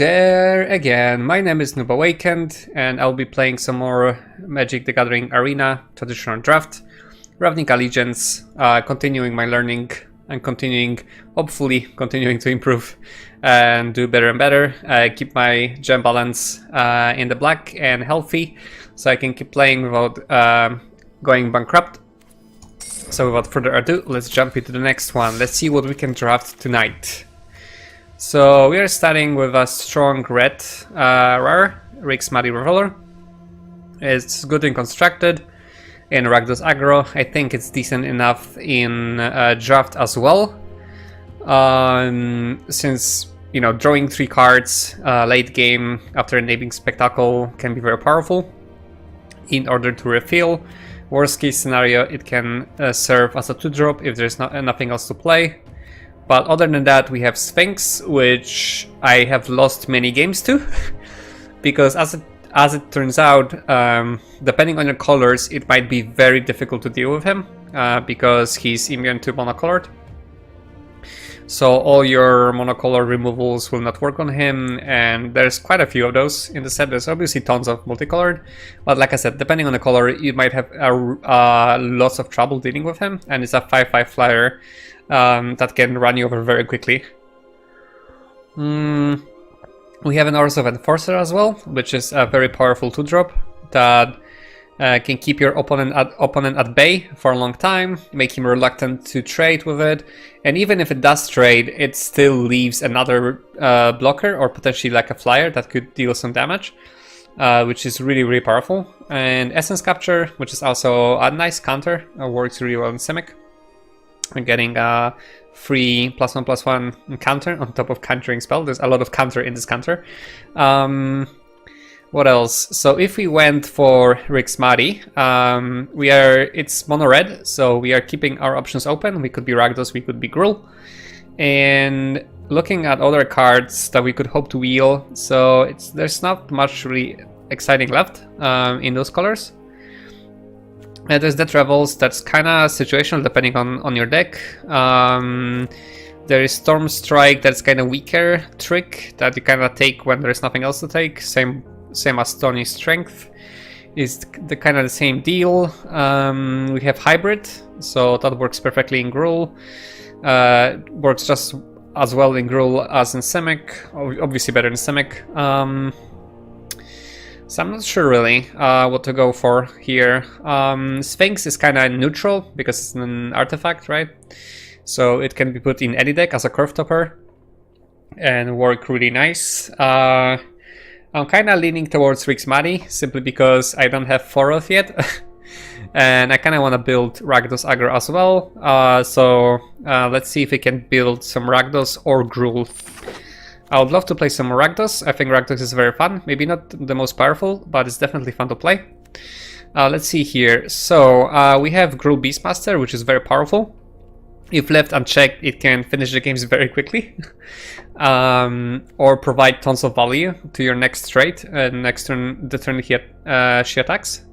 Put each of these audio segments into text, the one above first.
there again, my name is Noob Awakened and I'll be playing some more Magic the Gathering Arena traditional draft, Ravnica Legends, continuing my learning and hopefully continuing to improve and do better and better, keep my gem balance in the black and healthy so I can keep playing without going bankrupt. So without further ado, let's jump into the next one. Let's see what we can draft tonight. So we are starting with a strong red rare, Rix Muddy Reveler. It's good and constructed in Rakdos aggro. I think it's decent enough in draft as well. Since, you know, drawing 3 cards late game after enabling Spectacle can be very powerful. In order to refill, worst case scenario, it can serve as a 2-drop if there's nothing else to play. But other than that, we have Sphinx, which I have lost many games to, because as it turns out, depending on your colors, it might be very difficult to deal with him, because he's immune to monocolored. So all your monocolor removals will not work on him, and there's quite a few of those in the set. There's obviously tons of multicolored, but like I said, depending on the color, you might have lots of trouble dealing with him, and it's a 5/5 flyer that can run you over very quickly. We have an Horse of Enforcer as well, which is a very powerful 2-drop that can keep your opponent at bay for a long time, make him reluctant to trade with it, and even if it does trade, it still leaves another blocker or potentially like a flyer that could deal some damage, which is really, really powerful. And Essence Capture, which is also a nice counter, works really well in Simic. And getting a free +1/+1 counter on top of countering spell. There's a lot of counter in this counter. What else? So if we went for Rix Muddy, it's mono red, so we are keeping our options open. We could be Rakdos, we could be Gruul. And looking at other cards that we could hope to wheel, so there's not much really exciting left in those colors. There's Death Revels, that's kind of situational depending on your deck. There is Storm Strike, that's kind of weaker trick that you kind of take when there's nothing else to take. Same as Stony Strength is the kind of the same deal. We have Hybrid, so that works perfectly in Gruul. Works just as well in Gruul as in Simic, obviously better in Simic. So I'm not sure really what to go for here. Sphinx is kind of neutral because it's an artifact, right? So it can be put in any deck as a curve topper and work really nice. I'm kind of leaning towards Rix Muddy simply because I don't have Foroth yet. And I kind of want to build Rakdos aggro as well. Let's see if we can build some Rakdos or Gruul. I would love to play some Rakdos. I think Rakdos is very fun. Maybe not the most powerful, but it's definitely fun to play. Let's see here. So we have Gruul Beastmaster, which is very powerful. If left unchecked, it can finish the games very quickly. Or provide tons of value to your next trade. Next turn, the turn she attacks.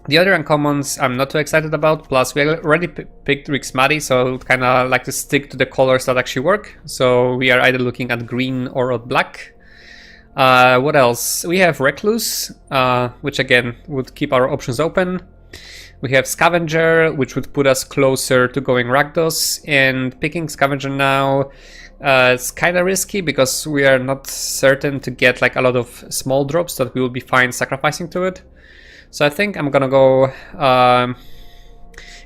The other uncommons I'm not too excited about, plus we already picked Rix Muddy, so I would kind of like to stick to the colors that actually work. So we are either looking at green or at black. What else? We have Recluse, which again would keep our options open. We have Scavenger, which would put us closer to going Rakdos, and picking Scavenger now it's kind of risky because we are not certain to get like a lot of small drops that we will be fine sacrificing to it. So I think I'm gonna go, and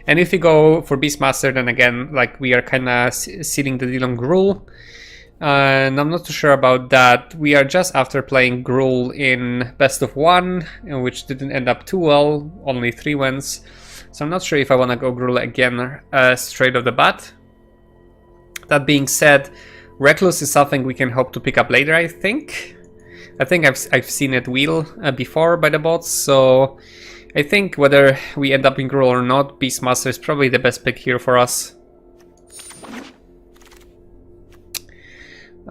if we go for Beastmaster, then again, like we are kind of sealing the deal on Gruul, and I'm not too sure about that. We are just after playing Gruul in best of 1, which didn't end up too well, only 3 wins. So I'm not sure if I want to go Gruul again straight off the bat. That being said, Recluse is something we can hope to pick up later, I think. I've seen it wheel before by the bots, so I think whether we end up in Gruul or not, Beastmaster is probably the best pick here for us.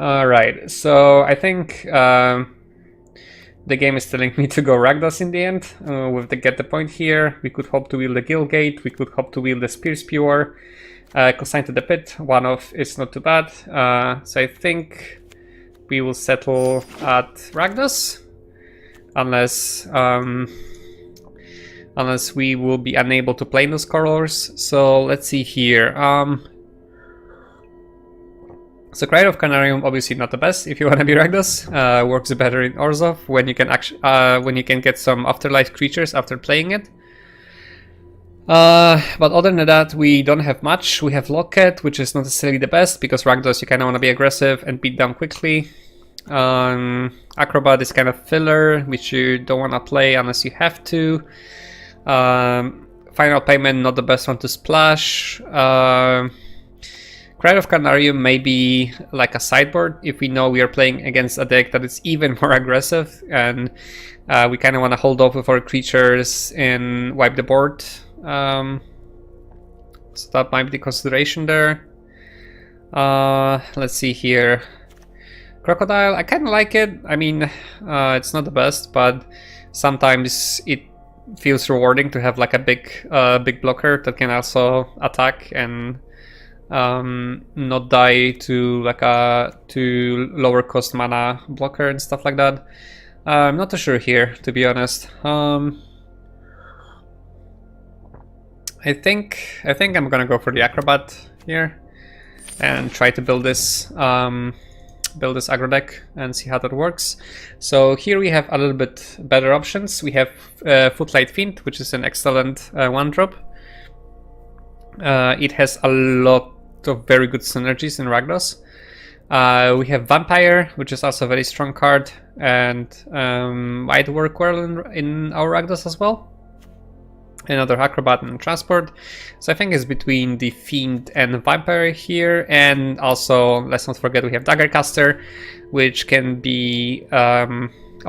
Alright, so I think the game is telling me to go Rakdos in the end, with the get the point here. We could hope to wheel the Gilgate, we could hope to wheel the Spear Spewer. Consign to the pit, 1-off is not too bad. So I think we will settle at Ragdos, unless we will be unable to play those colors. So let's see here. So Cry of Canarium, obviously not the best if you want to be Ragdos. Works better in Orzhov when you can actually when you can get some afterlife creatures after playing it. But other than that, we don't have much. We have Locket, which is not necessarily the best because Ragdos you kind of want to be aggressive and beat down quickly. Acrobat is kind of filler, which you don't want to play unless you have to. Final Payment, not the best one to splash. Cry of Canarium may be like a sideboard if we know we are playing against a deck that is even more aggressive and we kind of want to hold off with our creatures and wipe the board. So that might be the consideration there. Let's see here. Crocodile, I kind of like it. I mean, it's not the best, but sometimes it feels rewarding to have like a big blocker that can also attack and not die to like a lower cost mana blocker and stuff like that. I'm not too sure here, to be honest. I think I'm gonna go for the Acrobat here and try to build this aggro deck and see how that works. So here we have a little bit better options. We have Footlight Fiend, which is an excellent 1-drop. It has a lot of very good synergies in Ragdos. We have Vampire, which is also a very strong card and might work well in our Ragdos as well. Another Acrobat and Transport. So I think it's between the Fiend and Vampire here, and also let's not forget we have Daggercaster, which can be a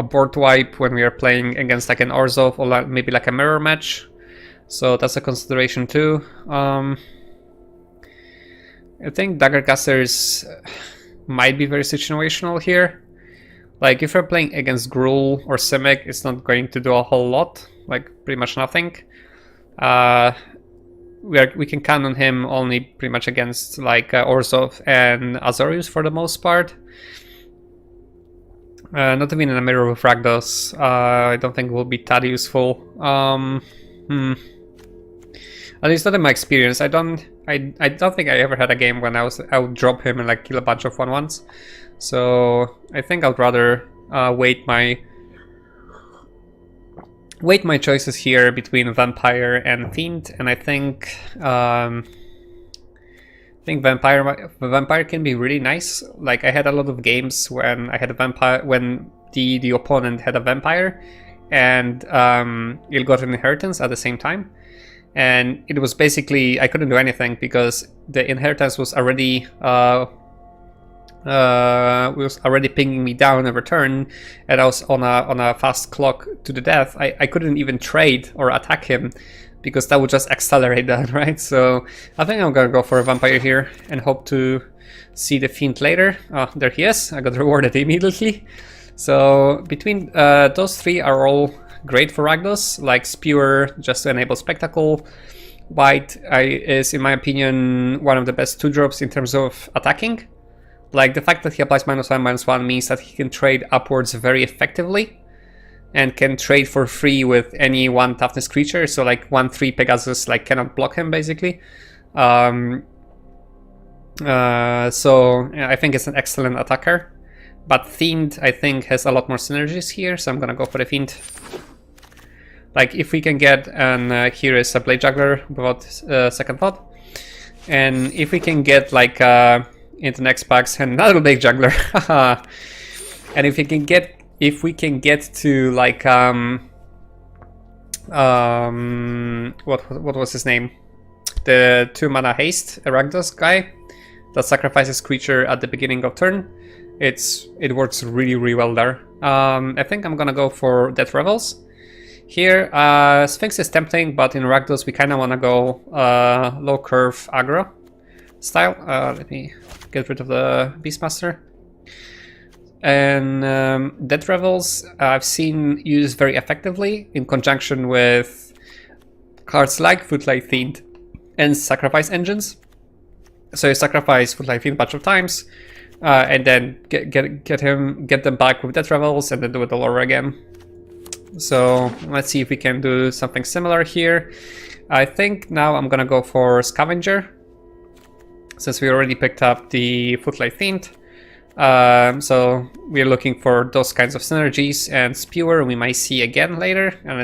board wipe when we are playing against like an Orzhov or maybe like a mirror match. So that's a consideration too. I think Daggercasters might be very situational here. Like if we're playing against Gruul or Simic, it's not going to do a whole lot, like pretty much nothing. We can count on him only pretty much against like Orzhov and Azorius for the most part. Not even in a mirror with Ragdos, I don't think will be that useful. At least not in my experience. I don't think I ever had a game when I would drop him and like kill a bunch of 1/1s. So I think I'd rather weight my choices here between Vampire and Fiend, and I think Vampire can be really nice. Like I had a lot of games when I had a Vampire when the opponent had a Vampire, and it got an inheritance at the same time. And it was basically, I couldn't do anything because the inheritance was already pinging me down every turn, and I was on a fast clock to the death. I couldn't even trade or attack him because that would just accelerate that, right? So I think I'm gonna go for a Vampire here and hope to see the Fiend later. Oh, there he is. I got rewarded immediately. So between those three are all great for Ragdos, like Spewer just to enable Spectacle. White is, in my opinion, one of the best 2-drops in terms of attacking. Like the fact that he applies -1/-1 means that he can trade upwards very effectively and can trade for free with any 1 toughness creature. So like 1/3 Pegasus like cannot block him basically. So I think it's an excellent attacker. But Fiend I think has a lot more synergies here, so I'm gonna go for the Fiend. Like if we can get, and here is a Blade Juggler without second thought, and if we can get like into next packs another Blade Juggler, and if we can get to like what was his name, the 2-mana haste Eragdos guy that sacrifices creature at the beginning of turn, it works really well there. I think I'm gonna go for Death Revels. Here, Sphinx is tempting, but in Ragdos we kind of want to go low curve aggro style. Let me get rid of the Beastmaster. And Death Revels I've seen used very effectively in conjunction with cards like Footlight Fiend and Sacrifice Engines. So you sacrifice Footlight Fiend a bunch of times, and then get them back with death revels, and then do it all over again. So let's see if we can do something similar here. I think now I'm gonna go for Scavenger, since we already picked up the Footlight Fiend. So we're looking for those kinds of synergies, and Spewer we might see again later, and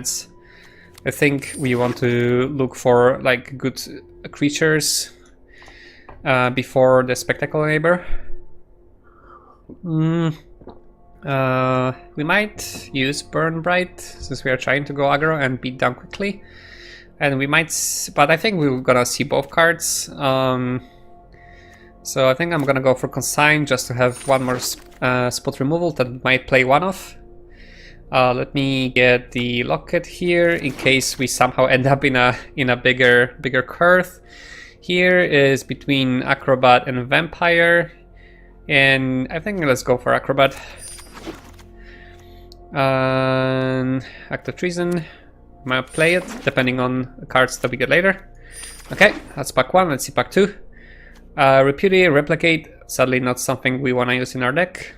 I think we want to look for like good creatures before the Spectacle Neighbor. We might use Burn Bright, since we are trying to go aggro and beat down quickly. And we might, but I think we're gonna see both cards. So I think I'm gonna go for Consign, just to have one more spot removal that might play one off. Let me get the Locket here, in case we somehow end up in a bigger curve. Here is between Acrobat and Vampire, and I think let's go for Acrobat. Act of Treason, might play it depending on the cards that we get later. Okay, that's pack 1. Let's see pack 2. Repudiate, Replicate, sadly not something we want to use in our deck.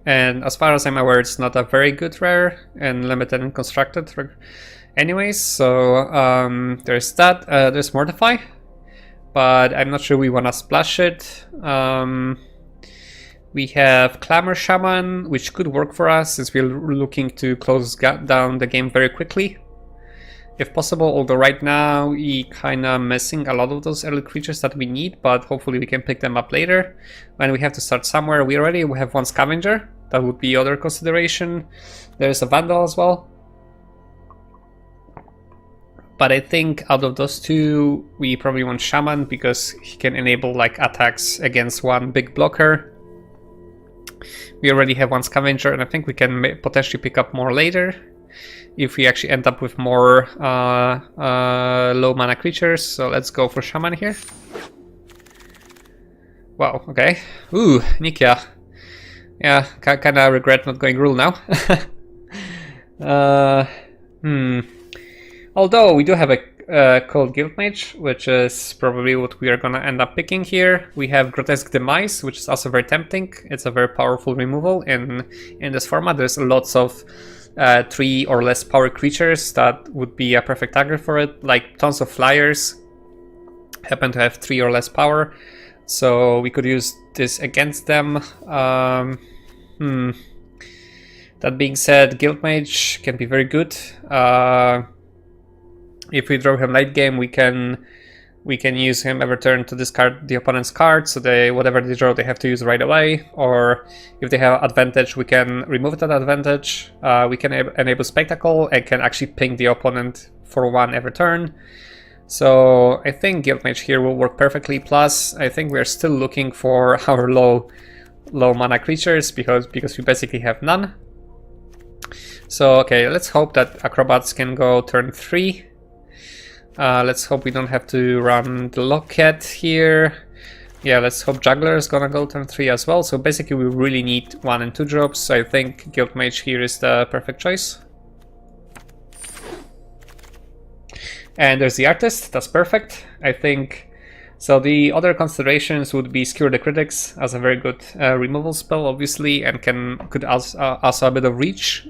And as far as I'm aware, it's not a very good rare, and limited and constructed anyways, so there's that. There's Mortify, but I'm not sure we want to splash it. We have Clamor Shaman, which could work for us, since we're looking to close down the game very quickly, if possible, although right now we kinda missing a lot of those early creatures that we need, but hopefully we can pick them up later when we have to start somewhere. We already have one Scavenger, that would be other consideration. There's a Vandal as well. But I think out of those two, we probably want Shaman, because he can enable like attacks against one big blocker. We already have one Scavenger, and I think we can potentially pick up more later if we actually end up with more low mana creatures. So let's go for Shaman here. Wow, okay. Ooh, Nikia. Yeah, kinda regret not going rule now. Although we do have a Cold Guild Mage, which is probably what we are gonna end up picking here. We have Grotesque Demise, which is also very tempting. It's a very powerful removal in this format. There's lots of 3 or less power creatures that would be a perfect target for it, like tons of flyers happen to have 3 or less power, so we could use this against them. That being said, Guild Mage can be very good. If we draw him late game, we can use him every turn to discard the opponent's card, so whatever they draw they have to use right away. Or if they have advantage, we can remove that advantage. We can enable Spectacle and can actually ping the opponent for 1 every turn. So I think Guild Mage here will work perfectly. Plus, I think we're still looking for our low mana creatures, because we basically have none. So okay, let's hope that Acrobats can go turn 3. Let's hope we don't have to run the Locket here. Yeah, let's hope Juggler is gonna go turn 3 as well. So basically we really need 1 and 2 drops. So I think Guild Mage here is the perfect choice. And there's the Artist, that's perfect. I think, so the other considerations would be Skewer the Critics as a very good removal spell, obviously, and could also a bit of reach.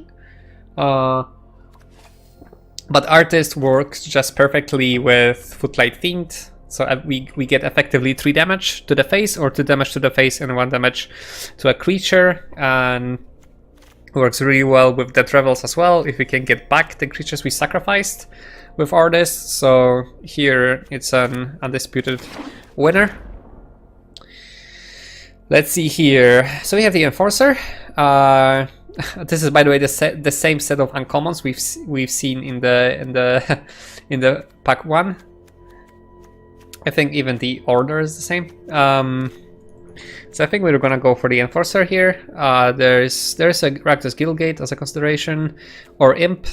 But Artist works just perfectly with Footlight Fiend, so we get effectively 3 damage to the face, or 2 damage to the face and 1 damage to a creature, and works really well with Death Revels as well, if we can get back the creatures we sacrificed with Artist. So here it's an undisputed winner. Let's see here. So we have the Enforcer. This is, by the way, the same set of uncommons we've seen in the pack 1. I think even the order is the same. So I think we're gonna go for the Enforcer here. There's a Rakdos Guildgate as a consideration, or Imp,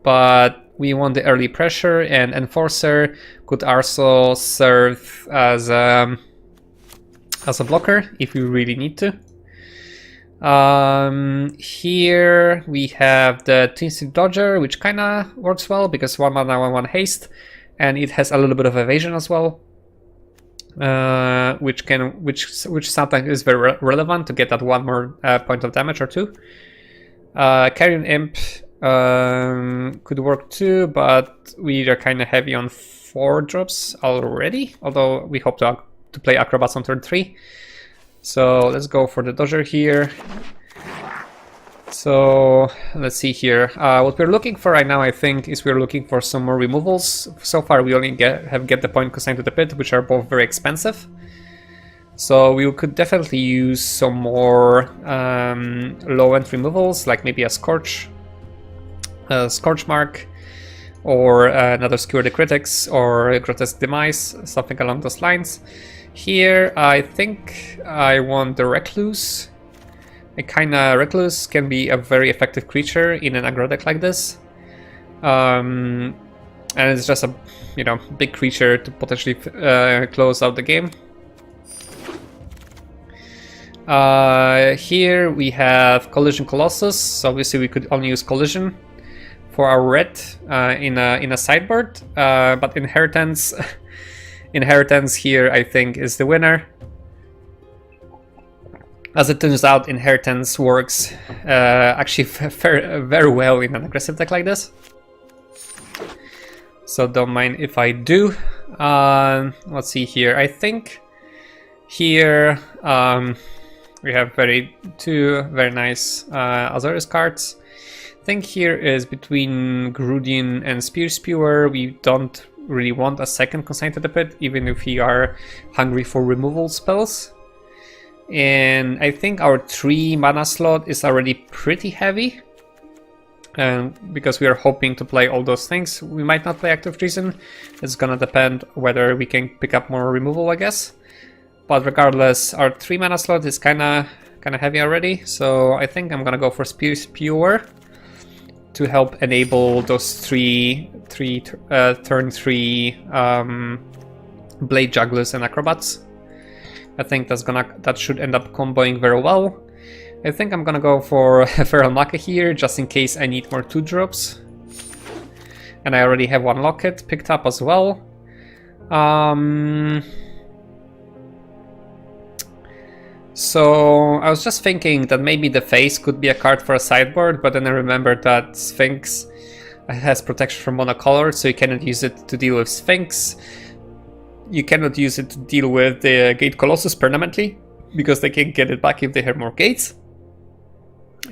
but we want the early pressure, and Enforcer could also serve as a blocker if we really need to. Here we have the Twin Stick Dodger, which kinda works well because 1 mana, 1/1 haste, and it has a little bit of evasion as well, which sometimes is very relevant to get that one more point of damage or two. Carrion Imp could work too, but we are kind of heavy on 4 drops already, although we hope to play Acrobats on turn 3. So let's go for the Dodger here. So let's see here. What we're looking for right now, I think, is we're looking for some more removals. So far we only get the point consigned to the pit, which are both very expensive. So we could definitely use some more low-end removals, like maybe a Scorch Mark, or another Skewer the Critics, or a Grotesque Demise, something along those lines. Here, I think I want the Recluse. A kinda Recluse can be a very effective creature in an aggro deck like this. And it's just a big creature to potentially close out the game. Here we have Collision Colossus, so obviously we could only use Collision for our red in a sideboard, but Inheritance here I think is the winner. As it turns out, Inheritance works actually very well in an aggressive deck like this. So don't mind if I do. Let's see here. I think here we have two very nice Azorius cards. I think here is between Grudian and Spear Spewer. We don't really want a second Consigned to the Pit, even if we are hungry for removal spells. And I think our 3 mana slot is already pretty heavy. Because we are hoping to play all those things. We might not play Act of Treason. It's gonna depend whether we can pick up more removal, I guess. But regardless, our 3 mana slot is kinda heavy already. So I think I'm gonna go for Spear Spewer to help enable those turn 3 Blade Jugglers and Acrobats. I think that should end up comboing very well. I think I'm gonna go for Feral Maka here, just in case I need more 2-drops. And I already have 1 Locket picked up as well. So I was just thinking that maybe the Face could be a card for a sideboard, but then I remembered that Sphinx has protection from monocolor, so you cannot use it to deal with Sphinx. You cannot use it to deal with the Gate Colossus permanently, because they can get it back if they have more gates.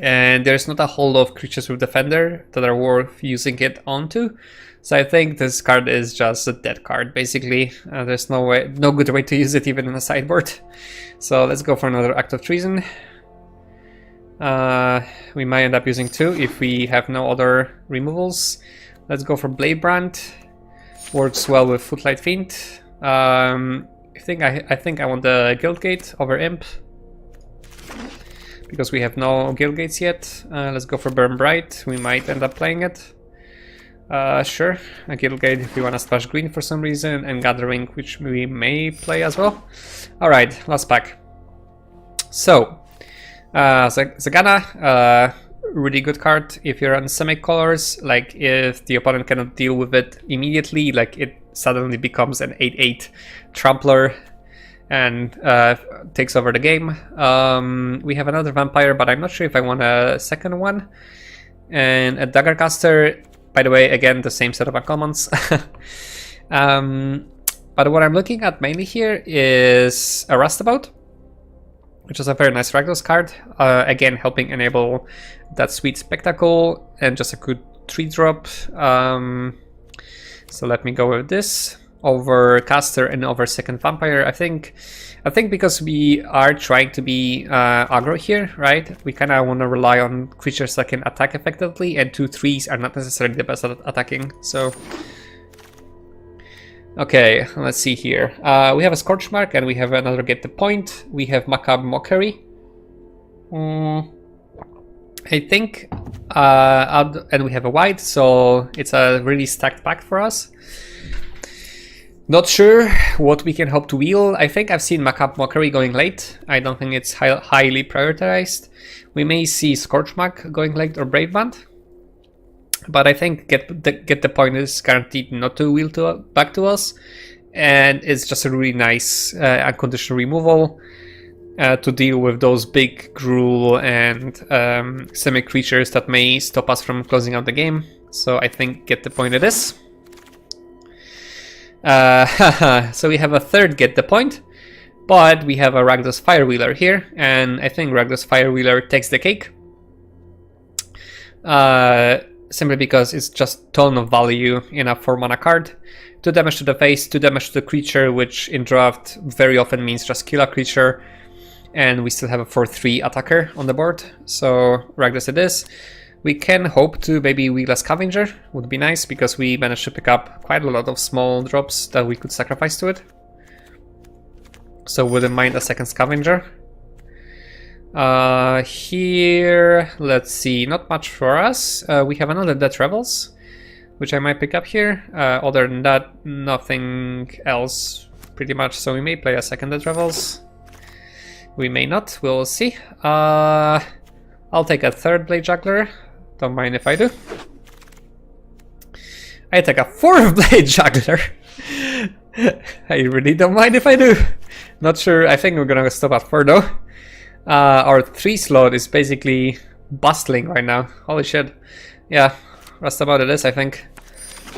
And there's not a whole lot of creatures with Defender that are worth using it onto. So I think this card is just a dead card, basically. There's no good way to use it even in a sideboard. So let's go for another Act of Treason. We might end up using 2 if we have no other removals. Let's go for Bladebrand. Works well with Footlight Fiend. I think I want the Guildgate over Imp, because we have no Guildgates yet. Let's go for Burn Bright. We might end up playing it. Sure, a Guildgate if we want to splash green for some reason, and Gathering, which we may play as well. Alright, last pack. So, Zagana, really good card if you're on semi-colors, like if the opponent cannot deal with it immediately, like it suddenly becomes an 8/8 Trampler and takes over the game. We have another Vampire, but I'm not sure if I want a second one. And a Daggercaster, by the way, again, the same set of uncommons. But what I'm looking at mainly here is a Rustabout, which is a very nice Rakdos card. Again, helping enable that sweet Spectacle and just a good 3-drop. So let me go with this over Caster and over second Vampire. I think because we are trying to be aggro here, right? We kind of want to rely on creatures that can attack effectively, and 2/3s are not necessarily the best at attacking. So, okay, let's see here. We have a Scorch Mark and we have another Get the Point. We have Macabre Mockery. I think, and we have a white, so it's a really stacked pack for us. Not sure what we can hope to wheel. I think I've seen Macabre Mockery going late. I don't think it's highly prioritized. We may see Scorchmark going late or Braveband. But I think get the point is guaranteed not to wheel back to us, and it's just a really nice unconditional removal to deal with those big Gruul and Simic creatures that may stop us from closing out the game. So I think get the point it is. So we have a third get the point, but we have a Rakdos Firewheeler here, and I think Rakdos Firewheeler takes the cake. Simply because it's just ton of value in a 4-mana card. 2 damage to the face, 2 damage to the creature, which in draft very often means just kill a creature. And we still have a 4/3 attacker on the board, so Rakdos it is. We can hope to maybe wheel a Scavenger, would be nice, because we managed to pick up quite a lot of small drops that we could sacrifice to it. So wouldn't mind a second Scavenger. Here, let's see, not much for us. We have another Dead Rebels, which I might pick up here. Other than that, nothing else pretty much, so we may play a second Dead Rebels. We may not, we'll see. I'll take a third Blade Juggler, don't mind if I do. I take a fourth Blade Juggler. I really don't mind if I do. Not sure, I think we're gonna stop at 4 though. Our 3 slot is basically bustling right now. Holy shit. Yeah, that's about it is, I think.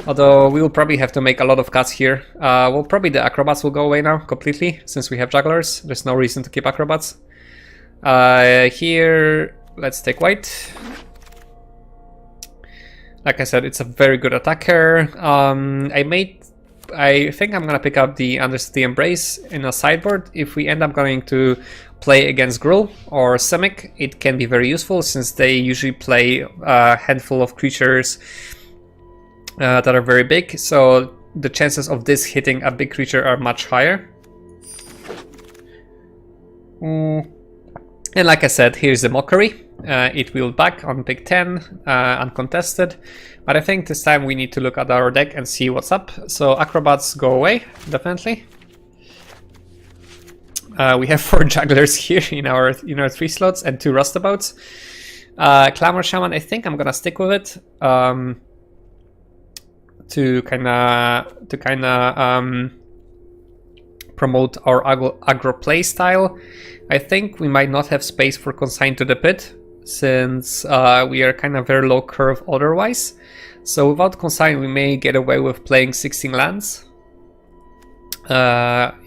Although we will probably have to make a lot of cuts here. Well, probably the Acrobats will go away now completely, since we have Jugglers. There's no reason to keep Acrobats. Here, let's take white. Like I said, it's a very good attacker. I think I'm gonna pick up the Undercity Embrace in a sideboard. If we end up going to play against Gruul or Simic, it can be very useful, since they usually play a handful of creatures that are very big, so the chances of this hitting a big creature are much higher. And like I said, here's the Mockery. It wheeled back on pick 10, uncontested. But I think this time we need to look at our deck and see what's up. So Acrobats go away, definitely. We have 4 Jugglers here in our 3 slots and 2 Rustabouts. Clamor Shaman, I think I'm gonna stick with it. To kinda promote our aggro play style. I think we might not have space for Consign to the Pit, since we are kind of very low curve otherwise. So without Consign we may get away with playing 16 lands.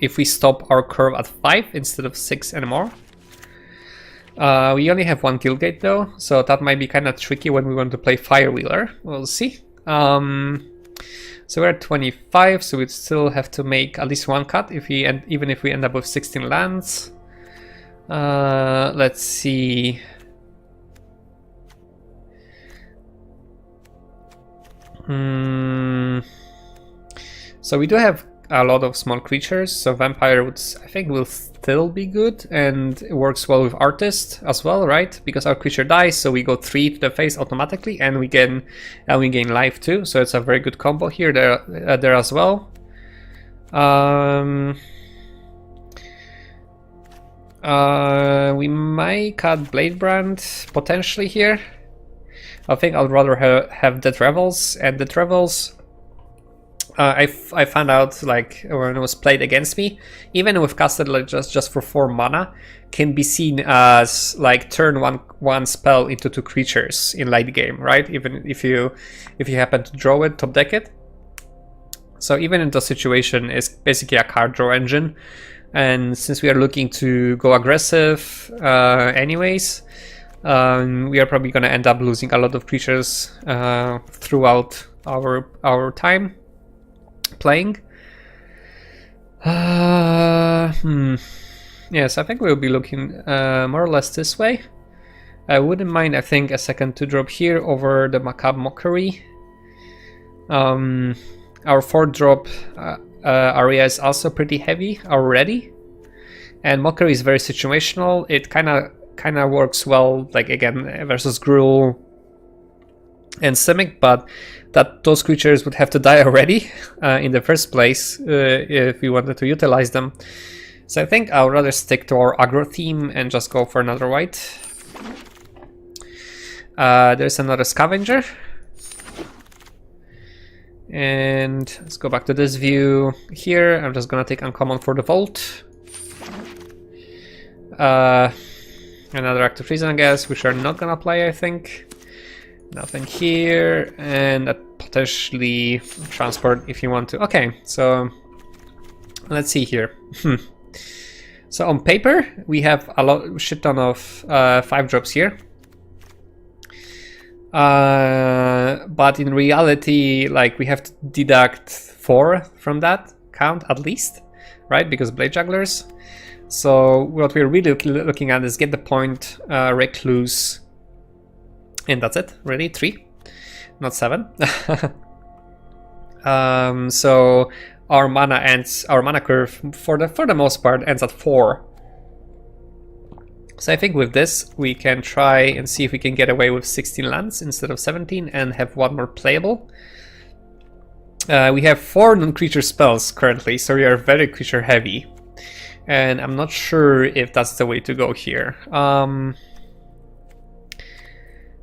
If we stop our curve at 5 instead of 6 anymore. We only have 1 Guildgate though, so that might be kind of tricky when we want to play Firewheeler. We'll see. So we're at 25, so we'd still have to make at least 1 cut even if we end up with 16 lands. Let's see. So we do have a lot of small creatures, so Vampire would, I think, will still be good, and it works well with Artist as well, right? Because our creature dies, so we go 3 to the face automatically, and we gain life too. So it's a very good combo here there as well. We might cut Bladebrand potentially here. I think I'd rather have Dead Rebels, and Dead Rebels. I found out, like, when it was played against me, even with casted like just for 4 mana, can be seen as like turn one spell into 2 creatures in late game, right? Even if you happen to draw it, top deck it. So even in the situation, it's basically a card draw engine, and since we are looking to go aggressive, anyways, we are probably going to end up losing a lot of creatures throughout our time playing. Yes, I think we'll be looking more or less this way. I wouldn't mind, I think, a second 2-drop here over the Macabre Mockery. Our 4-drop area is also pretty heavy already, and Mockery is very situational. It kind of works well, like, again, versus Gruul and Simic, but those creatures would have to die already in the first place if we wanted to utilize them. So I think I'll rather stick to our aggro theme and just go for another white. There's another Scavenger. And let's go back to this view here. I'm just gonna take uncommon for the vault. Another active reason, I guess, which are not gonna play, I think. Nothing here, and potentially transport if you want to. Okay, so let's see here. So on paper, we have a shit ton of 5 drops here. But in reality, like, we have to deduct 4 from that count at least, right? Because Blade Jugglers. So what we're really looking at is get the point, Recluse, and that's it. Really, 3, not 7. So our mana curve for the most part ends at 4. So I think with this we can try and see if we can get away with 16 lands instead of 17 and have 1 more playable. We have 4 non-creature spells currently, so we are very creature heavy. And I'm not sure if that's the way to go here.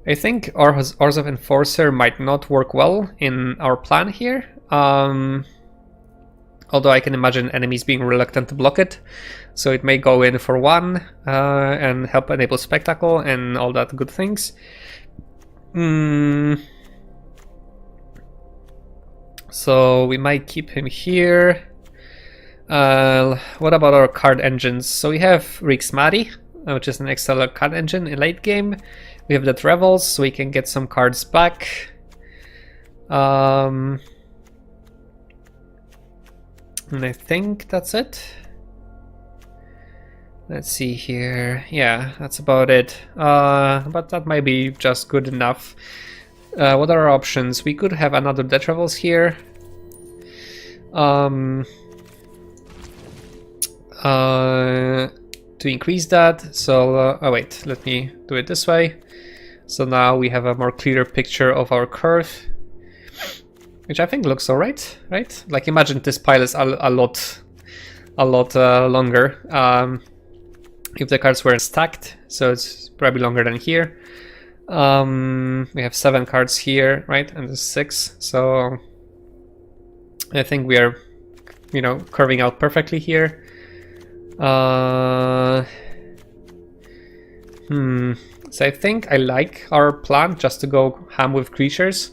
I think Oars of Enforcer might not work well in our plan here. Although I can imagine enemies being reluctant to block it. So it may go in for 1 and help enable Spectacle and all that good things. So we might keep him here. What about our card engines? So we have Rixmari, which is an excellent card engine in late game. We have the Revels, so we can get some cards back. And I think that's it. Let's see here. Yeah, that's about it. But that might be just good enough. What are our options? We could have another Death Revels here. To increase that. So, oh wait, let me do it this way. So now we have a more clear picture of our curve, which I think looks alright, right? Like, imagine this pile is a lot longer if the cards weren't stacked, so it's probably longer than here. We have 7 cards here, right? And there's 6, so I think we are, you know, curving out perfectly here. So I think I like our plan just to go ham with creatures.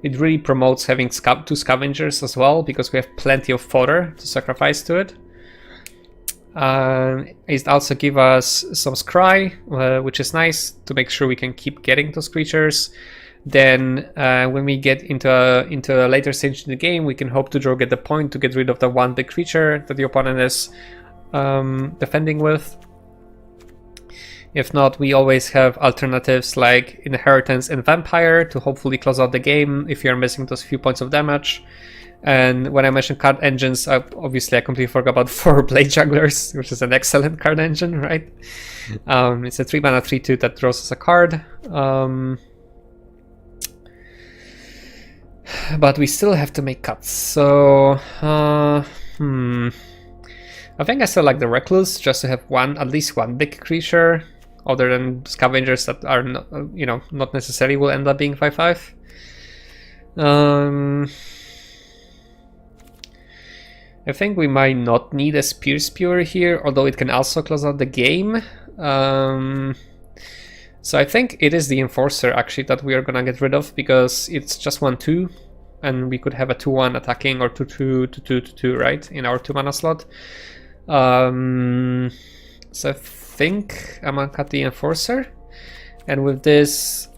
It really promotes having 2 scavengers as well, because we have plenty of fodder to sacrifice to it. It also gives us some scry, which is nice to make sure we can keep getting those creatures. Then when we get into a later stage in the game, we can hope to get the point to get rid of the 1 big creature that the opponent is defending with. If not, we always have alternatives like Inheritance and Vampire to hopefully close out the game if you're missing those few points of damage. And when I mentioned card engines, obviously I completely forgot about 4 Blade Jugglers, which is an excellent card engine, right? It's a 3 mana 3/2 that draws us a card. But we still have to make cuts. So, I think I still like the Recluse, just to have at least one big creature, other than scavengers that are not, not necessarily will end up being 5/5. I think we might not need a Spear here, although it can also close out the game. So I think it is the Enforcer actually that we are gonna get rid of, because it's just 1/2, and we could have a 2/1 attacking or 2/2 to 2/2, right, in our 2 mana slot. So I think I'm gonna cut the Enforcer, and with this,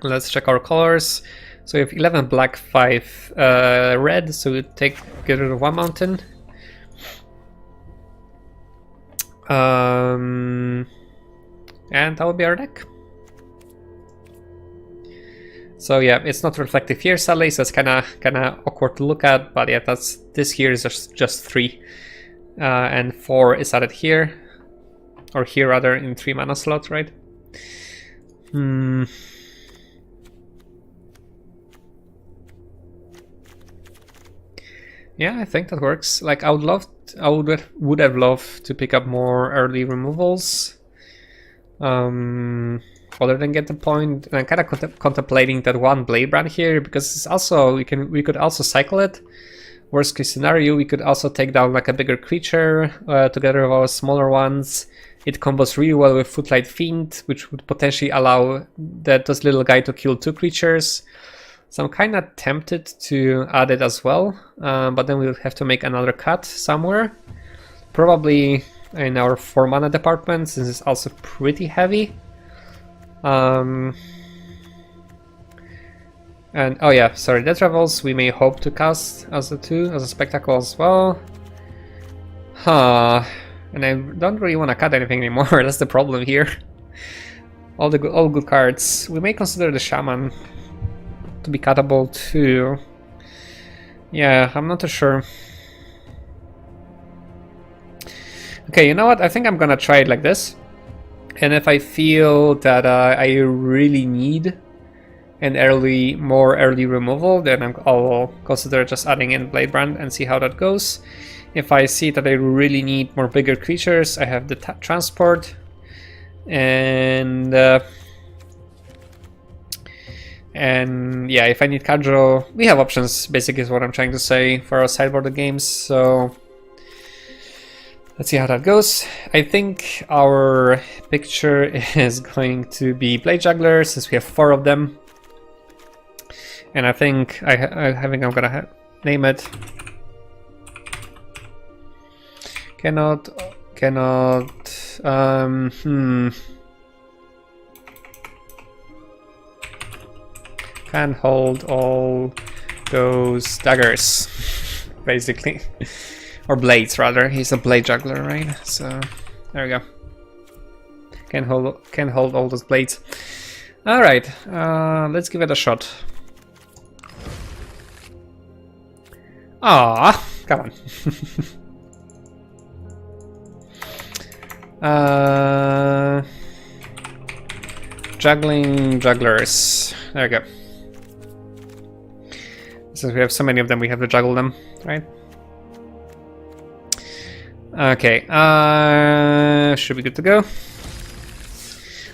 let's check our colors. So we have 11 black, 5 red, so we get rid of 1 mountain. And that would be our deck. So yeah, it's not reflective here sadly, so it's kinda awkward to look at, but yeah, this here is just 3. And 4 is added here. Or here rather, in 3 mana slot, right? Yeah, I think that works. Like, I would have loved to pick up more early removals. Other than get the point, and I'm kind of contemplating that one blade brand here, because it's also we could also cycle it. Worst case scenario, we could also take down like a bigger creature together with our smaller ones. It combos really well with Footlight Fiend, which would potentially allow this little guy to kill 2 creatures. So I'm kind of tempted to add it as well, but then we'll have to make another cut somewhere. Probably in our 4 mana department, since it's also pretty heavy. And oh yeah, sorry, Death Revels we may hope to cast as a spectacle as well. And I don't really want to cut anything anymore. That's the problem here. All good cards. We may consider the Shaman to be cuttable too. Yeah, I'm not too sure. Okay, you know what? I think I'm gonna try it like this. And if I feel that I really need an more early removal, then I'll consider just adding in Bladebrand and see how that goes. If I see that I really need more bigger creatures, I have the transport, and yeah, if I need card draw, we have options. Basically, is what I'm trying to say for our sideboard games. So let's see how that goes. I think our picture is going to be Blade Juggler, since we have 4 of them, and I think I'm gonna name it. Cannot. Can hold all those daggers, basically. Or blades, rather. He's a blade juggler, right? So, there we go. Can hold all those blades. Alright, let's give it a shot. Ah, come on. Juggling jugglers. There we go. Since we have so many of them, we have to juggle them, right? Okay, should be good to go.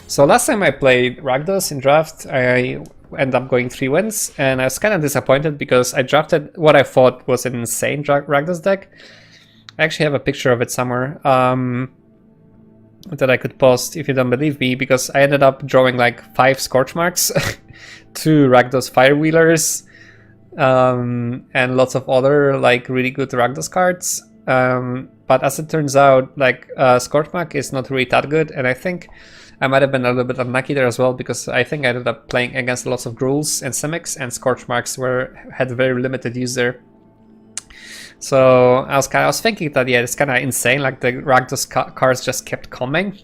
So last time I played Rakdos in draft, I ended up going 3 wins, and I was kind of disappointed because I drafted what I thought was an insane Rakdos deck. I actually have a picture of it somewhere. That I could post if you don't believe me, because I ended up drawing like 5 Scorch Marks, 2 Rakdos Firewheelers, and lots of other like really good Rakdos cards. But as it turns out, like Scorch Mark is not really that good, and I think I might have been a little bit unlucky there as well, because I think I ended up playing against lots of Gruuls and Simics, and Scorch Marks had very limited use there. So I was thinking that, yeah, it's kind of insane, like the Rakdos cards just kept coming.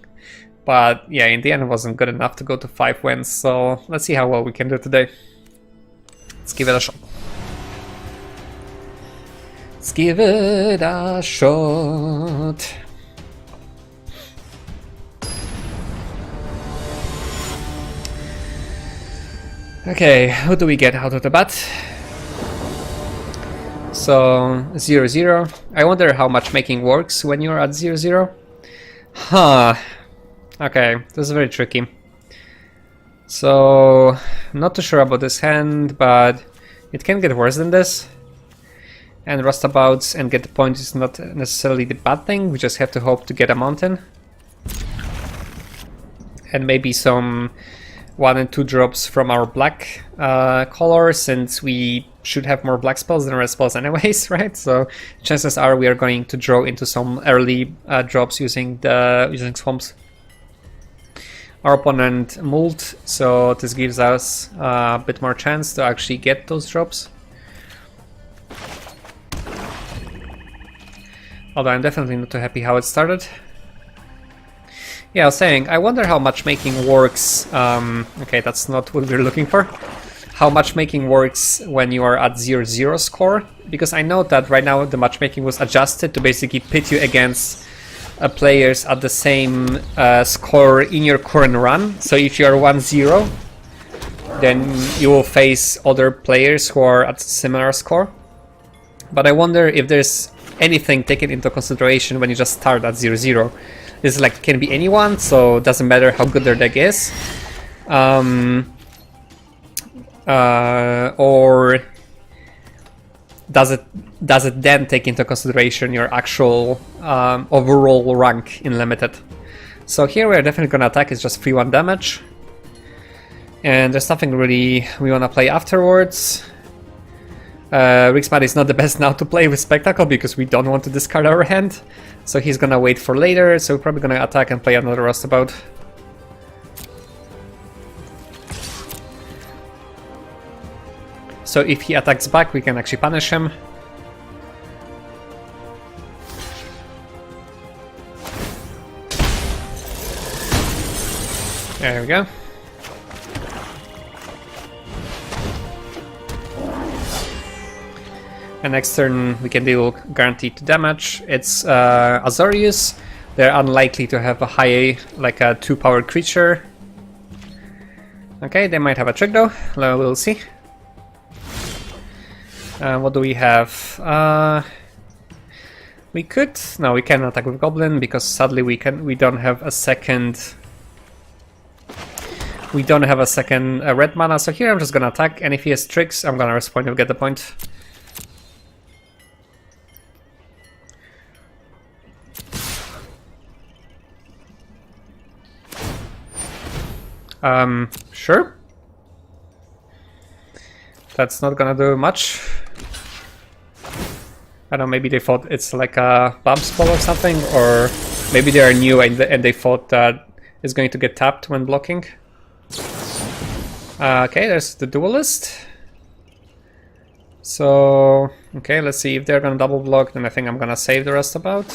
But yeah, in the end it wasn't good enough to go to 5 wins, so let's see how well we can do today. Let's give it a shot. Let's give it a shot. Okay, who do we get out of the bat? So 0-0. I wonder how matchmaking works when you're at 0-0. Huh. Okay, this is very tricky. So not too sure about this hand, but it can get worse than this. And Rustabouts and get the point is not necessarily the bad thing. We just have to hope to get a mountain. And maybe some 1 and 2 drops from our black color, since we should have more black spells than red spells anyways, right? So chances are we are going to draw into some early drops using swamps. Our opponent mulled, so this gives us a bit more chance to actually get those drops. Although I'm definitely not too happy how it started. Yeah, I was saying, I wonder how matchmaking works. Okay, that's not what we're looking for. How matchmaking works when you are at 0-0 score. Because I know that right now the matchmaking was adjusted to basically pit you against players at the same score in your current run. So if you are 1-0, then you will face other players who are at similar score. But I wonder if there's anything taken into consideration when you just start at 0-0. This is like can be anyone, so it doesn't matter how good their deck is. Or does it then take into consideration your actual overall rank in limited? So here we are definitely gonna attack. It's just 3-1 damage, and there's nothing really we wanna play afterwards. Rixmat is not the best now to play with Spectacle because we don't want to discard our hand, so he's gonna wait for later. So we're probably gonna attack and play another Rustabout. So if he attacks back, we can actually punish him. There we go. And next turn we can deal guaranteed damage. It's Azorius. They're unlikely to have a high, like a 2-power creature. Okay, they might have a trick though. We'll see. What do we have? We could. No, we cannot attack with Goblin because sadly we don't have a second. We don't have a second red mana. So here I'm just gonna attack, and if he has tricks, I'm gonna respond and get the point. Sure. That's not gonna do much. I don't know, maybe they thought it's like a bomb spell or something, or maybe they are new and they thought that it's going to get tapped when blocking. Okay, there's the Duelist. So, okay, let's see if they're gonna double block, then I think I'm gonna save the Rustabout.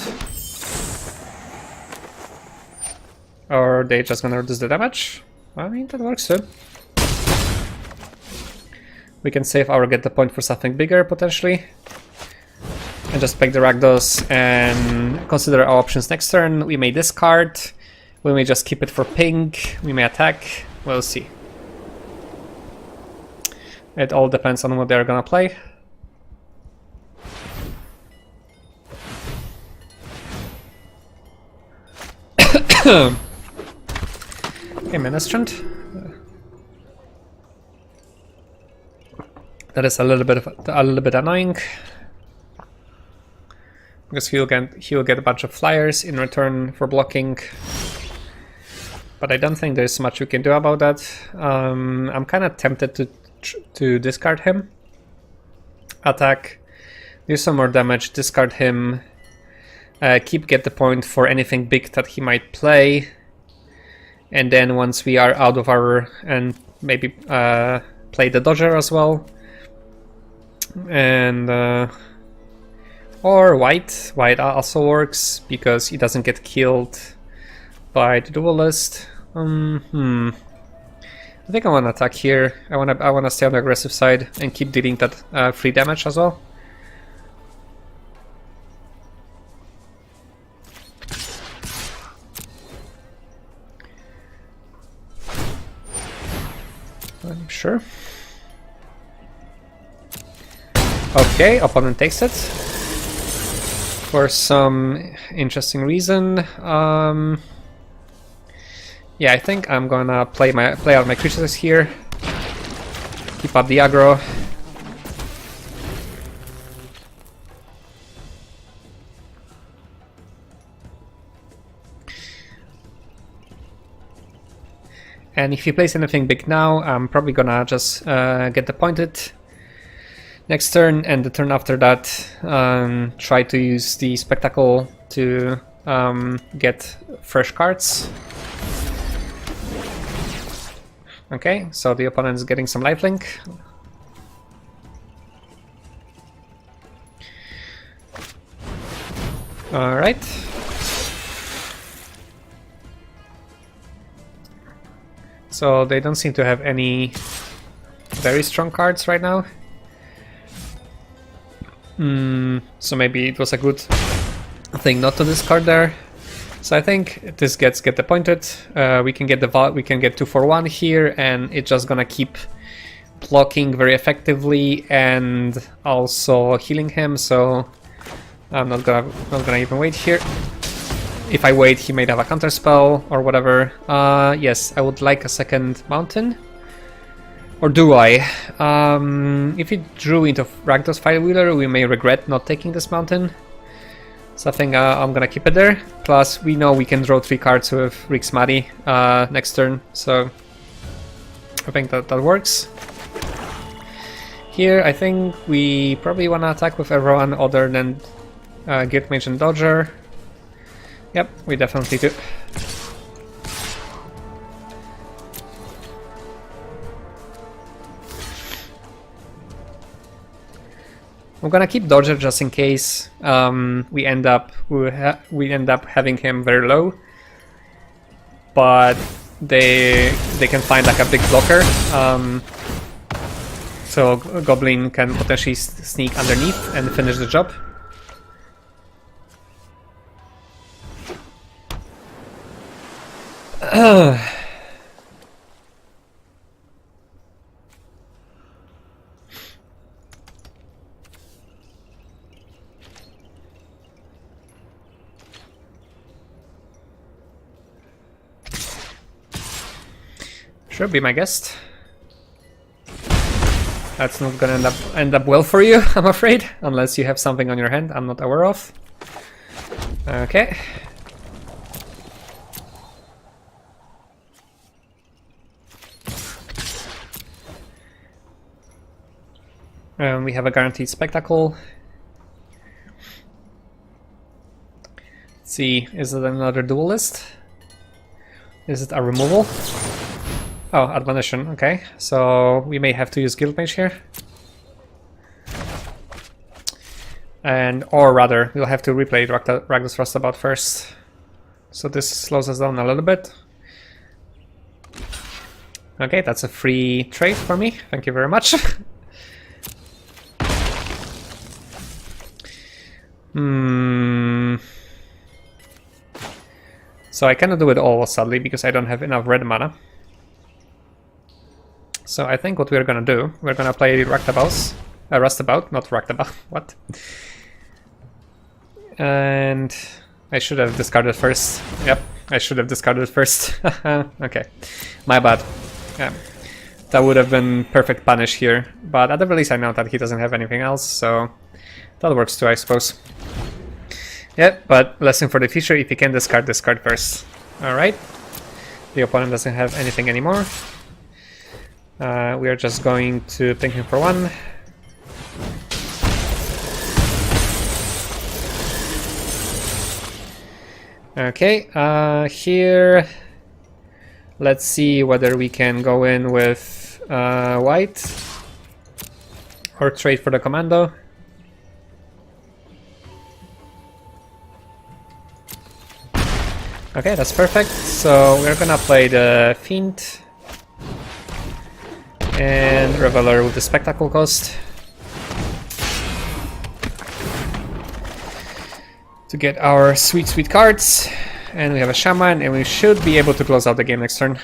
Or they just gonna reduce the damage. I mean, that works too. We can save our get the point for something bigger, potentially. And just pick the Rakdos and consider our options next turn. We may discard. We may just keep it for pink. We may attack. We'll see. It all depends on what they're gonna play. Okay, Ministrant. That is a little bit annoying because he'll get a bunch of flyers in return for blocking. But I don't think there's much we can do about that. I'm kind of tempted to discard him, attack, do some more damage, discard him, get the point for anything big that he might play, and then once we are out of our and maybe play the Dodger as well, and or white also works because he doesn't get killed by the Duelist. I think I want to attack here. I want to stay on the aggressive side and keep dealing that free damage as well. I'm sure. Okay, opponent takes it for some interesting reason. Yeah, I think I'm gonna play out my creatures here. Keep up the aggro. And if he plays anything big now, I'm probably gonna just get appointed next turn, and the turn after that try to use the Spectacle to get fresh cards. Okay, so the opponent is getting some lifelink. Alright. So they don't seem to have any very strong cards right now. So maybe it was a good thing not to discard there. So I think this get appointed. We can get 2 for 1 here, and it's just gonna keep blocking very effectively and also healing him. So I'm not gonna even wait here. if I wait, he might have a counter spell or whatever. Yes, I would like a second mountain. Or do I? If he drew into Rakdos Firewheeler, we may regret not taking this mountain. So I think I'm gonna keep it there. Plus, we know we can draw 3 cards with Rixmati next turn, so I think that works. Here, I think we probably wanna attack with everyone other than Guild Mage and Dodger. Yep, we definitely do. I'm gonna keep Dodger just in case we end up having him very low, but they can find like a big blocker, so Goblin can potentially sneak underneath and finish the job. Sure, be my guest. That's not gonna end up well for you, I'm afraid, unless you have something on your hand I'm not aware of. Okay. We have a guaranteed spectacle. Let's see, is it another duelist? Is it a removal? Oh, admonition, okay. So we may have to use Guild Mage here. Or rather, we'll have to replay Rakdos Rustabout first. So this slows us down a little bit. Okay, that's a free trade for me. Thank you very much. So I cannot do it all, sadly, because I don't have enough red mana. So I think what we're gonna do, we're gonna play Rustabout, not Raktabout, what? And I should have discarded first. Yep, I should have discarded first. Okay, my bad. Yeah, that would have been perfect punish here, but at the very least I know that he doesn't have anything else, so that works too, I suppose. Yeah, but lesson for the future, if you can discard first. Alright, the opponent doesn't have anything anymore. We are just going to ping him for 1. Okay, here let's see whether we can go in with white or trade for the commando. Okay, that's perfect. So we're gonna play the Fiend and Reveler with the Spectacle cost to get our sweet cards. And we have a Shaman, and we should be able to close out the game next turn.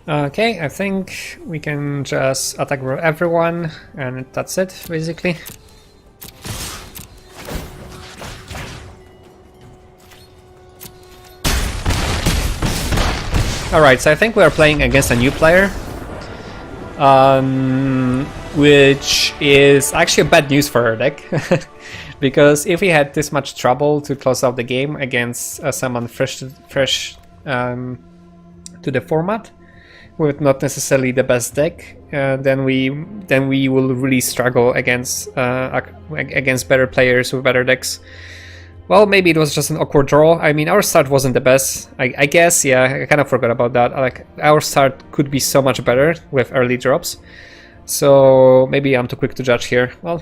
Okay, I think we can just attack everyone, and that's it, basically. Alright, so I think we are playing against a new player, which is actually bad news for our deck. Because if we had this much trouble to close out the game against someone fresh to the format, with not necessarily the best deck, then we will really struggle against better players with better decks. Well, maybe it was just an awkward draw. I mean, our start wasn't the best. I guess, yeah, I kind of forgot about that. Like, our start could be so much better with early drops. So maybe I'm too quick to judge here. Well,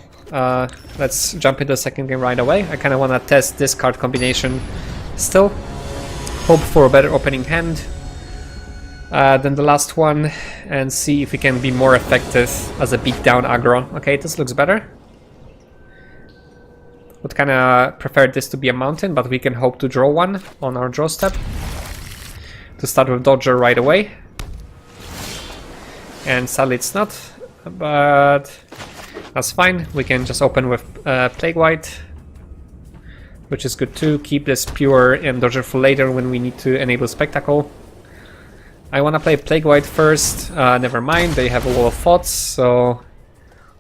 let's jump into the second game right away. I kind of want to test this card combination still. Hope for a better opening hand than the last one, and see if we can be more effective as a beatdown aggro. Okay, this looks better. Would kind of prefer this to be a mountain, but we can hope to draw one on our draw step. to start with Dodger right away. And sadly it's not, but that's fine. We can just open with Plague White, which is good too. Keep this pure and Dodger for later when we need to enable Spectacle. I want to play Plague White first. Never mind, they have a wall of thoughts, so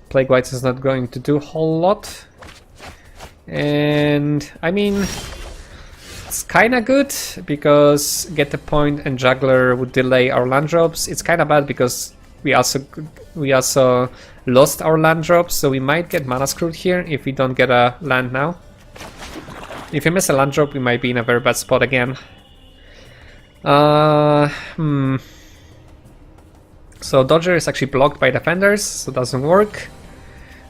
Plague White is not going to do a whole lot. And I mean, it's kinda good because Get the Point and Juggler would delay our land drops. It's kinda bad because we also lost our land drops, so we might get mana screwed here if we don't get a land now. If we miss a land drop, we might be in a very bad spot again. So Dodger is actually blocked by defenders, so it doesn't work.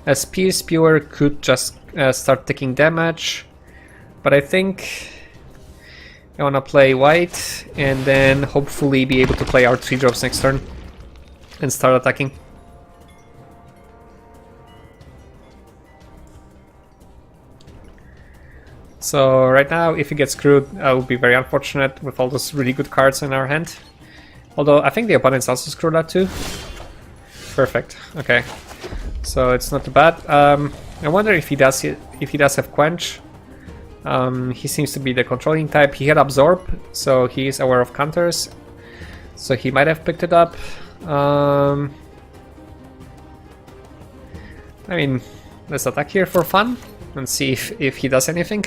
A Spear Spewer could just start taking damage, but I think I want to play white and then hopefully be able to play our 3 drops next turn and start attacking. So right now, if he gets screwed, I will be very unfortunate with all those really good cards in our hand. Although I think the opponent's also screwed up too. Perfect. Okay, so it's not too bad. I wonder if he does have Quench. He seems to be the controlling type. He had Absorb, so he is aware of counters. So he might have picked it up. I mean, let's attack here for fun and see if he does anything.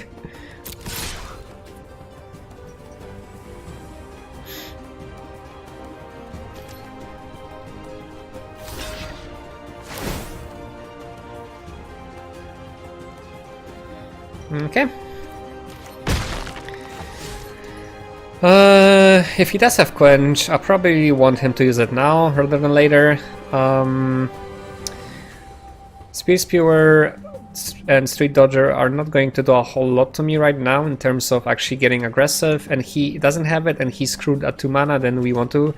Okay. If he does have Quench, I probably want him to use it now rather than later. Spear Spewer and Street Dodger are not going to do a whole lot to me right now in terms of actually getting aggressive, and he doesn't have it and he's screwed at 2 mana, then we want to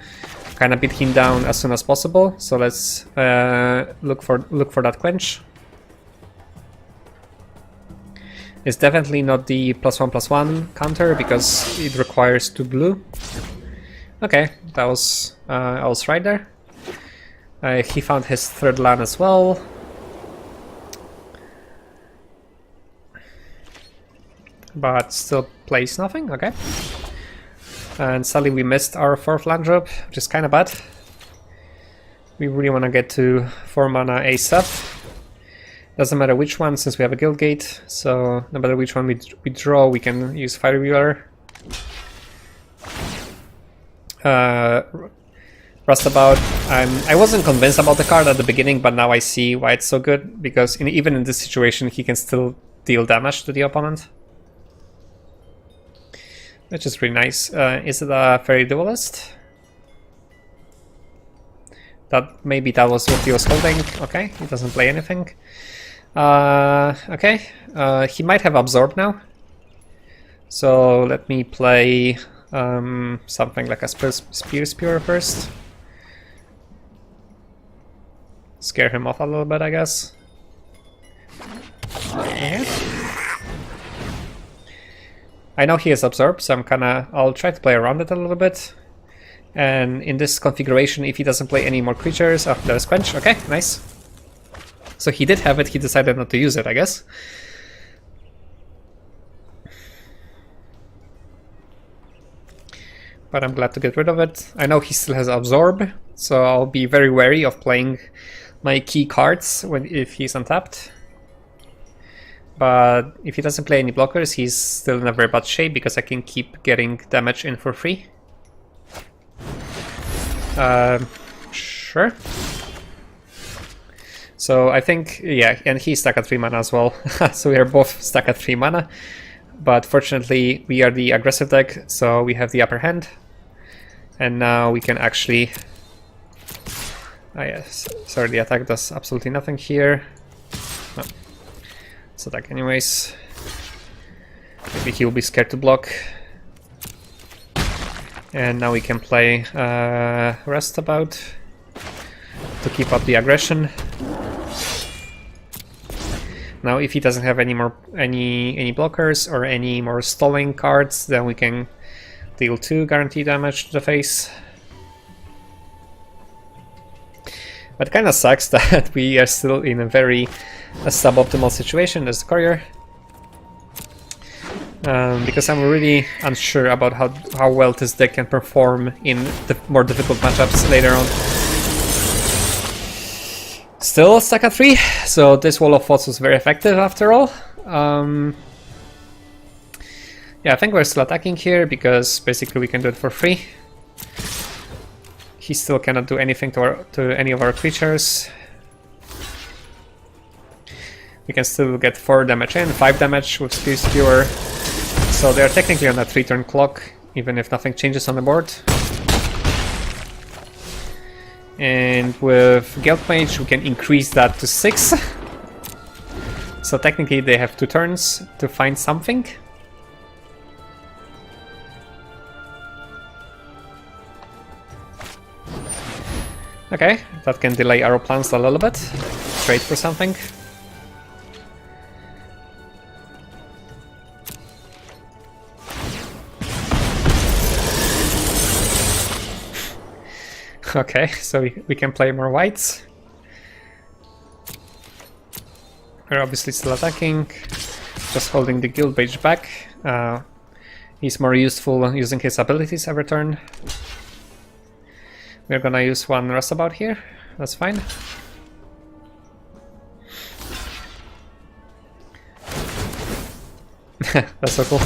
kind of beat him down as soon as possible. So let's look for that Quench. It's definitely not the +1/+1 counter because it requires 2 blue. Okay, that was I was right there. He found his 3rd land as well. But still plays nothing, okay. And sadly we missed our 4th land drop, which is kind of bad. We really want to get to 4 mana ASAP. Doesn't matter which one, since we have a Guild Gate, so no matter which one we draw, we can use Fire Wheeler. Rustabout, I wasn't convinced about the card at the beginning, but now I see why it's so good, because even in this situation he can still deal damage to the opponent. Which is really nice. Is it a Fairy Duelist? Maybe that was what he was holding. Okay, he doesn't play anything. Okay, he might have Absorb now. So let me play something like a Spear Spewer first. Scare him off a little bit, I guess. Okay. I know he has Absorb, so I'll try to play around it a little bit. And in this configuration, if he doesn't play any more creatures, oh, there's Quench. Okay, nice. So he did have it, he decided not to use it, I guess. But I'm glad to get rid of it. I know he still has Absorb, so I'll be very wary of playing my key cards if he's untapped. But if he doesn't play any blockers, he's still in a very bad shape because I can keep getting damage in for free. Sure. So I think, yeah, and he's stuck at 3 mana as well. So we are both stuck at 3 mana. But fortunately, we are the aggressive deck, so we have the upper hand. And now we can actually... yes, sorry, the attack does absolutely nothing here. No. Let's attack anyways. Maybe he will be scared to block. And now we can play Rustabout to keep up the aggression. Now if he doesn't have any blockers or any more stalling cards, then we can deal 2 guaranteed damage to the face. But it kind of sucks that we are still in a very suboptimal situation as the courier. Because I'm really unsure about how well this deck can perform in the more difficult matchups later on. Still stuck at 3, so this Wall of Thoughts was very effective after all. Yeah, I think we're still attacking here because basically we can do it for free. He still cannot do anything to any of our creatures. We can still get 4 damage in, 5 damage with Spear Skewer. So they're technically on a 3-turn clock, even if nothing changes on the board. And with Guild Mage we can increase that to 6. So technically they have 2 turns to find something. Okay, that can delay our plans a little bit. Trade for something. Okay, so we can play more whites. We're obviously still attacking, just holding the Guild Mage back. He's more useful using his abilities every turn. We're gonna use 1 Rustabout here, that's fine. That's so cool.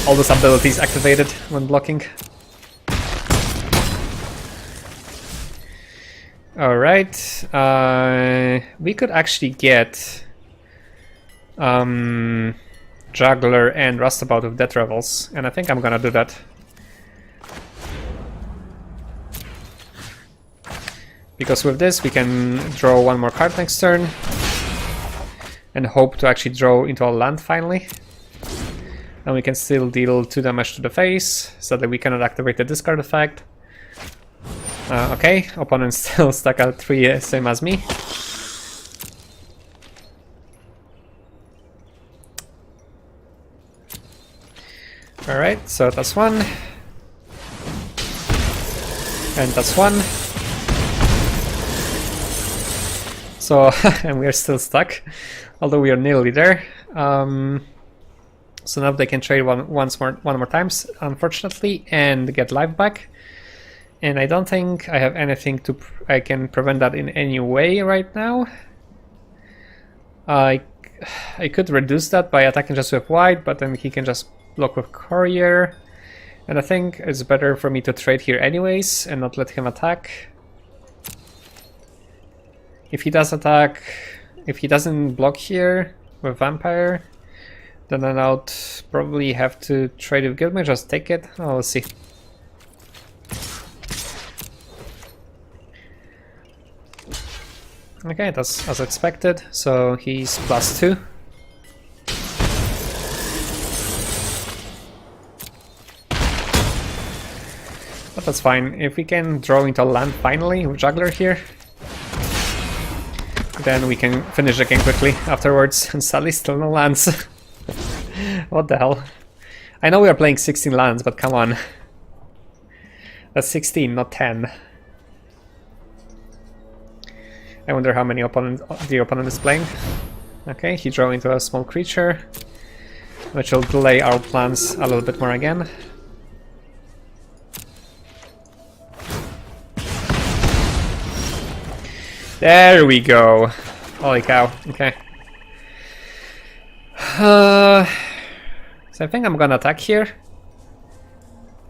All those abilities activated when blocking. Alright, we could actually get Juggler and Rustabout with Death Revels, and I think I'm gonna do that. Because with this we can draw 1 more card next turn and hope to actually draw into a land finally. And we can still deal 2 damage to the face so that we cannot activate the discard effect. Okay, opponent still stuck at 3, same as me. Alright, so that's 1. And that's 1. So, and we are still stuck, although we are nearly there. So now they can trade one more times, unfortunately, and get life back. And I don't think I have anything I can prevent that in any way right now. I could reduce that by attacking just with white, but then he can just block with courier. And I think it's better for me to trade here anyways and not let him attack. If he does attack, if he doesn't block here with Vampire, then I'll probably have to trade with Guildmage, just take it. Oh, we'll see. Okay, that's as expected, so he's +2. But that's fine. If we can draw into land finally with Juggler here, then we can finish the game quickly afterwards, and sadly still no lands. What the hell? I know we are playing 16 lands, but come on. That's 16, not 10. I wonder how many the opponent is playing. Okay, he drew into a small creature, which will delay our plans a little bit more again. There we go. Holy cow. Okay. So I think I'm gonna attack here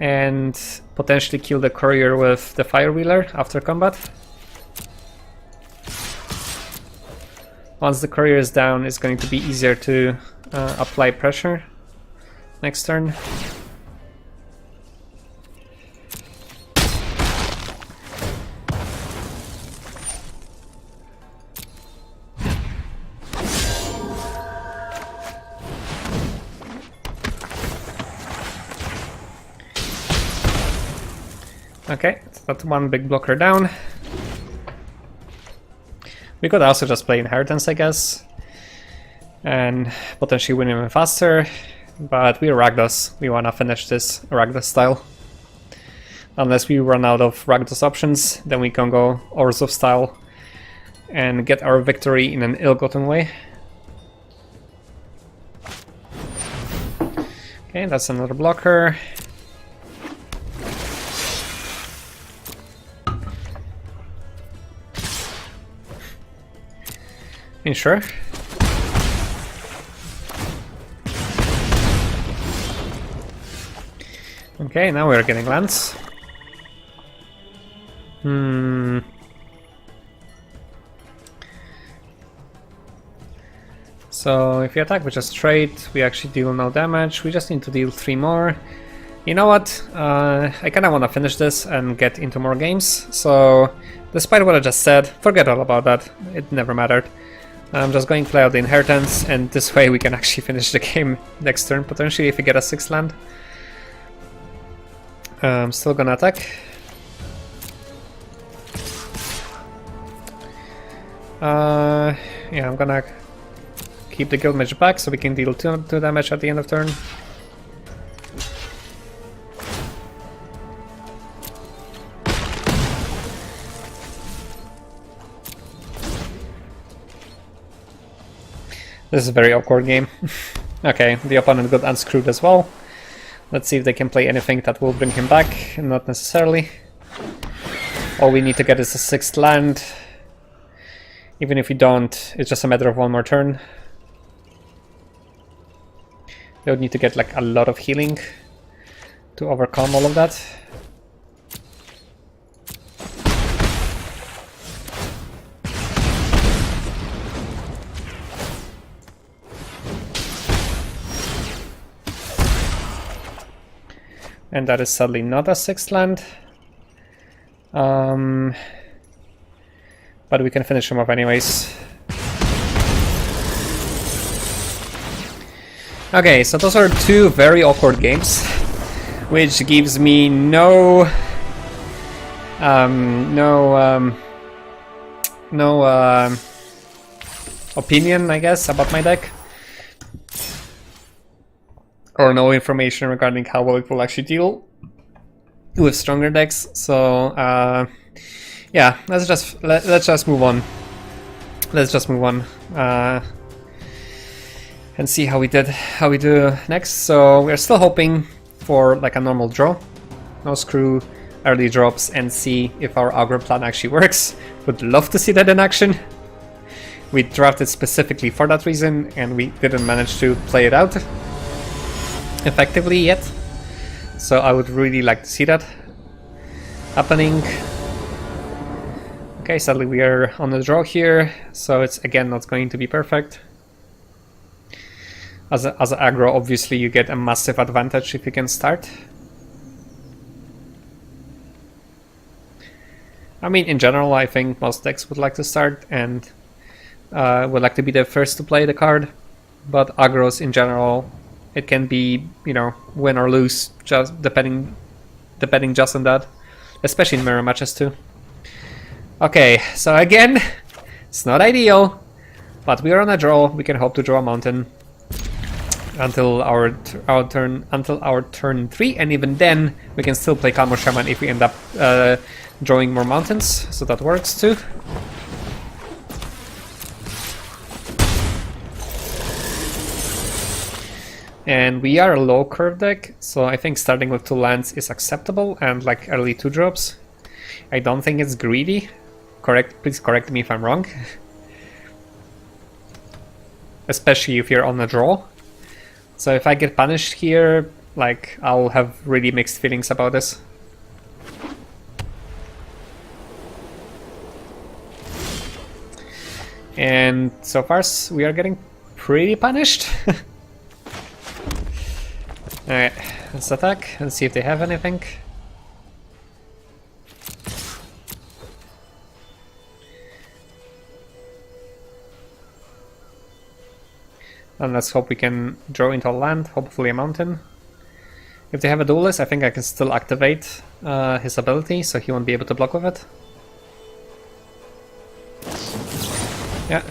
and potentially kill the courier with the Firewheeler after combat. Once the courier is down, it's going to be easier to apply pressure next turn. Okay, so that's one big blocker down. We could also just play Inheritance, I guess, and potentially win even faster. but we're Rakdos. We wanna finish this Rakdos style. Unless we run out of Rakdos options, then we can go Orzhov style and get our victory in an ill-gotten way. Okay, that's another blocker. You sure? Okay, now we're getting lands. So if we attack with just trade, we actually deal no damage. We just need to deal 3 more. You know what? I kind of want to finish this and get into more games. So despite what I just said, forget all about that. It never mattered. I'm just going to play out the inheritance, and this way we can actually finish the game next turn, potentially, if we get a 6th land. I'm still gonna attack. Yeah, I'm gonna keep the guild mage back so we can deal 2 damage at the end of turn. This is a very awkward game. Okay, the opponent got unscrewed as well. Let's see if they can play anything that will bring him back. Not necessarily. All we need to get is a 6th land. Even if we don't, it's just a matter of 1 more turn. They would need to get like a lot of healing to overcome all of that. And that is sadly not a 6th land. But we can finish him off anyways. Okay, so those are 2 very awkward games, which gives me no opinion, I guess, about my deck. Or no information regarding how well it will actually deal with stronger decks. So yeah, let's just move on. Let's just move on and see how we do next. So we're still hoping for like a normal draw, no screw, early drops, and see if our aggro plan actually works. Would love to see that in action. We drafted specifically for that reason, and we didn't manage to play it out effectively yet, so I would really like to see that happening. Okay, sadly we are on the draw here, so it's again not going to be perfect. As an aggro, obviously you get a massive advantage if you can start. I mean, in general, I think most decks would like to start and would like to be the first to play the card, but aggros in general, it can be, you know, win or lose, just depending just on that, especially in mirror matches too. Okay, so again, it's not ideal, but we are on a draw. We can hope to draw a mountain until our turn 3, and even then we can still play Calmo Shaman if we end up drawing more mountains, so that works too. And we are a low curve deck, so I think starting with 2 lands is acceptable, and like early 2 drops. I don't think it's greedy. Please correct me if I'm wrong. Especially if you're on a draw. So if I get punished here, like, I'll have really mixed feelings about this. And so far we are getting pretty punished. Alright, let's attack and see if they have anything. And let's hope we can draw into a land, hopefully a mountain. If they have a duelist, I think I can still activate his ability, so he won't be able to block with it. Yeah.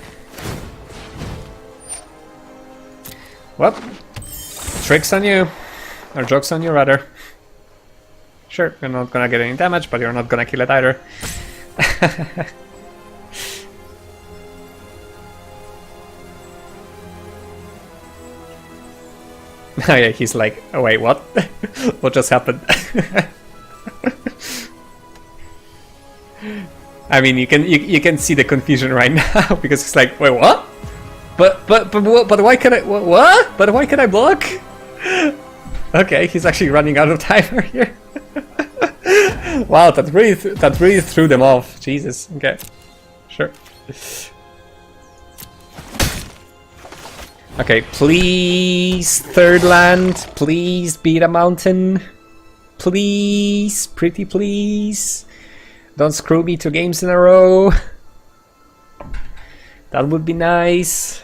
Well, tricks on you. Or jokes on you, rather. Sure, you're not gonna get any damage, but you're not gonna kill it either. Oh yeah, he's like, oh wait, what? What just happened? I mean, you can see the confusion right now because it's like, wait, what? But why can I what? But why can I block? Okay, he's actually running out of timer here. Wow, that really threw them off. Jesus. Okay, sure. Okay, please, third land. Please beat a mountain. Please, pretty please. Don't screw me 2 games in a row. That would be nice.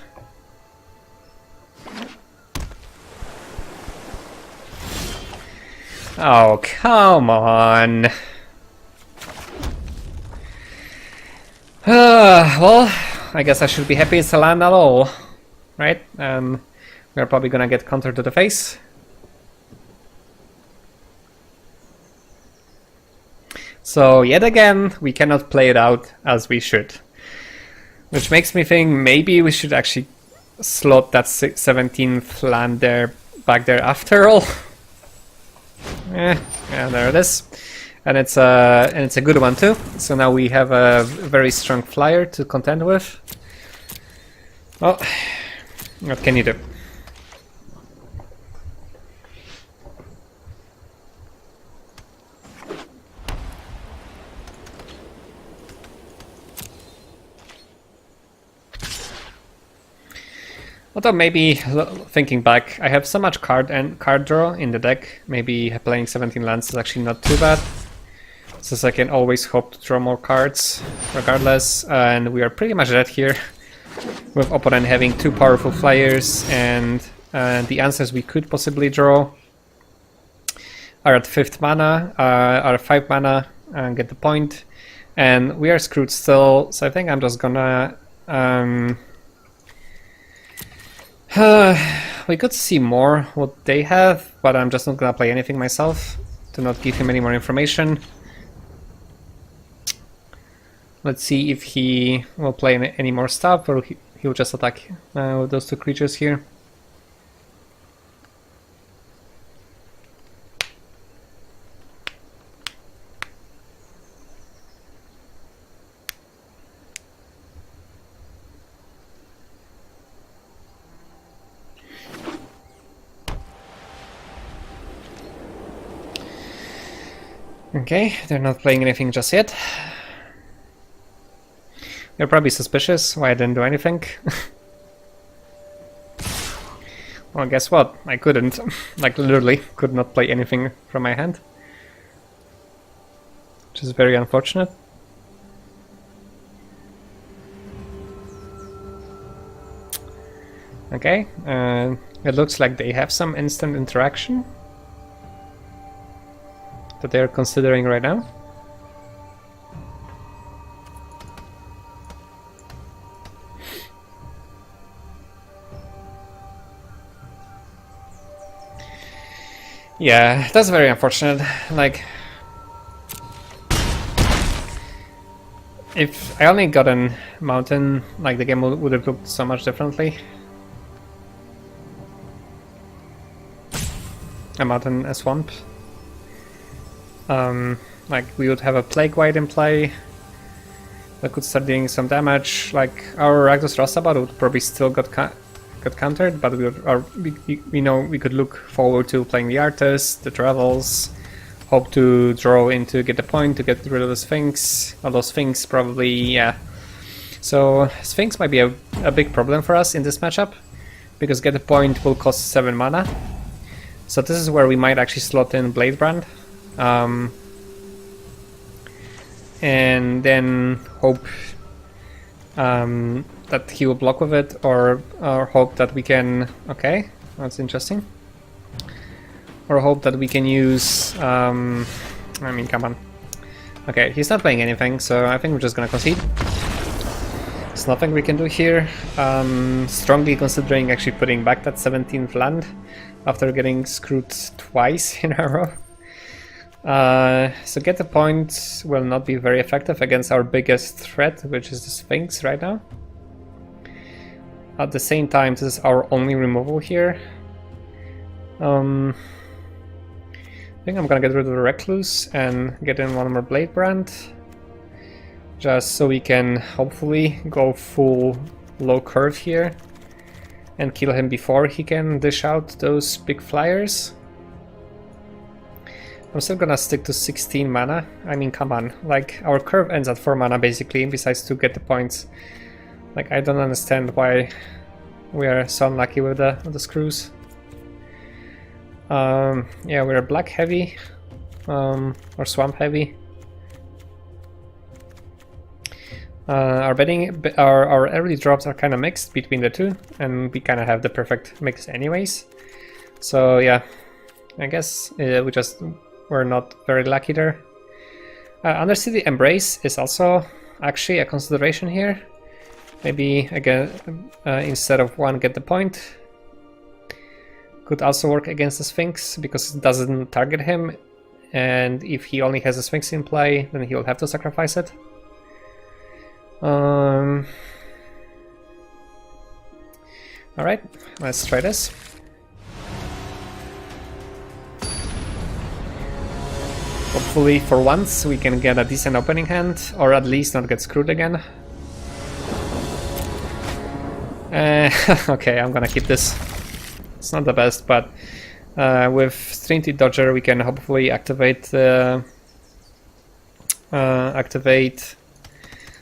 Oh, come on. Well, I guess I should be happy it's a land at all. Right? We're probably gonna get counter to the face. So, yet again, we cannot play it out as we should. Which makes me think maybe we should actually slot that 17th land there, back there after all. Yeah, there it is. And it's a good one too. So now we have a very strong flyer to contend with. Well, what can you do? Although maybe, thinking back, I have so much card draw in the deck, maybe playing 17 lands is actually not too bad. Since I can always hope to draw more cards, regardless, and we are pretty much dead here, with opponent having 2 powerful flyers, and the answers we could possibly draw are at 5th mana, are 5 mana, and get the point, and we are screwed still, so I think I'm just gonna... we could see more what they have, but I'm just not gonna play anything myself to not give him any more information. Let's see if he will play any more stuff, or he will just attack with those 2 creatures here. Okay, they're not playing anything just yet. They're probably suspicious why I didn't do anything. Well, guess what? I couldn't. Like, literally could not play anything from my hand. Which is very unfortunate. Okay, it looks like they have some instant interaction that they're considering right now. Yeah, that's very unfortunate. Like, if I only got a mountain, like the game would have looked so much differently. A mountain, a swamp. Like we would have a Plague White in play that could start doing some damage. Like our Rakdos Rostabat would probably still got countered, but we know we could look forward to playing the Artist, the Travels, hope to draw in to get the point to get rid of the Sphinx. Although Sphinx probably, yeah. So Sphinx might be a big problem for us in this matchup, because get the point will cost 7 mana. So this is where we might actually slot in Bladebrand. And then hope that he will block with it, or hope that we can... Okay, that's interesting. Or hope that we can use... I mean, come on. Okay, he's not playing anything, so I think we're just gonna concede. There's nothing we can do here. Strongly considering actually putting back that 17th land. after getting screwed twice in a row. So get the point will not be very effective against our biggest threat, which is the Sphinx right now. At the same time, this is our only removal here. I think I'm gonna get rid of the Recluse and get in one more Blade Brand, just so we can hopefully go full low curve here and kill him before he can dish out those big flyers. I'm still gonna stick to 16 mana. I mean, come on, like our curve ends at 4 mana basically, besides to get the points. Like, I don't understand why we are so unlucky with the screws. Yeah, we're black heavy, or swamp heavy. Our early drops are kind of mixed between the two, and we kind of have the perfect mix anyways. So yeah, I guess we're not very lucky there. Undercity Embrace is also actually a consideration here. Maybe again, instead of 1, get the point. Could also work against the Sphinx because it doesn't target him, and if he only has a Sphinx in play, then he'll have to sacrifice it. Alright, let's try this. Hopefully for once we can get a decent opening hand, or at least not get screwed again. Okay, I'm gonna keep this. It's not the best, but with Trinity Dodger we can hopefully activate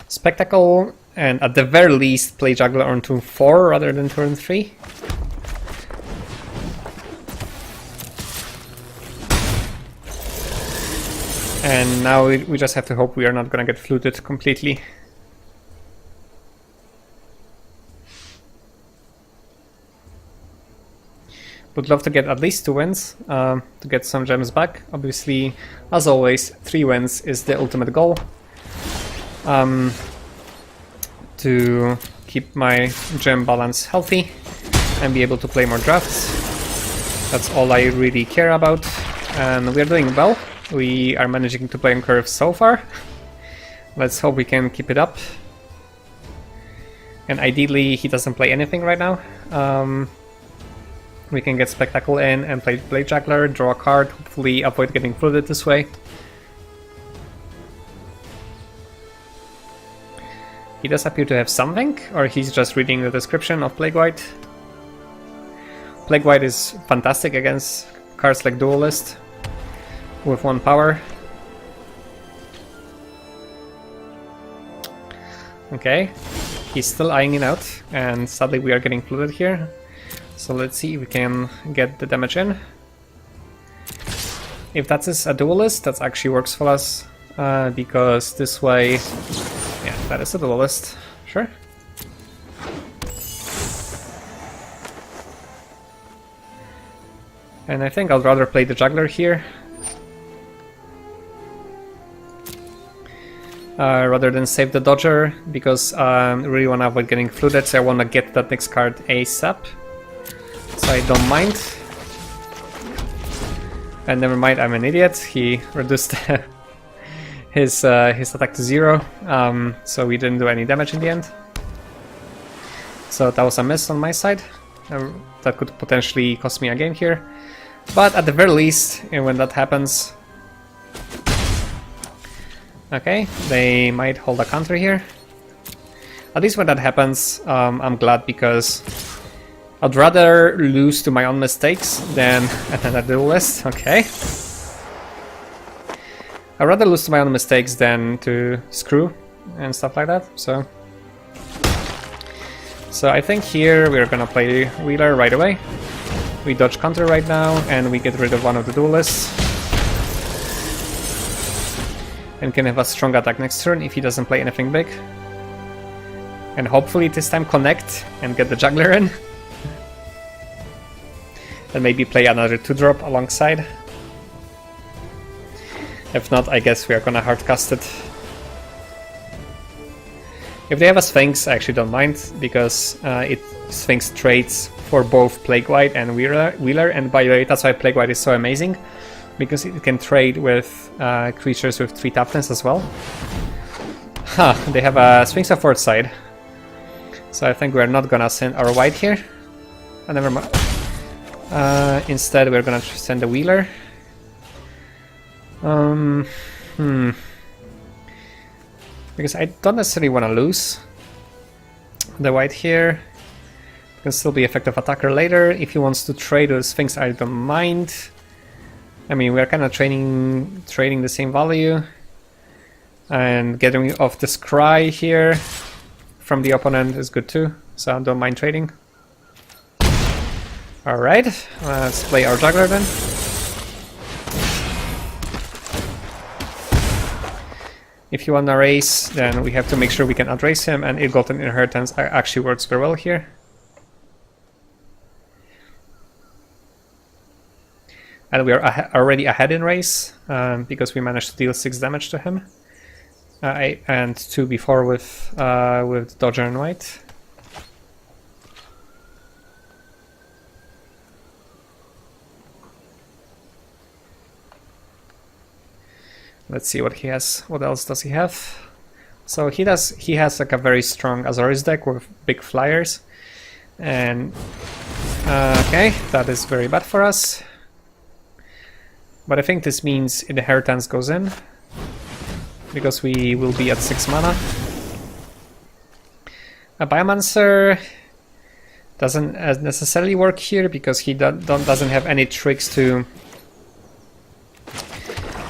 Spectacle, and at the very least play Juggler on turn 4 rather than turn 3. And now we just have to hope we are not gonna get fluted completely. Would love to get at least 2 wins, to get some gems back. Obviously, as always, 3 wins is the ultimate goal. To keep my gem balance healthy and be able to play more drafts. That's all I really care about. And we're doing well. We are managing to play on curve so far. Let's hope we can keep it up. And ideally, he doesn't play anything right now. We can get Spectacle in and play Blade Juggler, draw a card, hopefully avoid getting flooded this way. He does appear to have something, or he's just reading the description of Plague White. Plague White is fantastic against cards like Duelist with 1 power. Okay, he's still eyeing it out, and sadly we are getting flooded here. So let's see if we can get the damage in. If that is a Duelist, that actually works for us, because this way... Yeah, that is a Duelist, sure. And I think I'll rather play the Juggler here. Rather than save the Dodger, because I really want to avoid getting flooded, so I want to get that next card ASAP. So I don't mind. And never mind, I'm an idiot. He reduced his attack to 0, so we didn't do any damage in the end. So that was a miss on my side. That could potentially cost me a game here. But at the very least, when that happens... Okay, they might hold a counter here. At least when that happens, I'm glad, because I'd rather lose to my own mistakes than a Duelist. Okay. I'd rather lose to my own mistakes than to screw and stuff like that, so I think here we're gonna play Wheeler right away. We dodge counter right now, and we get rid of one of the Duelists. And can have a strong attack next turn if he doesn't play anything big. And hopefully this time connect and get the Juggler in. And maybe play another 2-drop alongside. If not, I guess we are gonna hardcast it. If they have a Sphinx, I actually don't mind, because Sphinx trades for both Plague White and Wheeler. And by the way, that's why Plague White is so amazing, because it can trade with creatures with 3 toughness as well. Huh, they have a Sphinx of Foresight. So I think we're not gonna send our White here. Oh, never mind. Instead, we're gonna send the Wheeler. Because I don't necessarily want to lose the White here. Can still be effective attacker later. If he wants to trade with Sphinx, I don't mind. I mean, we're kind of trading the same value. And getting off the Scry here from the opponent is good too, so I don't mind trading. Alright, let's play our juggler then. If you want to race, then we have to make sure we can outrace him, and Ill-Gotten Inheritance actually works very well here. And we are already ahead in race, because we managed to deal 6 damage to him. And 2 before with Dodger and White. Let's see what he has. What else does he have? So he has like a very strong Azorius deck with big flyers. And okay, that is very bad for us. But I think this means Inheritance goes in, because we will be at 6 mana. A Biomancer doesn't necessarily work here, because he doesn't have any tricks to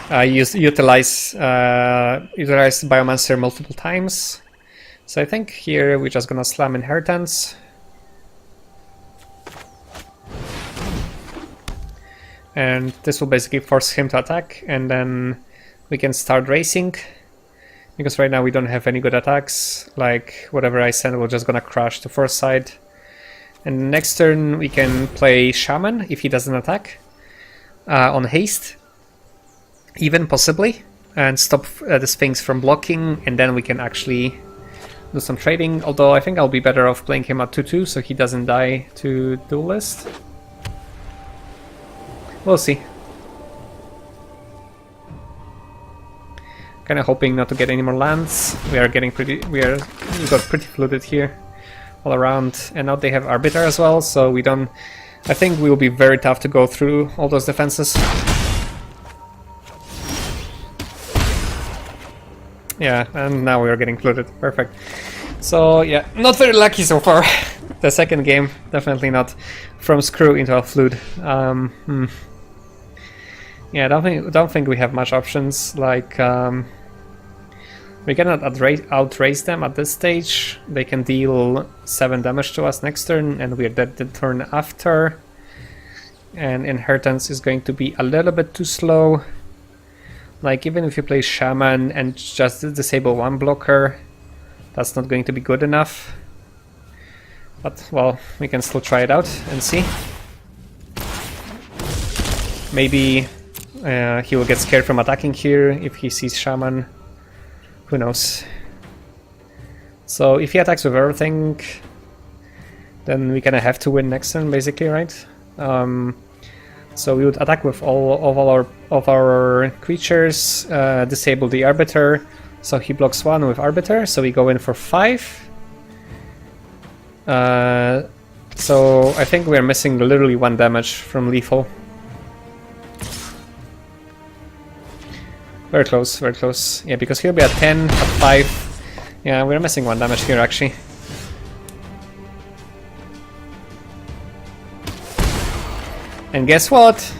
utilize Biomancer multiple times. So I think here we're just gonna slam Inheritance. And this will basically force him to attack, and then we can start racing. Because right now we don't have any good attacks. Like, whatever I send, we're just gonna crash to Foresight. And next turn we can play Shaman if he doesn't attack. On haste. Even possibly. And stop the Sphinx from blocking, and then we can actually do some trading. Although I think I'll be better off playing him at 2/2 so he doesn't die to Duelist. We'll see. Kind of hoping not to get any more lands. We got pretty flooded here all around, and now they have Arbiter as well, so we don't. I think we will be very tough to go through all those defenses. Yeah, and now we are getting flooded. Perfect. So yeah, not very lucky so far. The second game, definitely not. From Screw into a Flood. Yeah, I don't think we have much options. Like, we cannot outrace them at this stage. They can deal 7 damage to us next turn, and we're dead the turn after. And Inheritance is going to be a little bit too slow. Like, even if you play Shaman and just disable 1 blocker, that's not going to be good enough. But, well, we can still try it out and see. Maybe he will get scared from attacking here if he sees Shaman. Who knows? So if he attacks with everything, then we kind of have to win next turn, basically, right? So we would attack with all of our creatures, disable the Arbiter, so he blocks 1 with Arbiter, so we go in for 5. So I think we're missing literally 1 damage from lethal. Very close, very close. Yeah, because he'll be at 10, at 5. Yeah, we're missing 1 damage here, actually. And guess what?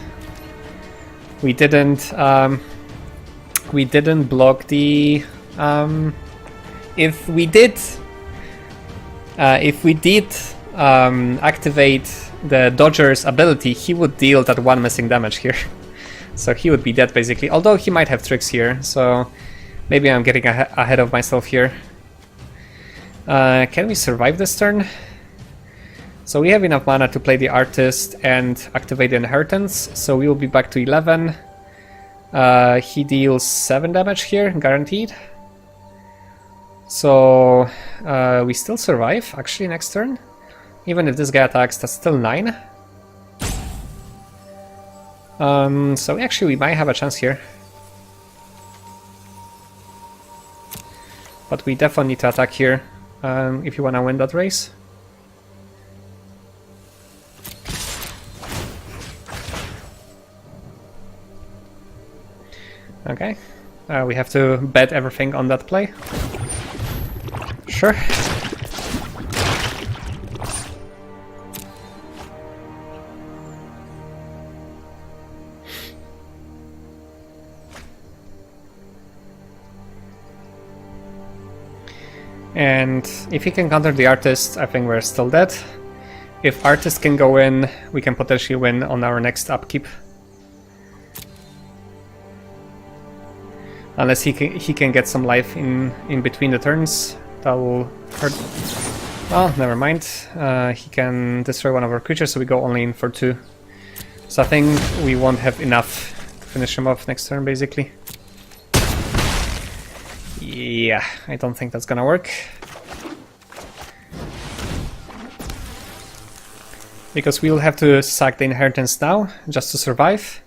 We didn't block the. If we did activate the Dodger's ability, he would deal that 1 missing damage here. So he would be dead, basically. Although he might have tricks here, so maybe I'm getting ahead of myself here. Can we survive this turn? So we have enough mana to play the Artist and activate the Inheritance, so we will be back to 11. He deals 7 damage here, guaranteed. So we still survive, actually, next turn. Even if this guy attacks, that's still 9. So actually we might have a chance here. But we definitely need to attack here if you want to win that race. Okay, we have to bet everything on that play. Sure. And if he can counter the artist, I think we're still dead. If artist can go in, we can potentially win on our next upkeep. Unless he can get some life in between the turns, that will hurt. Well, never mind. He can destroy one of our creatures, so we go only in for 2. So I think we won't have enough to finish him off next turn, basically. Yeah, I don't think that's gonna work. Because we'll have to sack the inheritance now, just to survive.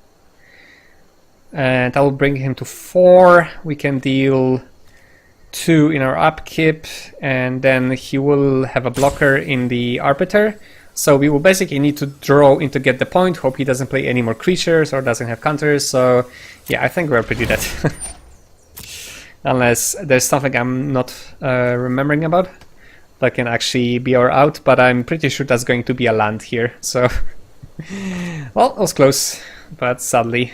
And that will bring him to 4. We can deal 2 in our upkeep, and then he will have a blocker in the Arbiter. So we will basically need to draw in to get the point, hope he doesn't play any more creatures or doesn't have counters. So yeah, I think we're pretty dead. Unless there's something I'm not remembering about that can actually be our out, but I'm pretty sure that's going to be a land here. So well, it was close, but sadly.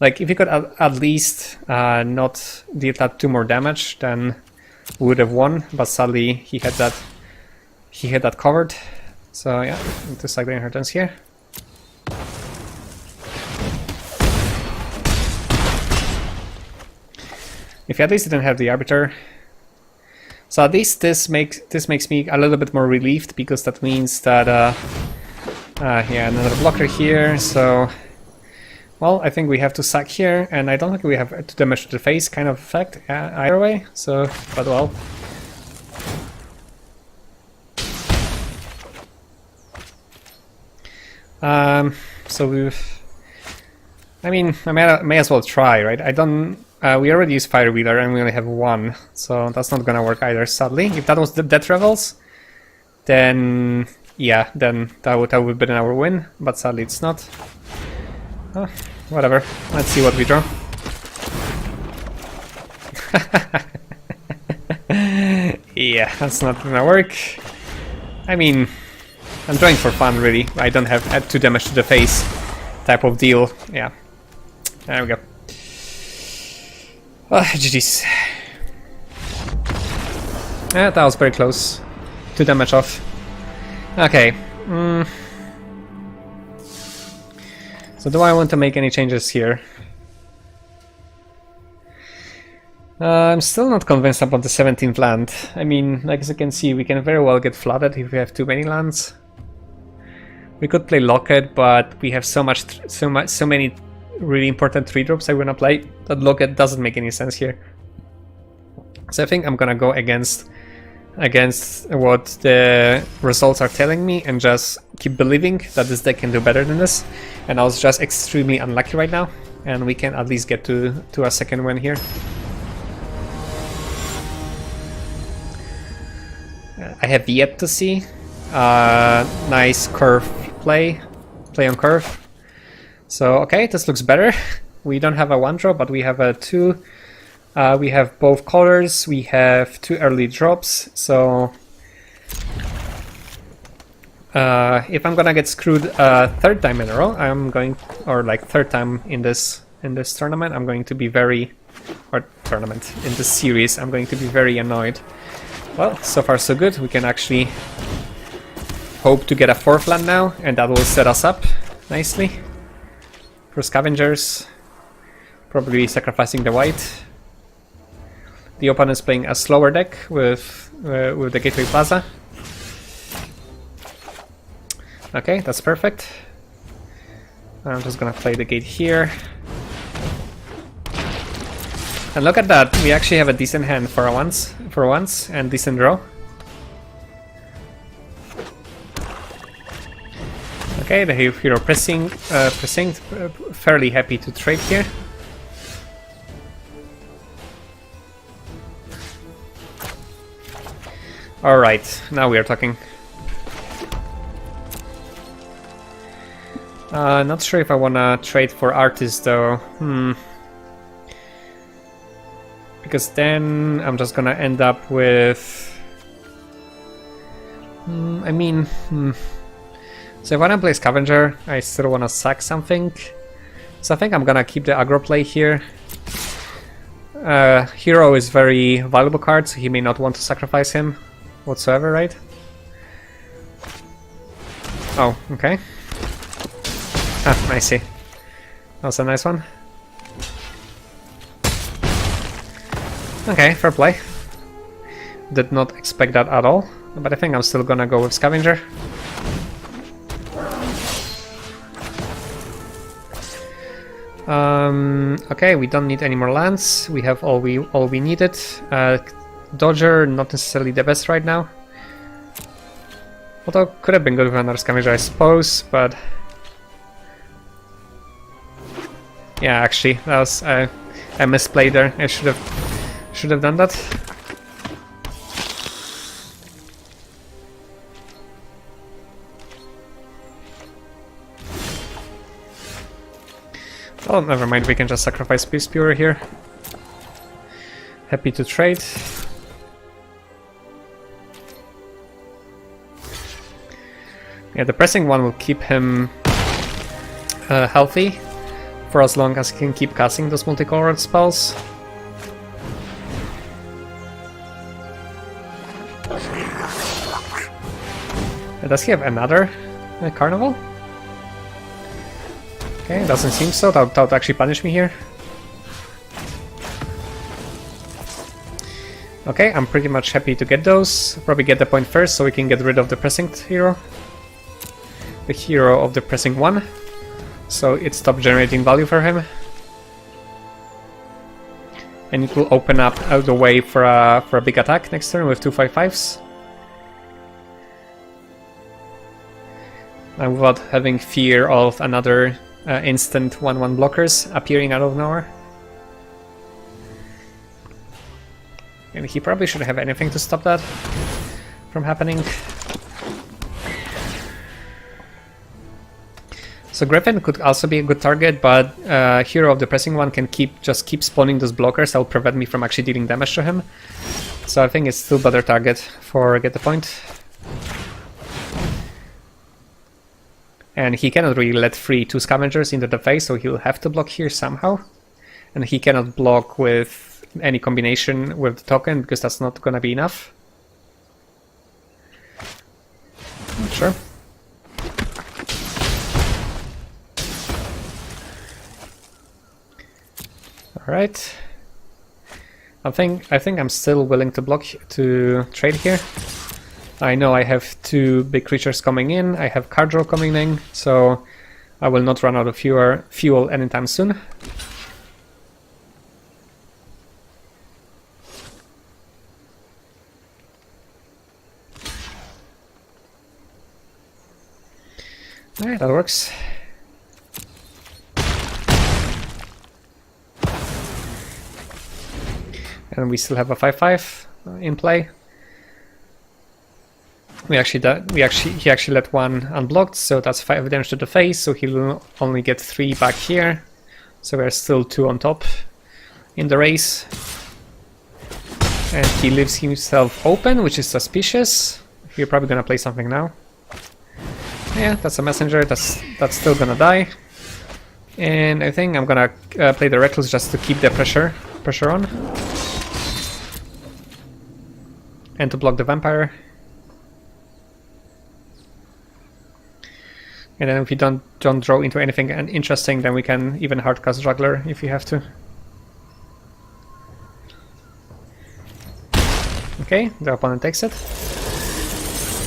Like, if he could at least not deal that 2 more damage, then we would have won. But sadly, he had that covered. So yeah, need to sack the inheritance here. If he at least didn't have the Arbiter. So at least this makes me a little bit more relieved, because that means that yeah, another blocker here. So. Well, I think we have to sack here, and I don't think we have to damage to the face kind of effect either way, so, but well. So we've... I mean, I may as well try, right? I don't... we already used Fire Wheeler, and we only have 1, so that's not gonna work either, sadly. If that was the Death Revels, then... yeah, then that would have been our win, but sadly it's not. Whatever. Let's see what we draw. Yeah, that's not gonna work. I mean, I'm drawing for fun, really. I don't have 2 damage to the face type of deal. Yeah. There we go. Oh, GG's. Yeah, that was very close. 2 damage off. Okay. So do I want to make any changes here? I'm still not convinced about the 17th land. I mean, like as you can see, we can very well get flooded if we have too many lands. We could play Locket, but we have so many really important 3-drops I wanna play that Locket doesn't make any sense here. So I think I'm gonna go against what the results are telling me and just keep believing that this deck can do better than this. And I was just extremely unlucky right now, and we can at least get to a second win here. I have yet to see nice curve play on curve. So okay, this looks better. We don't have a 1-drop, but we have a 2. We have both colors, we have 2 early drops, so if I'm gonna get screwed third time in a row, or like third time in this tournament, I'm going to be very, or tournament, in this series, I'm going to be very annoyed. Well, so far so good. We can actually hope to get a 4th land now, and that will set us up nicely for scavengers, probably sacrificing the white. The opponent's playing a slower deck with the Gateway Plaza. Okay, that's perfect. I'm just gonna play the gate here. And look at that, we actually have a decent hand for once, and decent draw. Okay, the hero pressing, fairly happy to trade here. Alright, now we are talking. Not sure if I wanna trade for artist though. Because then I'm just gonna end up with... So if I wanna play Scavenger, I still wanna sack something. So I think I'm gonna keep the aggro play here. Hero is very valuable card, so he may not want to sacrifice him whatsoever, right? Oh, okay. Ah, I see. That was a nice one. Okay, fair play. Did not expect that at all, but I think I'm still gonna go with Scavenger. Okay, we don't need any more lands. We have all we needed. Dodger, not necessarily the best right now. Although could have been good with another Scavenger, I suppose, but yeah, actually, that was I misplayed there. I should have done that. Oh, never mind, we can just sacrifice Peace Spewer here. Happy to trade. Yeah, the pressing one will keep him healthy for as long as he can keep casting those multicolored spells. Does he have another Carnival? Okay, doesn't seem so. That would actually punish me here. Okay, I'm pretty much happy to get those. Probably get the point first so we can get rid of the pressing hero. The hero of the pressing one. So it stopped generating value for him. And it will open up the way for a big attack next turn with 2 5/5s. And without having fear of another instant 1/1 blockers appearing out of nowhere. And he probably shouldn't have anything to stop that from happening. So Griffin could also be a good target, but Hero of the Pressing One can just keep spawning those blockers that will prevent me from actually dealing damage to him. So I think it's still better target for Get the Point. And he cannot really let free 2 Scavengers into the face, so he'll have to block here somehow. And he cannot block with any combination with the token, because that's not gonna be enough. Not sure. Alright. I think I'm still willing to trade here. I know I have 2 big creatures coming in, I have card draw coming in, so I will not run out of fuel anytime soon. Alright, that works. And we still have a 5/5 in play. He actually let 1 unblocked, so that's 5 damage to the face, so he'll only get 3 back here. So we're still 2 on top in the race. And he leaves himself open, which is suspicious. We're probably gonna play something now. Yeah, that's a messenger, that's still gonna die. And I think I'm gonna play the Reckless just to keep the pressure on. And to block the Vampire. And then if you don't draw into anything interesting, then we can even hardcast Juggler if you have to. Okay, the opponent takes it.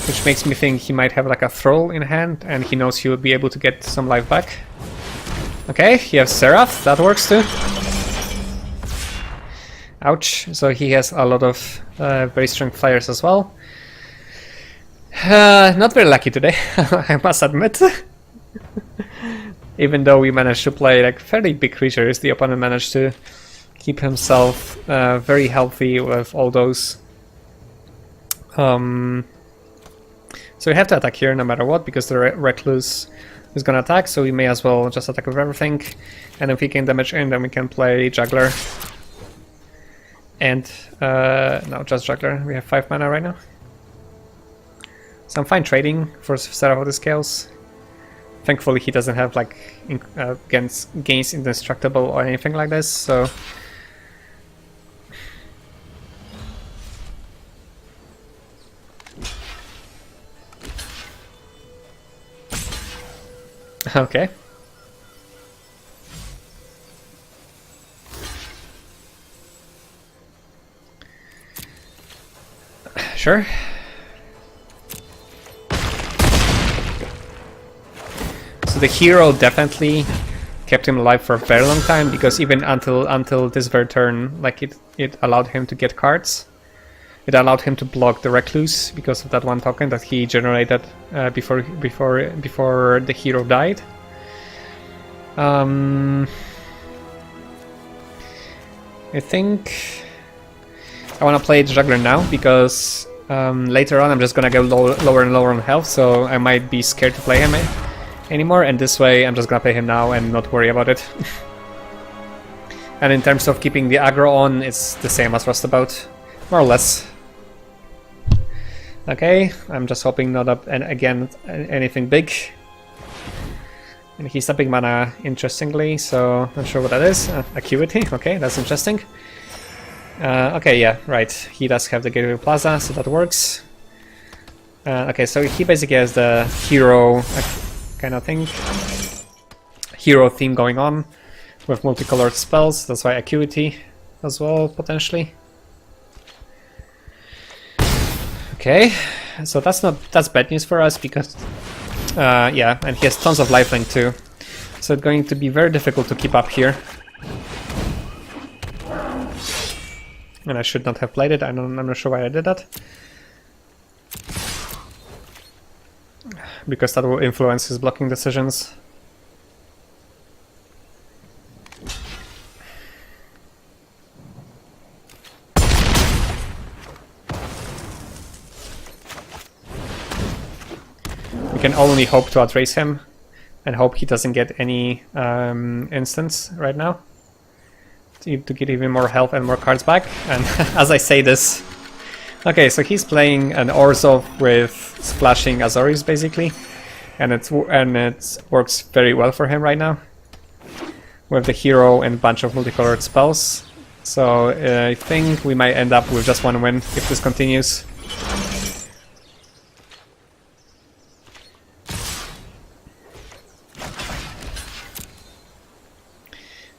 Which makes me think he might have like a Thrall in hand, and he knows he will be able to get some life back. Okay, he has Seraph, that works too. Ouch, so he has a lot of very strong flyers as well. Not very lucky today, I must admit. Even though we managed to play like fairly big creatures, the opponent managed to keep himself very healthy with all those. So we have to attack here no matter what, because the Recluse is gonna attack, so we may as well just attack with everything. And if we can damage in, then we can play Juggler. And no, just Juggler. We have 5 mana right now. So I'm fine trading for Seraph of the Scales. Thankfully he doesn't have like gains indestructible or anything like this, so okay. Sure. So the hero definitely kept him alive for a very long time, because even until this very turn, like it allowed him to get cards. It allowed him to block the Recluse because of that one token that he generated before the hero died. I think I want to play the Juggler now, because later on I'm just gonna go lower and lower on health, so I might be scared to play him anymore, and this way I'm just gonna play him now and not worry about it. And in terms of keeping the aggro on, it's the same as Rustabout, more or less. Okay, I'm just hoping not up and again anything big. And he's a big mana, interestingly, so not sure what that is. Acuity, okay, that's interesting. Okay, yeah, right, he does have the Gateway Plaza, so that works. Okay, so he basically has the hero kind of thing. Hero theme going on with multicolored spells, that's why Acuity as well, potentially. Okay, so that's bad news for us, because yeah, and he has tons of lifelink too, so it's going to be very difficult to keep up here. And I should not have played it. I'm not sure why I did that, because that will influence his blocking decisions. We can only hope to outrace him and hope he doesn't get any instants right now to get even more health and more cards back. And as I say this, okay, so he's playing an Orzhov with splashing Azoris basically, and it works very well for him right now with the hero and a bunch of multicolored spells. So I think we might end up with just one win if this continues.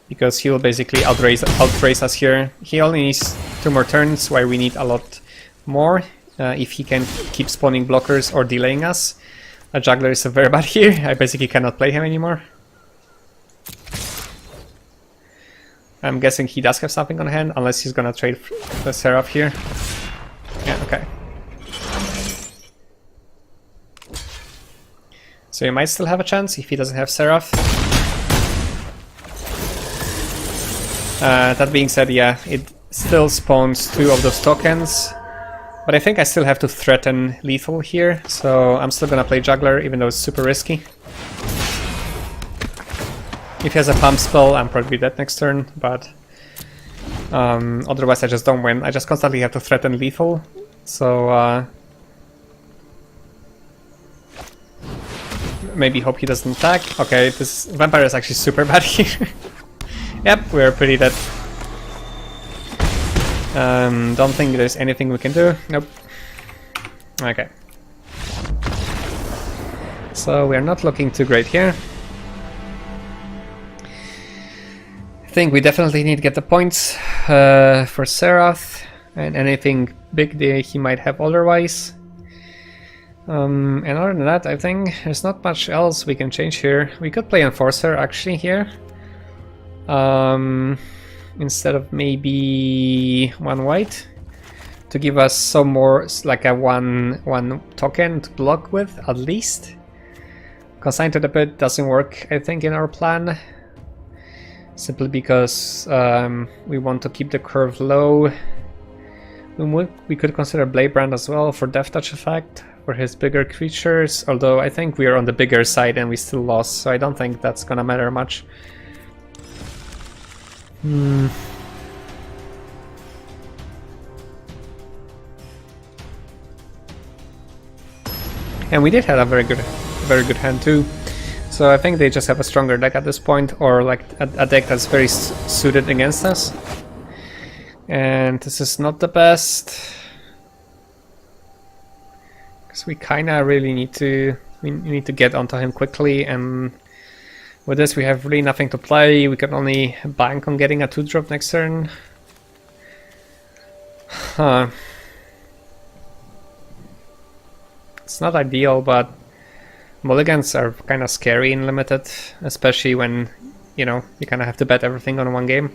Because he will basically outrace us here. He only needs 2 more turns, while we need a lot more if he can keep spawning blockers or delaying us. A Juggler is very bad here. I basically cannot play him anymore. I'm guessing he does have something on hand, unless he's gonna trade the Seraph here. Yeah, okay. So you might still have a chance if he doesn't have Seraph. That being said, yeah, it still spawns 2 of those tokens, but I think I still have to threaten lethal here, so I'm still gonna play Juggler, even though it's super risky. If he has a pump spell, I'm probably dead next turn, but otherwise I just don't win. I just constantly have to threaten lethal, so maybe hope he doesn't attack. Okay, this Vampire is actually super bad here. Yep, we're pretty dead. Don't think there's anything we can do. Nope. Okay. So we're not looking too great here. I think we definitely need to get the points for Seraph and anything big that he might have otherwise. And other than that, I think there's not much else we can change here. We could play Enforcer actually here. Instead of maybe 1 white to give us some more, like a one token to block with at least. Consign to the Pit doesn't work, I think, in our plan. Simply because we want to keep the curve low. We could consider Blade Brand as well for Death Touch effect for his bigger creatures, although I think we are on the bigger side and we still lost, so I don't think that's gonna matter much. And we did have a very good hand too. So I think they just have a stronger deck at this point, or like a deck that's very suited against us. And this is not the best, because we kinda really need to get onto him quickly, and with this we have really nothing to play. We can only bank on getting a 2-drop next turn. It's not ideal, but mulligans are kind of scary in Limited, especially when, you know, you kind of have to bet everything on one game.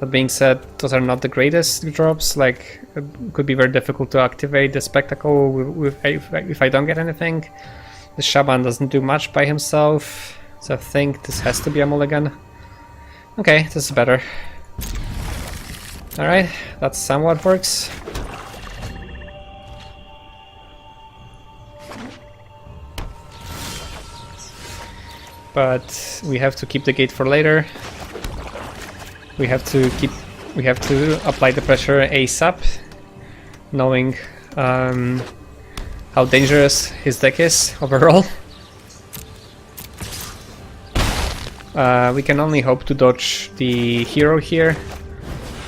That being said, those are not the greatest drops. Like, it could be very difficult to activate the Spectacle if I don't get anything. The Shaman doesn't do much by himself, so I think this has to be a mulligan. Okay, this is better. Alright, that somewhat works. But we have to keep the gate for later. We have to apply the pressure ASAP, knowing how dangerous his deck is overall. We can only hope to dodge the hero here,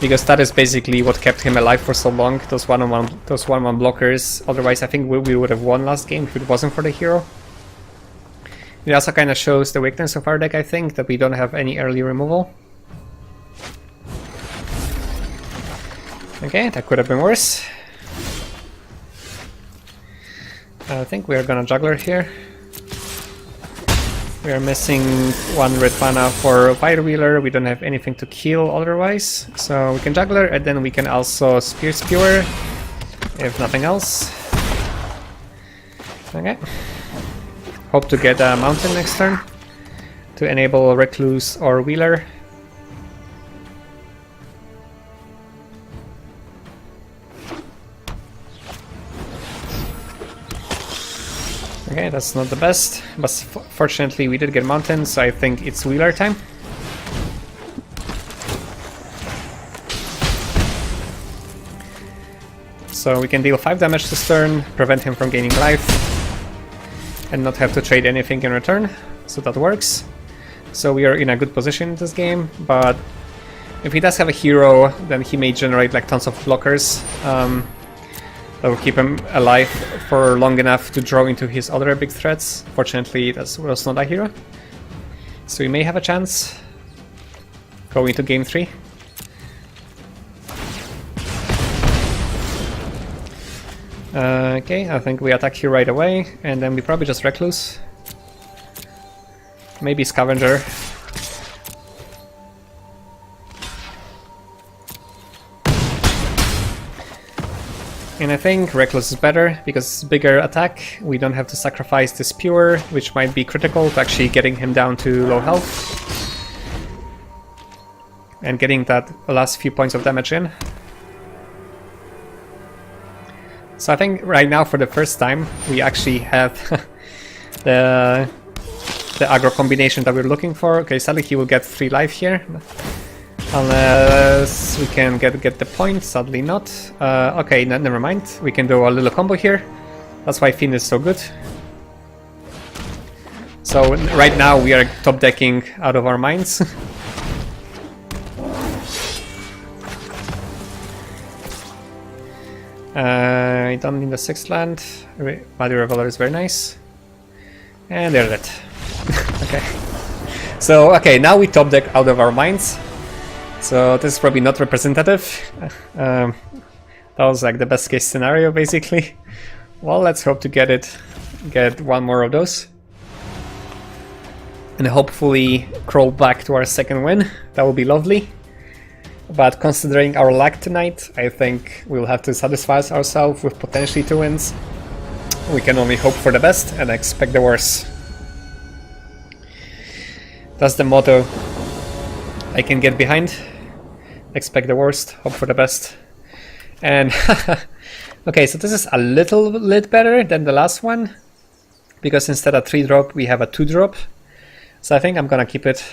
because that is basically what kept him alive for so long. Those one-on-one blockers. Otherwise, I think we would have won last game if it wasn't for the hero. It also kind of shows the weakness of our deck, I think, that we don't have any early removal. Okay, that could have been worse. I think we are gonna Juggler here. We are missing 1 red mana for Fire Wheeler. We don't have anything to kill otherwise, so we can Juggler, and then we can also Spear Skewer, if nothing else. Okay. Hope to get a Mountain next turn to enable Recluse or Wheeler. Okay, that's not the best, but fortunately we did get Mountain, so I think it's Wheeler time. So we can deal 5 damage this turn, prevent him from gaining life, and not have to trade anything in return, so that works. So we are in a good position in this game, but if he does have a hero, then he may generate like tons of blockers. That will keep him alive for long enough to draw into his other big threats. Fortunately, that was not a hero, so we may have a chance going into game 3. Okay, I think we attack here right away, and then we probably just Recluse. Maybe Scavenger. And I think Reckless is better, because it's bigger attack. We don't have to sacrifice this Pure, which might be critical to actually getting him down to low health. And getting that last few points of damage in. So I think right now, for the first time, we actually have the aggro combination that we're looking for. Okay, sadly he will get 3 life here. Unless we can get the point, sadly not. Okay, never mind. We can do a little combo here. That's why Fiend is so good. So right now we are top decking out of our minds. I don't need the 6th land. Value Reveler is very nice. And there's it. Okay. So, okay, now we top deck out of our minds. So this is probably not representative. That was like the best case scenario, basically. Well, let's hope to get one more of those. And hopefully crawl back to our second win. That would be lovely. But considering our luck tonight, I think we'll have to satisfy ourselves with potentially 2 wins. We can only hope for the best and expect the worst. That's the motto I can get behind. Expect the worst, hope for the best. And okay, so this is a little bit better than the last one, because instead of 3-drop we have a 2-drop. So I think I'm gonna keep it.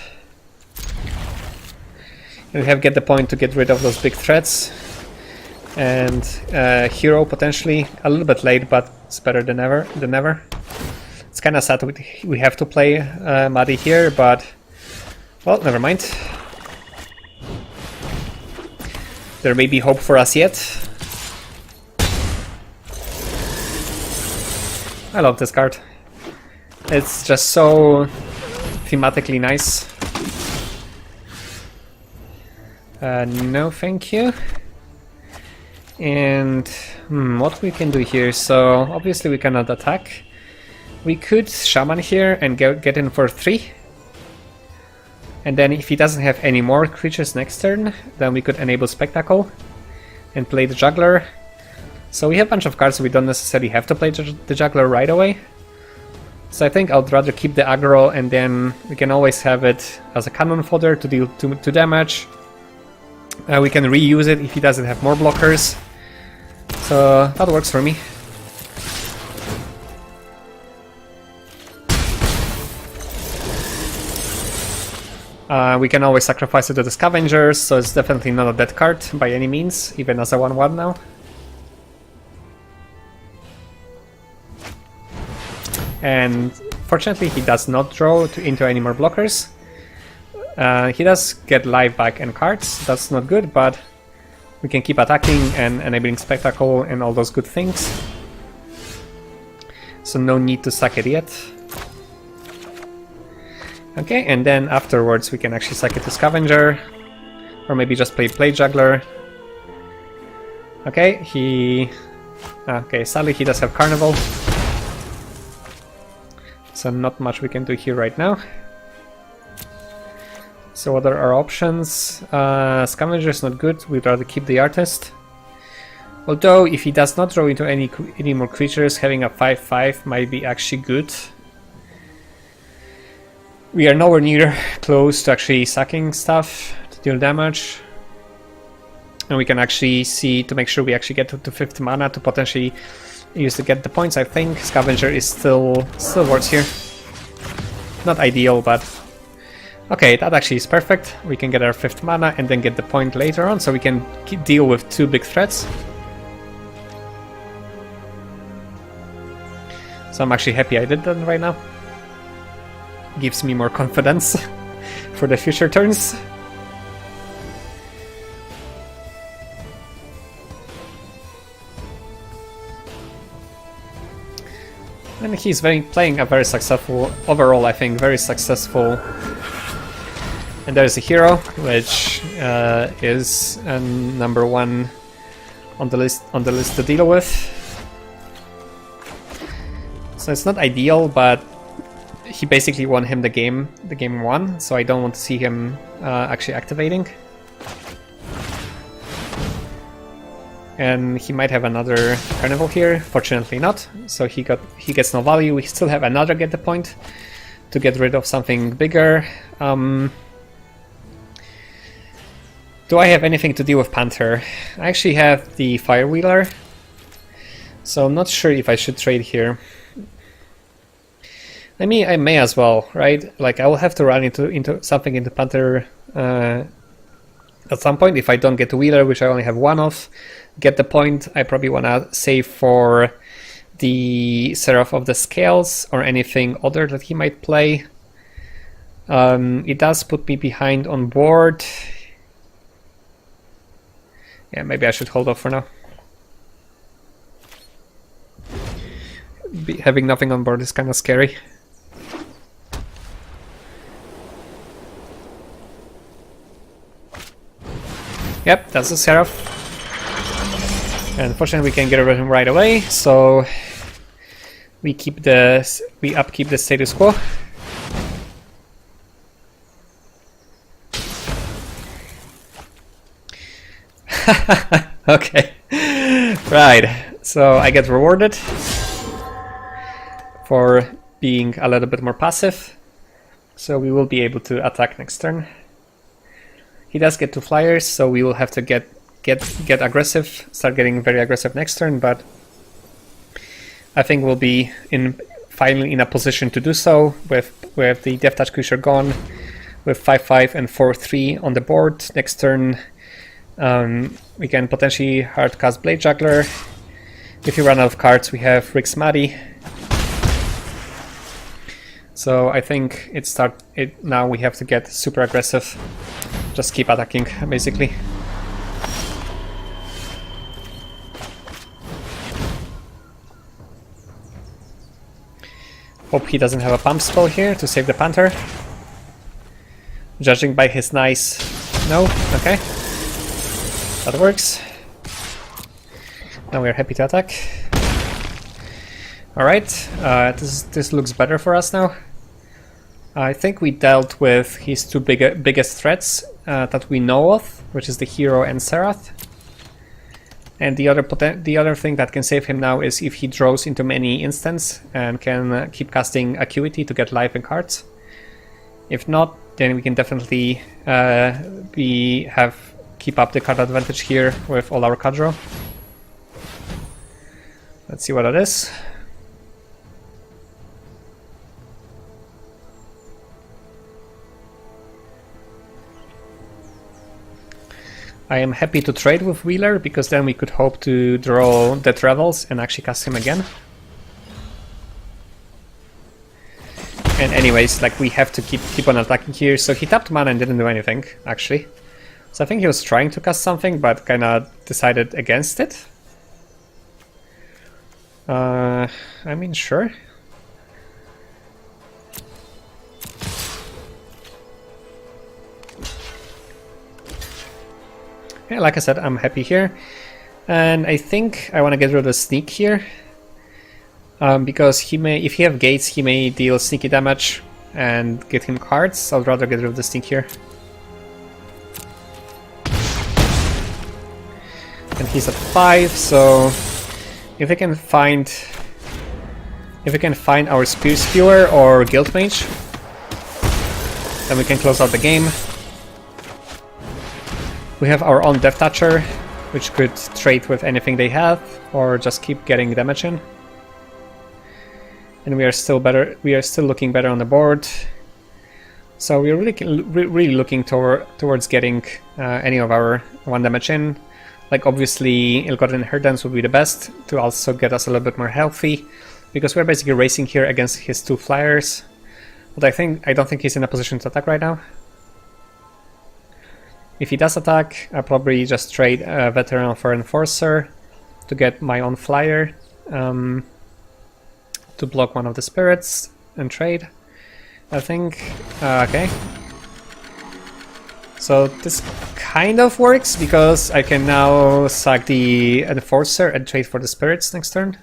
And we have get the point to get rid of those big threats. And hero potentially a little bit late, but it's better than ever. It's kind of sad we have to play Muddy here, but well, never mind. There may be hope for us yet. I love this card. It's just so thematically nice. No, thank you. And what we can do here? So obviously we cannot attack. We could Shaman here and get in for 3. And then if he doesn't have any more creatures next turn, then we could enable Spectacle and play the Juggler. So we have a bunch of cards, so we don't necessarily have to play the Juggler right away. So I think I'd rather keep the aggro, and then we can always have it as a cannon fodder to deal 2 damage. We can reuse it if he doesn't have more blockers. So that works for me. We can always sacrifice it to the Scavengers, so it's definitely not a dead card by any means, even as a 1/1 now. And fortunately he does not draw into any more blockers. He does get life back and cards, that's not good, but we can keep attacking and enabling Spectacle and all those good things. So no need to sack it yet. Okay, and then afterwards we can actually sack it to Scavenger, or maybe just play Juggler. Okay, sadly he does have Carnival, so not much we can do here right now. So what are our options? Scavenger is not good, we'd rather keep the Artist. Although if he does not draw into any more creatures, having a 5/5 might be actually good. We are nowhere near close to actually sacking stuff to deal damage. And we can actually see to make sure we actually get to 50 mana to potentially use to get the points. I think Scavenger is still works here. Not ideal, but okay, that actually is perfect. We can get our 5th mana and then get the point later on, so we can deal with 2 big threats. So I'm actually happy I did that right now. Gives me more confidence for the future turns. And he's playing a very successful, overall I think, very successful. And there's a hero, which is number 1 on the list to deal with. So it's not ideal, but he basically won him the game 1, so I don't want to see him actually activating. And he might have another Carnival here, fortunately not, so he gets no value. We still have another get the point to get rid of something bigger. Do I have anything to deal with Panther? I actually have the Firewheeler, so I'm not sure if I should trade here. I mean, I may as well, right? Like, I will have to run into something into Panther at some point if I don't get to Wheeler, which I only have 1 of. Get the point. I probably want to save for the Seraph of the Scales or anything other that he might play. It does put me behind on board. Yeah, maybe I should hold off for now. Having nothing on board is kind of scary. Yep, that's the Seraph. And unfortunately we can get rid of him right away, so we upkeep the status quo. Okay. Right. So I get rewarded. for being a little bit more passive. So we will be able to attack next turn. He does get 2 flyers, so we will have to get aggressive, start getting very aggressive next turn, but I think we'll be finally in a position to do so with the Death Touch creature gone, with 5/5 and 4/3 on the board. Next turn we can potentially hardcast Blade Juggler. If you run out of cards, we have Rick's Maddie. So I think now we have to get super aggressive. Just keep attacking, basically. Hope he doesn't have a pump spell here to save the Panther. Judging by his nice... No? Okay. That works. Now we are happy to attack. Alright, this looks better for us now. I think we dealt with his 2 biggest threats that we know of, which is the Hero and Serath. And the other thing that can save him now is if he draws into many instants and can keep casting Acuity to get life and cards. If not, then we can definitely keep up the card advantage here with all our card draw. Let's see what it is. I am happy to trade with Wheeler, because then we could hope to draw Death Revels and actually cast him again. And anyways, like, we have to keep on attacking here. So he tapped mana and didn't do anything, actually. So I think he was trying to cast something, but kinda decided against it. I mean, sure. Yeah, like I said, I'm happy here. And I think I want to get rid of the Sneak here. Because he may, if he have gates, he may deal sneaky damage and get him cards. So I'd rather get rid of the Sneak here. And he's at 5, so if we can find our Spear Spewer or Guild Mage, then we can close out the game. We have our own Death Toucher, which could trade with anything they have, or just keep getting damage in. And we are still better. We are still looking better on the board. So we're really looking towards getting any of our 1 damage in. Like, obviously, Ill-Gotten Inheritance would be the best to also get us a little bit more healthy, because we're basically racing here against his 2 flyers. But I don't think he's in a position to attack right now. If he does attack, I'll probably just trade a Veteran for Enforcer to get my own flyer to block one of the spirits and trade. I think, okay. So this kind of works, because I can now sack the Enforcer and trade for the spirits next turn.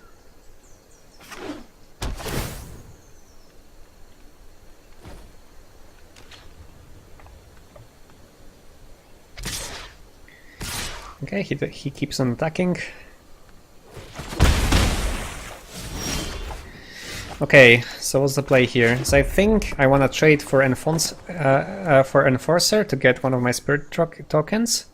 Okay, he keeps on attacking. Okay, so what's the play here? So I think I want to trade for Enforcer to get one of my Spirit tokens.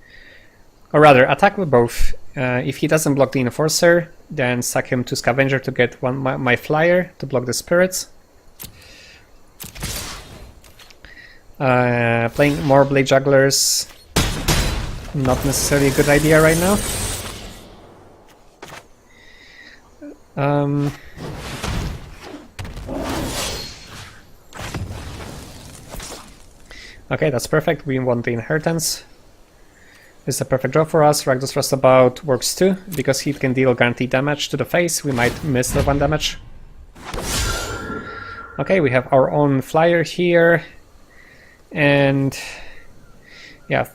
Or rather, attack with both. If he doesn't block the Enforcer, then sack him to Scavenger to get my Flyer to block the Spirits. Playing more Blade Jugglers. Not necessarily a good idea right now. Okay, that's perfect. We want the Inheritance. This is a perfect draw for us. Rakdos Rustabout works too, because he can deal guaranteed damage to the face. We might miss the 1 damage. Okay, we have our own Flyer here. And yeah,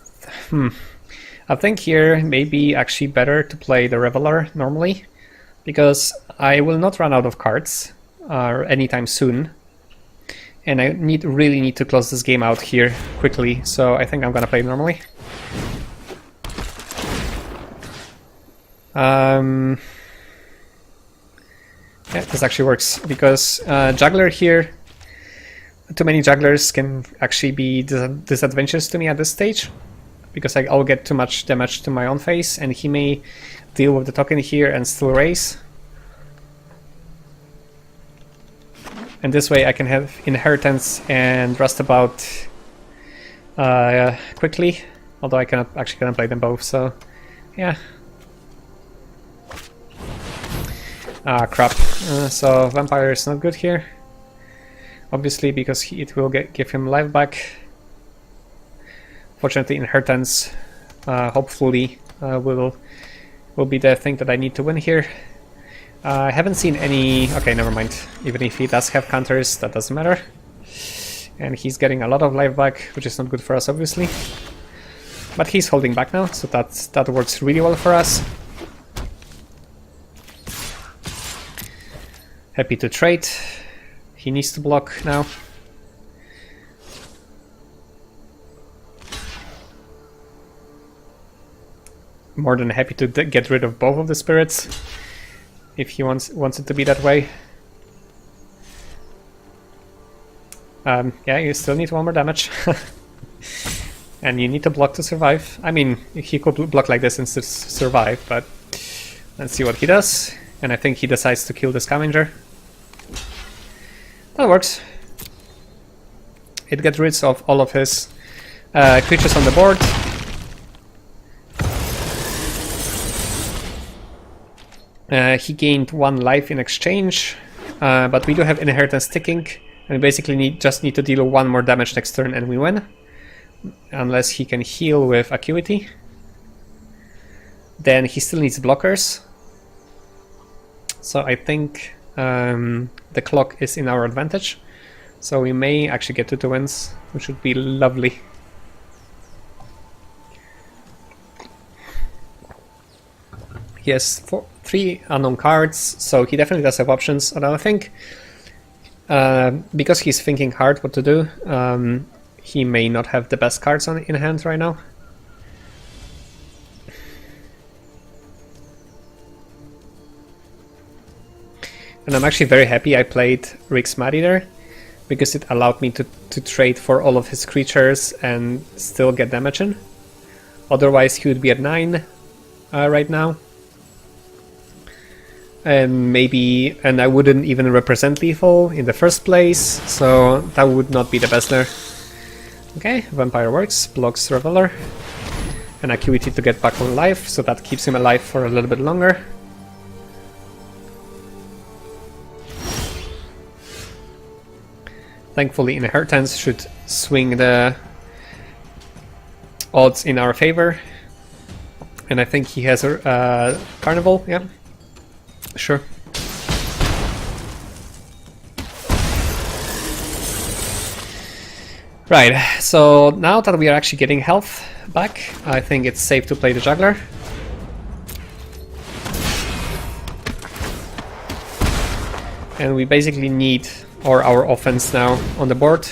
I think here may be actually better to play the Reveler normally, because I will not run out of cards anytime soon, and I really need to close this game out here quickly, so I think I'm gonna play normally. Yeah, this actually works, because Juggler here, too many Jugglers can actually be disadvantageous to me at this stage, because I'll get too much damage to my own face, and he may deal with the token here and still raise. And this way I can have Inheritance and Rustabout quickly, although I cannot play them both, so yeah. Ah, crap. So Vampire is not good here, obviously, because it will give him life back. Fortunately, Inheritance hopefully will be the thing that I need to win here. I haven't seen any... Okay, never mind. Even if he does have counters, that doesn't matter. And he's getting a lot of life back, which is not good for us, obviously. But he's holding back now, so that works really well for us. Happy to trade. He needs to block now. More than happy to get rid of both of the spirits, if he wants it to be that way. Yeah, you still need one more damage. And you need to block to survive. I mean, he could block like this and still survive, but let's see what he does. And I think he decides to kill the Scavenger. That works. It gets rid of all of his creatures on the board. He gained 1 life in exchange, but we do have Inheritance ticking, and we basically just need to deal 1 more damage next turn and we win. Unless he can heal with Acuity. Then he still needs blockers. So I think the clock is in our advantage. So we may actually get 2 wins, which would be lovely. He has 3 unknown cards, so he definitely does have options. And I think, because he's thinking hard what to do, he may not have the best cards in hand right now. And I'm actually very happy I played Rick's Mad Eater, because it allowed me to trade for all of his creatures and still get damage in. Otherwise he would be at 9 right now. And I wouldn't even represent lethal in the first place, so that would not be the best there. Okay, Vampire works, blocks Reveler, and Acuity to get back on life, so that keeps him alive for a little bit longer. Thankfully, Inheritance should swing the odds in our favor, and I think he has a Carnival, yeah. Sure. Right, so now that we are actually getting health back, I think it's safe to play the Juggler. And we basically need our offense now on the board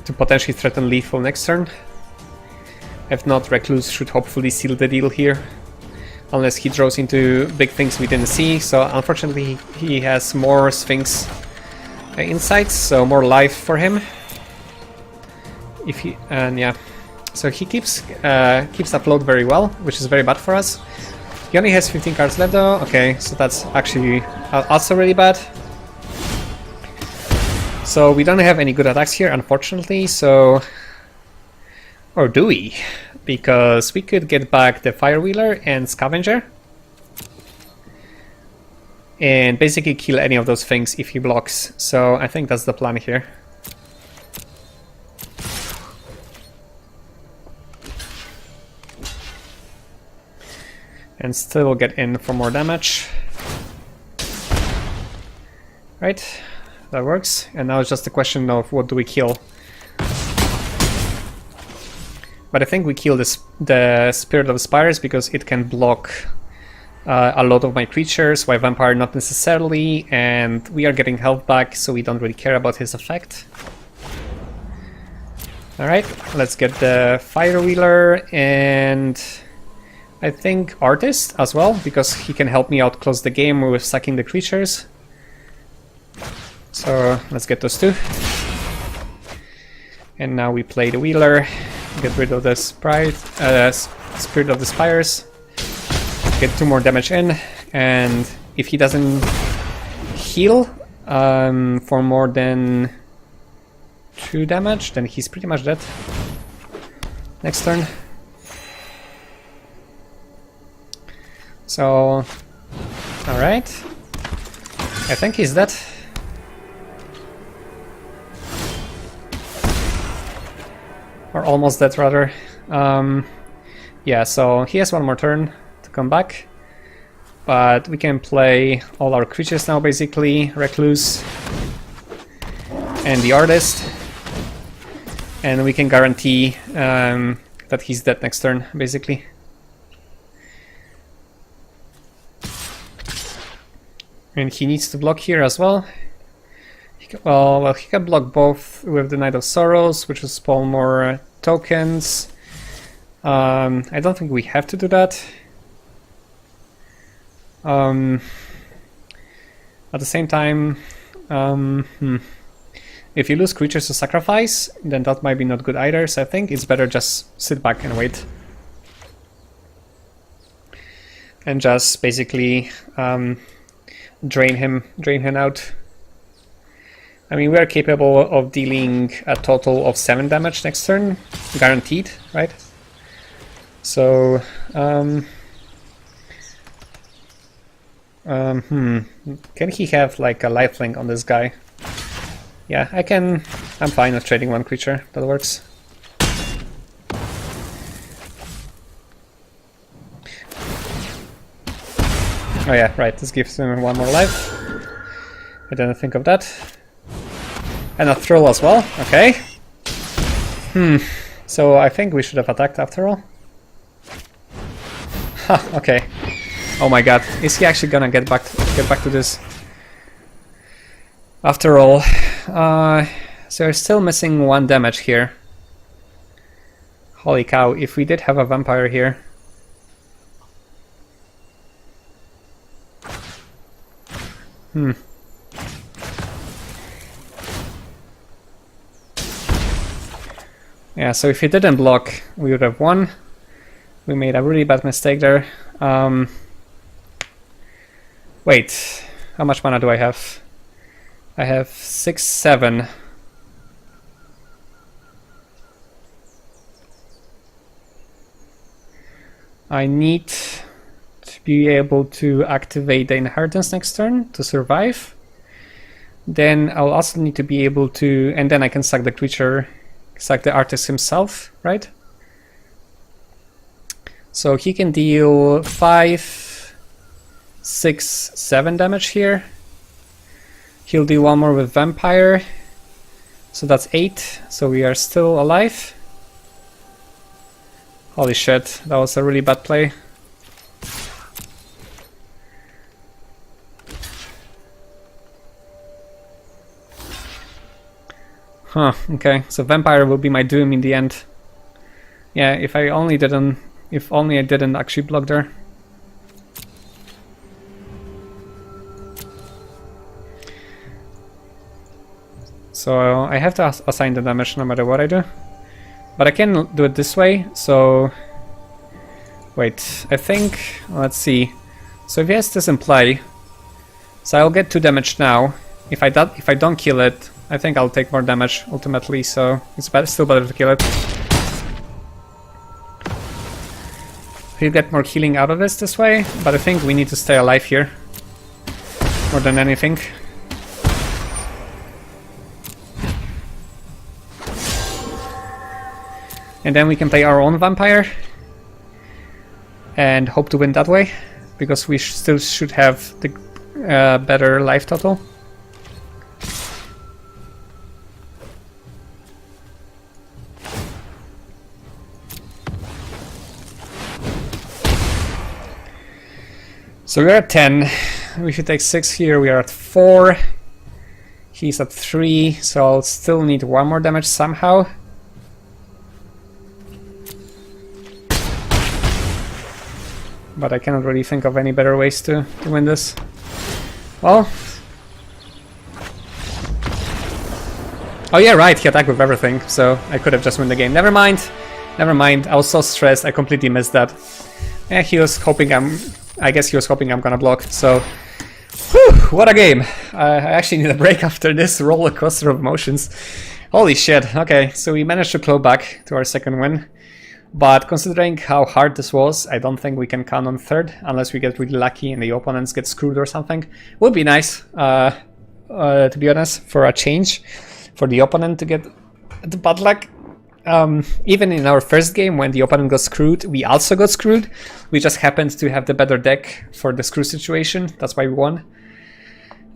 to potentially threaten lethal next turn. If not, Recluse should hopefully seal the deal here. Unless he draws into big things we didn't see, so unfortunately he has more Sphinx insights, so more life for him. Yeah, so he keeps afloat very well, which is very bad for us. He only has 15 cards left though. Okay, so that's actually also really bad. So we don't have any good attacks here, unfortunately. So, or do we? Because we could get back the Firewheeler and Scavenger and basically kill any of those things if he blocks. So I think that's the plan here. And still get in for more damage. Right, that works. And now it's just a question of what do we kill. But I think we kill the Spirit of Spires because it can block a lot of my creatures, while Vampire not necessarily, and we are getting health back, so we don't really care about his effect. Alright, let's get the Firewheeler, and I think Artist as well, because he can help me out close the game with sacking the creatures. So let's get those two. And now we play the Wheeler, get rid of the Spirit of the Spires, get 2 more damage in, and if he doesn't heal for more than 2 damage, then he's pretty much dead. Next turn. So, alright. I think he's dead. Or almost dead, rather. Yeah, so he has 1 more turn to come back. But we can play all our creatures now, basically. Recluse and the Artist. And we can guarantee that he's dead next turn, basically. And he needs to block here as well. He can block both with the Knight of Sorrows, which will spawn more tokens. I don't think we have to do that. At the same time, if you lose creatures to sacrifice, then that might be not good either, so I think it's better just sit back and wait. And just basically drain him out. I mean, we are capable of dealing a total of 7 damage next turn, guaranteed, right? So, can he have like a lifelink on this guy? Yeah, I can. I'm fine with trading 1 creature, that works. Oh yeah, right, this gives him 1 more life. I didn't think of that. And a throw as well, okay. So I think we should have attacked after all. Ha, okay. Oh my god, is he actually gonna get back to this? After all, so we're still missing 1 damage here. Holy cow, if we did have a vampire here. Yeah, so if he didn't block, we would have won. We made a really bad mistake there. Wait, how much mana do I have? I have 6, 7. I need to be able to activate the Inheritance next turn to survive. Then I'll also need to be able to, and then I can sack the creature, sack the Artist himself, right? So he can deal 5, 6, 7 damage here. He'll do 1 more with Vampire, so that's 8, so we are still alive. Holy shit, that was a really bad play. Huh, okay, so Vampire will be my doom in the end. Yeah, if only I didn't actually block there. So I have to assign the damage no matter what I do. But I can do it this way, so... Wait, I think... Let's see. So if he has this in play, so I'll get 2 damage now. If I don't kill it, I think I'll take more damage ultimately, so it's still better to kill it. He'll get more healing out of this way, but I think we need to stay alive here. More than anything. And then we can play our own Vampire and hope to win that way, because we still should have the better life total. So we're at 10, we should take 6 here, we are at 4, he's at 3, so I'll still need 1 more damage somehow. but I cannot really think of any better ways to win this. Well... Oh yeah, right, he attacked with everything, so I could have just won the game. Never mind, I was so stressed, I completely missed that. Yeah, he was hoping I guess he was hoping I'm gonna block, so... Whew, what a game! I actually need a break after this roller coaster of emotions. Holy shit, okay, so we managed to claw back to our second win. But considering how hard this was, I don't think we can count on third, unless we get really lucky and the opponents get screwed or something. Would be nice, to be honest, for a change, for the opponent to get the bad luck. Even in our first game, when the opponent got screwed, we also got screwed. We just happened to have the better deck for the screw situation, that's why we won.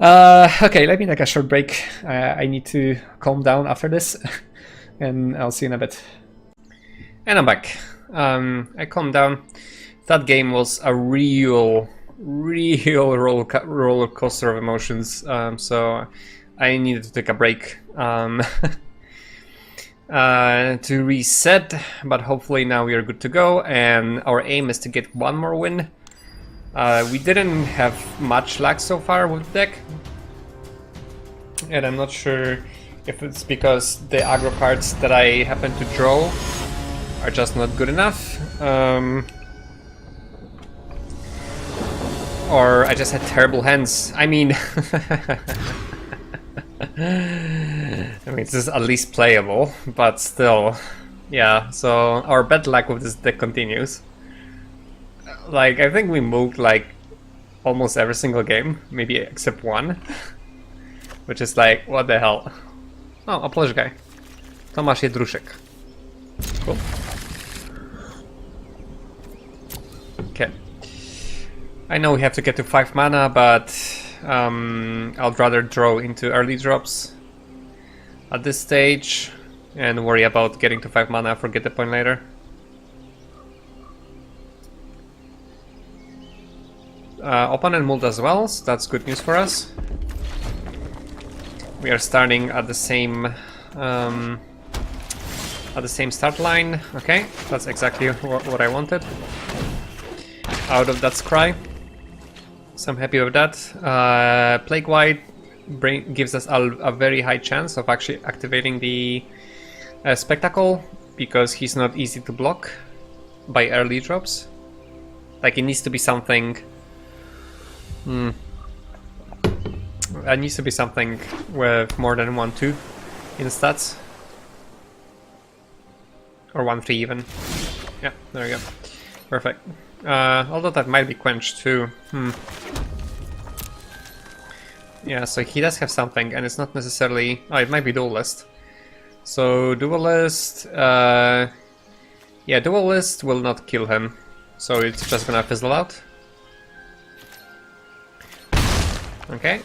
Okay, let me take a short break. I need to calm down after this, and I'll see you in a bit. And I'm back. I calmed down. That game was a real roller coaster of emotions. So I needed to take a break to reset. But hopefully now we are good to go. And our aim is to get one more win. We didn't have much luck so far with the deck, and I'm not sure if it's because the aggro cards that I happen to draw are just not good enough, or I just had terrible hands. I mean, this is at least playable, but still, yeah. So our bad luck with this deck continues. Like, I think we moved like almost every single game, maybe except one, which is like, what the hell? Oh, a plush guy, Tomasz Jedruszek. Cool. Okay. I know we have to get to 5 mana, but I'd rather draw into early drops at this stage and worry about getting to 5 mana, forget the point later. Opponent moved as well, so that's good news for us. We are starting at the same start line. Okay, that's exactly what I wanted out of that scry, so I'm happy with that. Plague White gives us a very high chance of actually activating the Spectacle, because he's not easy to block by early drops. Like, it needs to be something... It needs to be something with more than 1/2 in stats. Or 1/3 even. Yeah, there we go. Perfect. Although that might be quenched too. Yeah, so he does have something, and it's not necessarily... Oh, it might be Duelist. So Duelist... yeah, Duelist will not kill him. So it's just gonna fizzle out. Okay.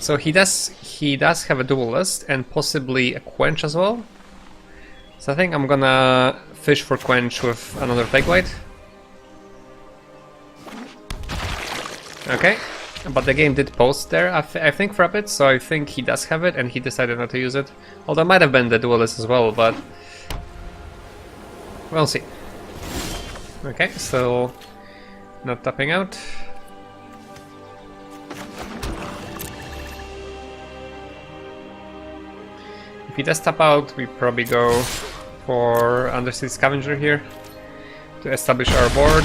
So he does have a Duelist and possibly a Quench as well. So I think I'm gonna fish for Quench with another Plague White. Okay, but the game did post there, I think, for a bit, so I think he does have it and he decided not to use it. Although it might have been the Duelist as well, but we'll see. Okay, still not tapping out. If he does tap out, we probably go for Undersea Scavenger here to establish our board.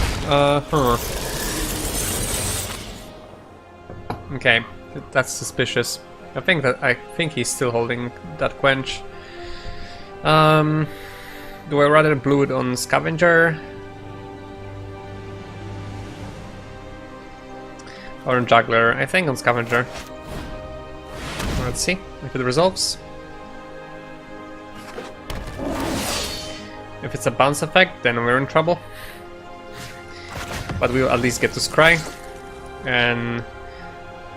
Okay, that's suspicious. I think he's still holding that Quench. Do I rather blue it on Scavenger or on Juggler? I think on Scavenger. Let's see if it resolves. If it's a bounce effect, then we're in trouble. But we'll at least get to scry. And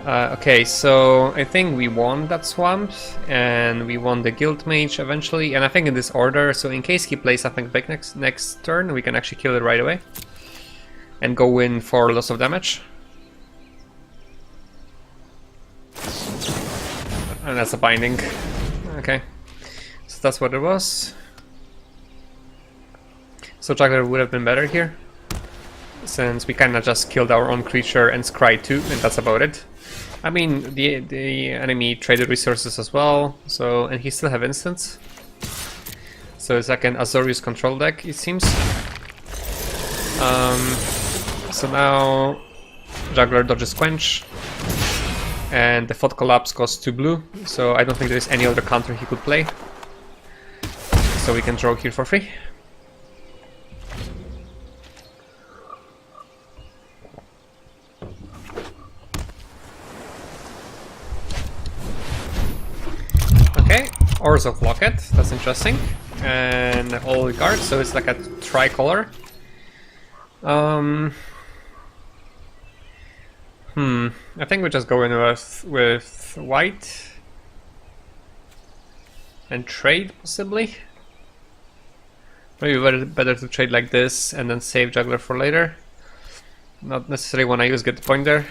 okay, so I think we won that swamp, and we won the Guild Mage eventually, and I think in this order. So in case he plays something big next turn, we can actually kill it right away and go in for loss of damage. And that's a binding. Okay, so that's what it was. So Juggler would have been better here. since we kinda just killed our own creature and scry too, and that's about it. I mean, the enemy traded resources as well, so, and he still have instants. So it's like an Azorius control deck, it seems. So now Juggler dodges Quench, and the Thought Collapse costs 2 blue, so I don't think there's any other counter he could play. So we can draw here for free. Okay, Orzhov Locket, that's interesting. And Oligarch, so it's like a tricolor. I think we're just going with white and trade possibly. Maybe better to trade like this and then save Juggler for later. Not necessarily when I use get the point there.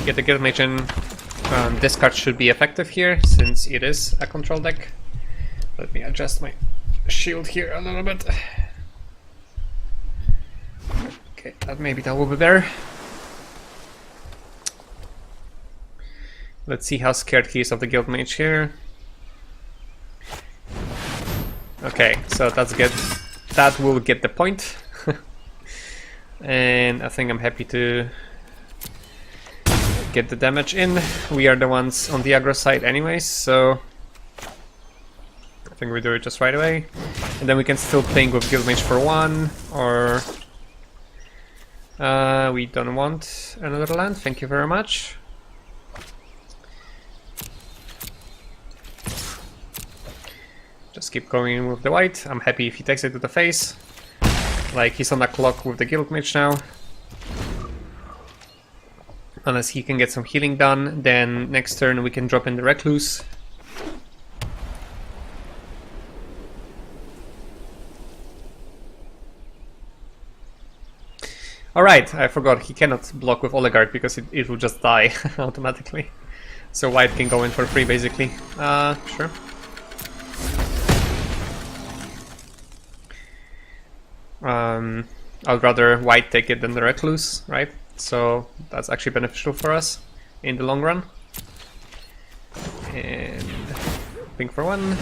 Get the Guild Mage in. This card should be effective here since it is a control deck. Let me adjust my shield here a little bit. Okay, maybe that will be better. Let's see how scared he is of the Guild Mage here. Okay, so that's good. That will get the point. And I think I'm happy to get the damage in. We are the ones on the aggro side anyways, so I think we do it just right away. And then we can still ping with Guild Mage for 1, or we don't want another land, thank you very much. Just keep going with the white. I'm happy if he takes it to the face. Like, he's on the clock with the Guild Mage now. Unless he can get some healing done, then next turn we can drop in the Recluse. Alright, I forgot, he cannot block with Oligarch because it will just die automatically. So white can go in for free basically. Sure. I'd rather white take it than the Recluse, right? So that's actually beneficial for us in the long run. And pink for 1.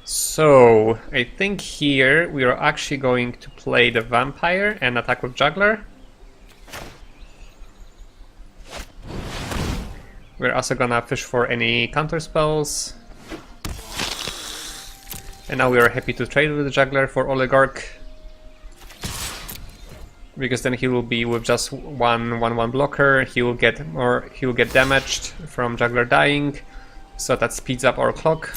So I think here we are actually going to play the Vampire and attack with Juggler. We're also gonna fish for any counter spells. And now we are happy to trade with the Juggler for Oligarch, because then he will be with just one blocker. He will get damaged from Juggler dying, so that speeds up our clock.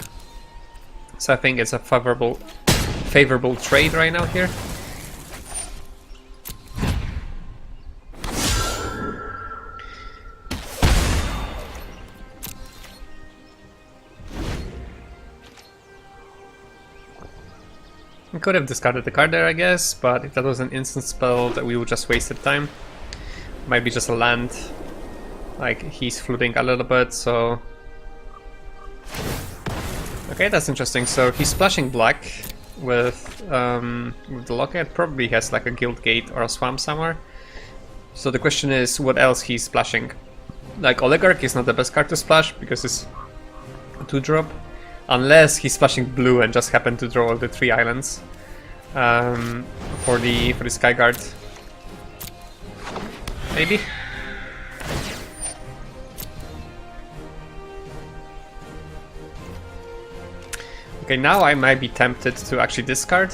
So I think it's a favorable trade right now here. We could have discarded the card there, I guess, but if that was an instant spell, that we would just wasted time. Might be just a land. Like, he's floating a little bit, so... Okay, that's interesting. So he's splashing black with the Locket. Probably has like a Guild Gate or a Swamp somewhere. So the question is, what else he's splashing? Like, Oligarch is not the best card to splash because it's a 2-drop. Unless he's splashing blue and just happened to draw all the 3 islands for the Skyguard. Maybe? Okay, now I might be tempted to actually discard,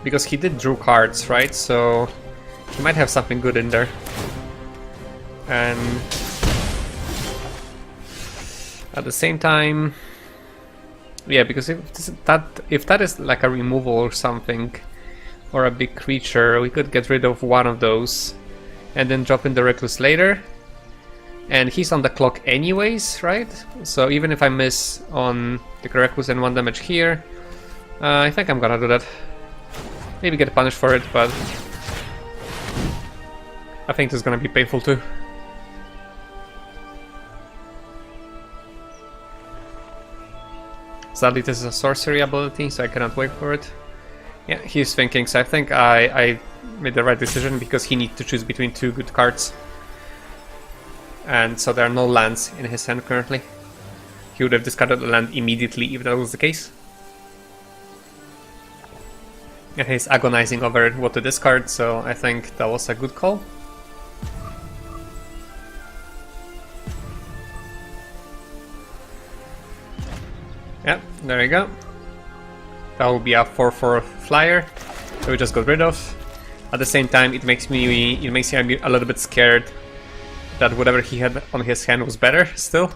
because he did draw cards, right? So he might have something good in there. And at the same time, yeah, because if that is like a removal or something, or a big creature, we could get rid of one of those and then drop in the Recluse later. And he's on the clock anyways, right? So even if I miss on the Recluse and 1 damage here, I think I'm gonna do that. Maybe get punished for it, but I think this is gonna be painful too. Sadly, this is a sorcery ability, so I cannot wait for it. Yeah, he's thinking, so I think I made the right decision because he needs to choose between two good cards. And so there are no lands in his hand currently. He would have discarded a land immediately if that was the case. And he's agonizing over what to discard, so I think that was a good call. Yeah, there you go. That will be a 4/4 flyer that we just got rid of. At the same time, it makes me a little bit scared that whatever he had on his hand was better still.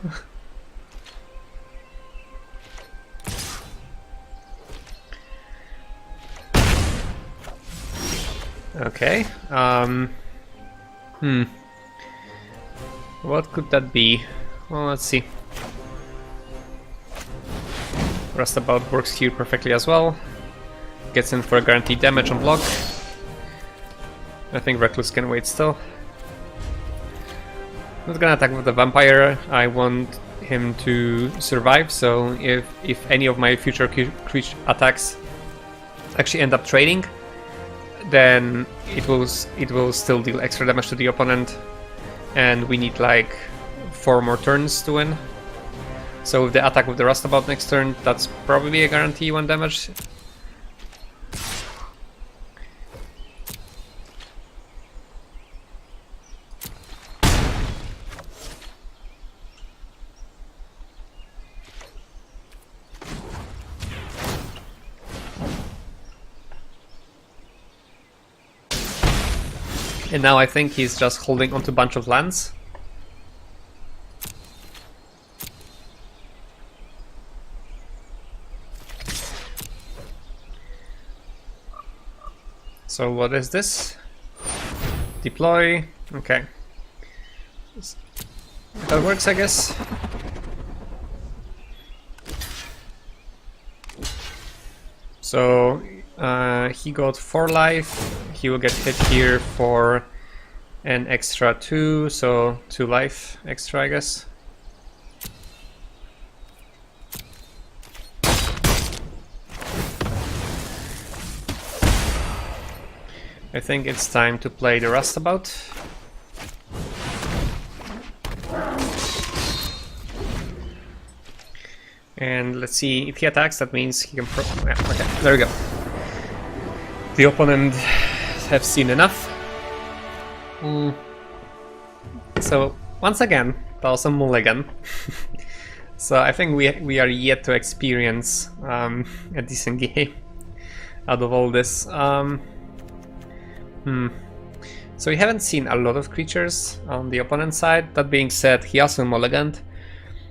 Okay. What could that be? Well, let's see. Rustabout works here perfectly as well. Gets in for a guaranteed damage on block. I think Recluse can wait still. Not gonna attack with the Vampire. I want him to survive, so if any of my future creature attacks actually end up trading, then it will still deal extra damage to the opponent, and we need like 4 more turns to win. So with the attack with the Rustabout next turn, that's probably a guarantee 1 damage. And now I think he's just holding onto a bunch of lands. So what is this? Deploy. Okay. That works, I guess. So he got 4 life. He will get hit here for an extra 2, so 2 life extra, I guess. I think it's time to play the Rustabout. And let's see, if he attacks, that means he can yeah, okay, there we go. The opponent have seen enough. So, once again, that was a mulligan. So I think we are yet to experience a decent game out of all this. So we haven't seen a lot of creatures on the opponent's side. That being said, he also mulliganed,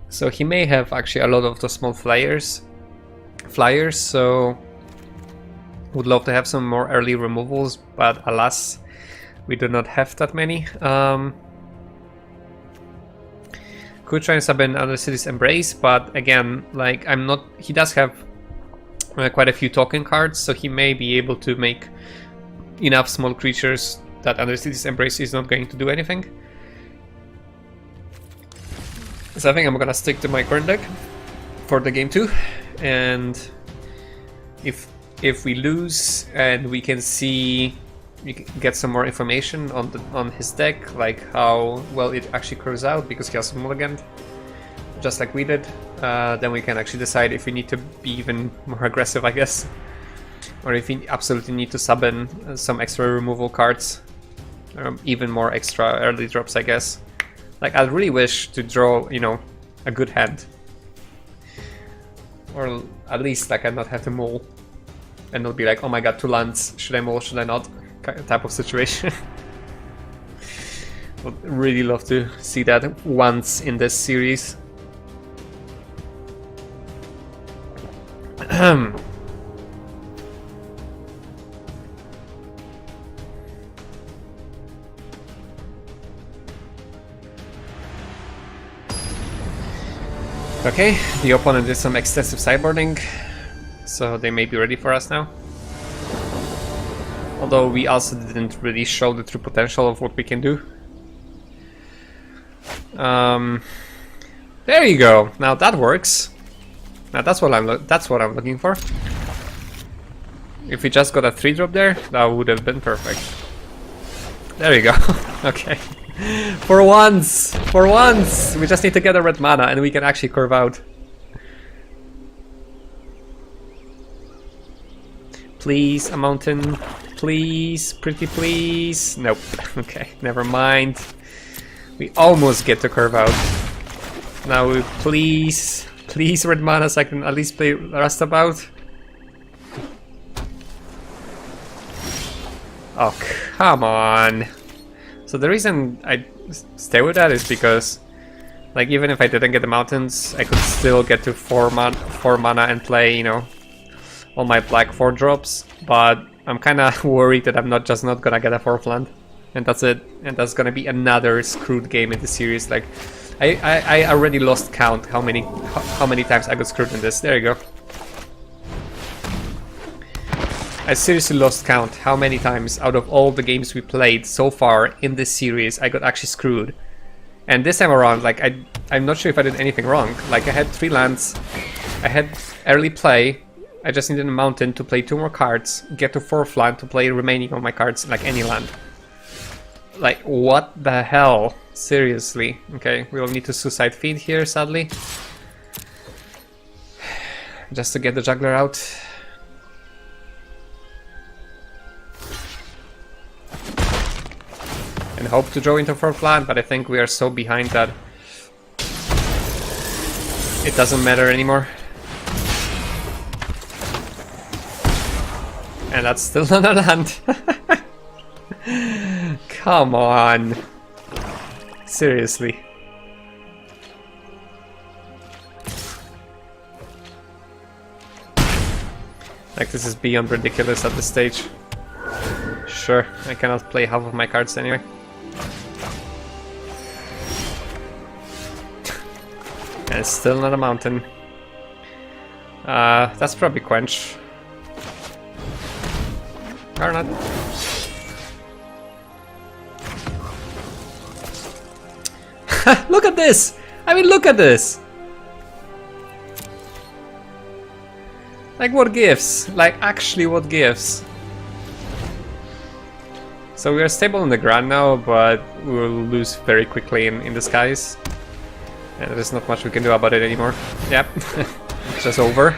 so he may have actually a lot of those small flyers. So would love to have some more early removals, but alas, we do not have that many. Could try and sub in Undercity's Embrace, but again, like he does have quite a few token cards, so he may be able to make enough small creatures that Undercity's Embrace is not going to do anything. So I think I'm gonna stick to my current deck for the game 2, and if we lose and we can get some more information on his deck, like how well it actually curves out because he has mulliganed, just like we did, then we can actually decide if we need to be even more aggressive, I guess, or if we absolutely need to sub in some extra removal cards, even more extra early drops, I guess. Like, I really wish to draw, a good hand, or at least like I not have to mull and not be like, oh my god, 2 lands, should I mull, should I not, type of situation. Would really love to see that once in this series. Okay, the opponent did some extensive sideboarding, so they may be ready for us now. although we also didn't really show the true potential of what we can do. There you go. Now that works. Now that's what I'm looking for. If we just got a 3-drop there, that would have been perfect. There you go. Okay. For once, we just need to get a red mana and we can actually curve out. Please, a mountain. Please, pretty please. Nope. Okay, never mind. We almost get to curve out. Now we please red mana so I can at least play Rustabout. Oh, come on. So the reason I stay with that is because, like, even if I didn't get the mountains, I could still get to 4 mana and play, you know, all my black 4-drops. But I'm kind of worried that I'm not gonna get a 4th land, and that's it. And that's gonna be another screwed game in the series. Like, I already lost count how many times I got screwed in this. There you go. I seriously lost count how many times out of all the games we played so far in this series I got actually screwed. And this time around, like, I'm not sure if I did anything wrong. Like, I had 3 lands, I had early play, I just needed a mountain to play 2 more cards, get to 4th land to play remaining of my cards, like any land. Like, what the hell? Seriously. Okay, we'll need to Suicide Fiend here, sadly. Just to get the juggler out. And hope to draw into 4th land, but I think we are so behind that it doesn't matter anymore. And that's still not a land. Come on. Seriously. Like, this is beyond ridiculous at this stage. Sure, I cannot play half of my cards anyway. And it's still not a mountain. That's probably Quench. Or not. Look at this! I mean, look at this! Like, what gives? Like, actually, what gives? So we are stable on the ground now, but we will lose very quickly in the skies. And there's not much we can do about it anymore. Yep, it's just over.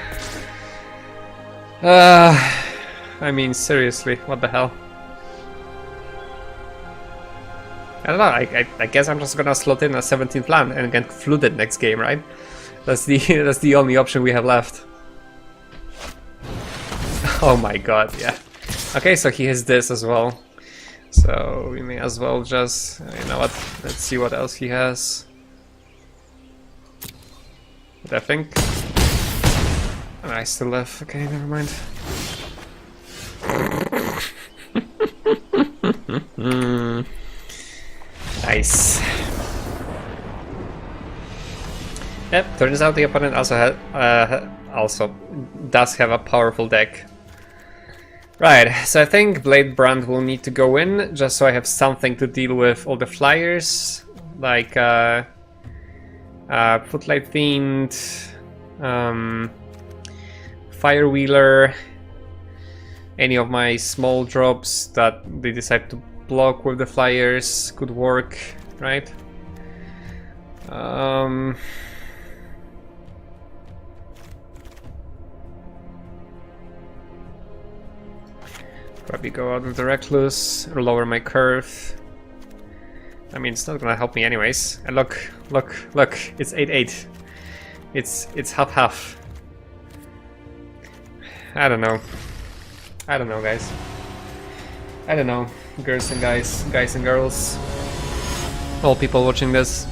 I mean, seriously, what the hell? I don't know, I guess I'm just gonna slot in a 17th land and get flooded next game, right? That's the only option we have left. Oh my god, yeah. Okay, so he has this as well. So we may as well just, you know what, let's see what else he has. But I think... I still have, okay, never mind. Nice. Yep, turns out the opponent also does have a powerful deck. Right, so I think Blade Brand will need to go in, just so I have something to deal with all the flyers, like Footlight Fiend, Firewheeler, any of my small drops that they decide to block with the flyers could work, right? Probably go out with the Recluse, or lower my curve. I mean, it's not gonna help me anyways. And look, it's 8-8. It's half-half. I don't know, guys. I don't know, girls and guys and girls, all people watching this.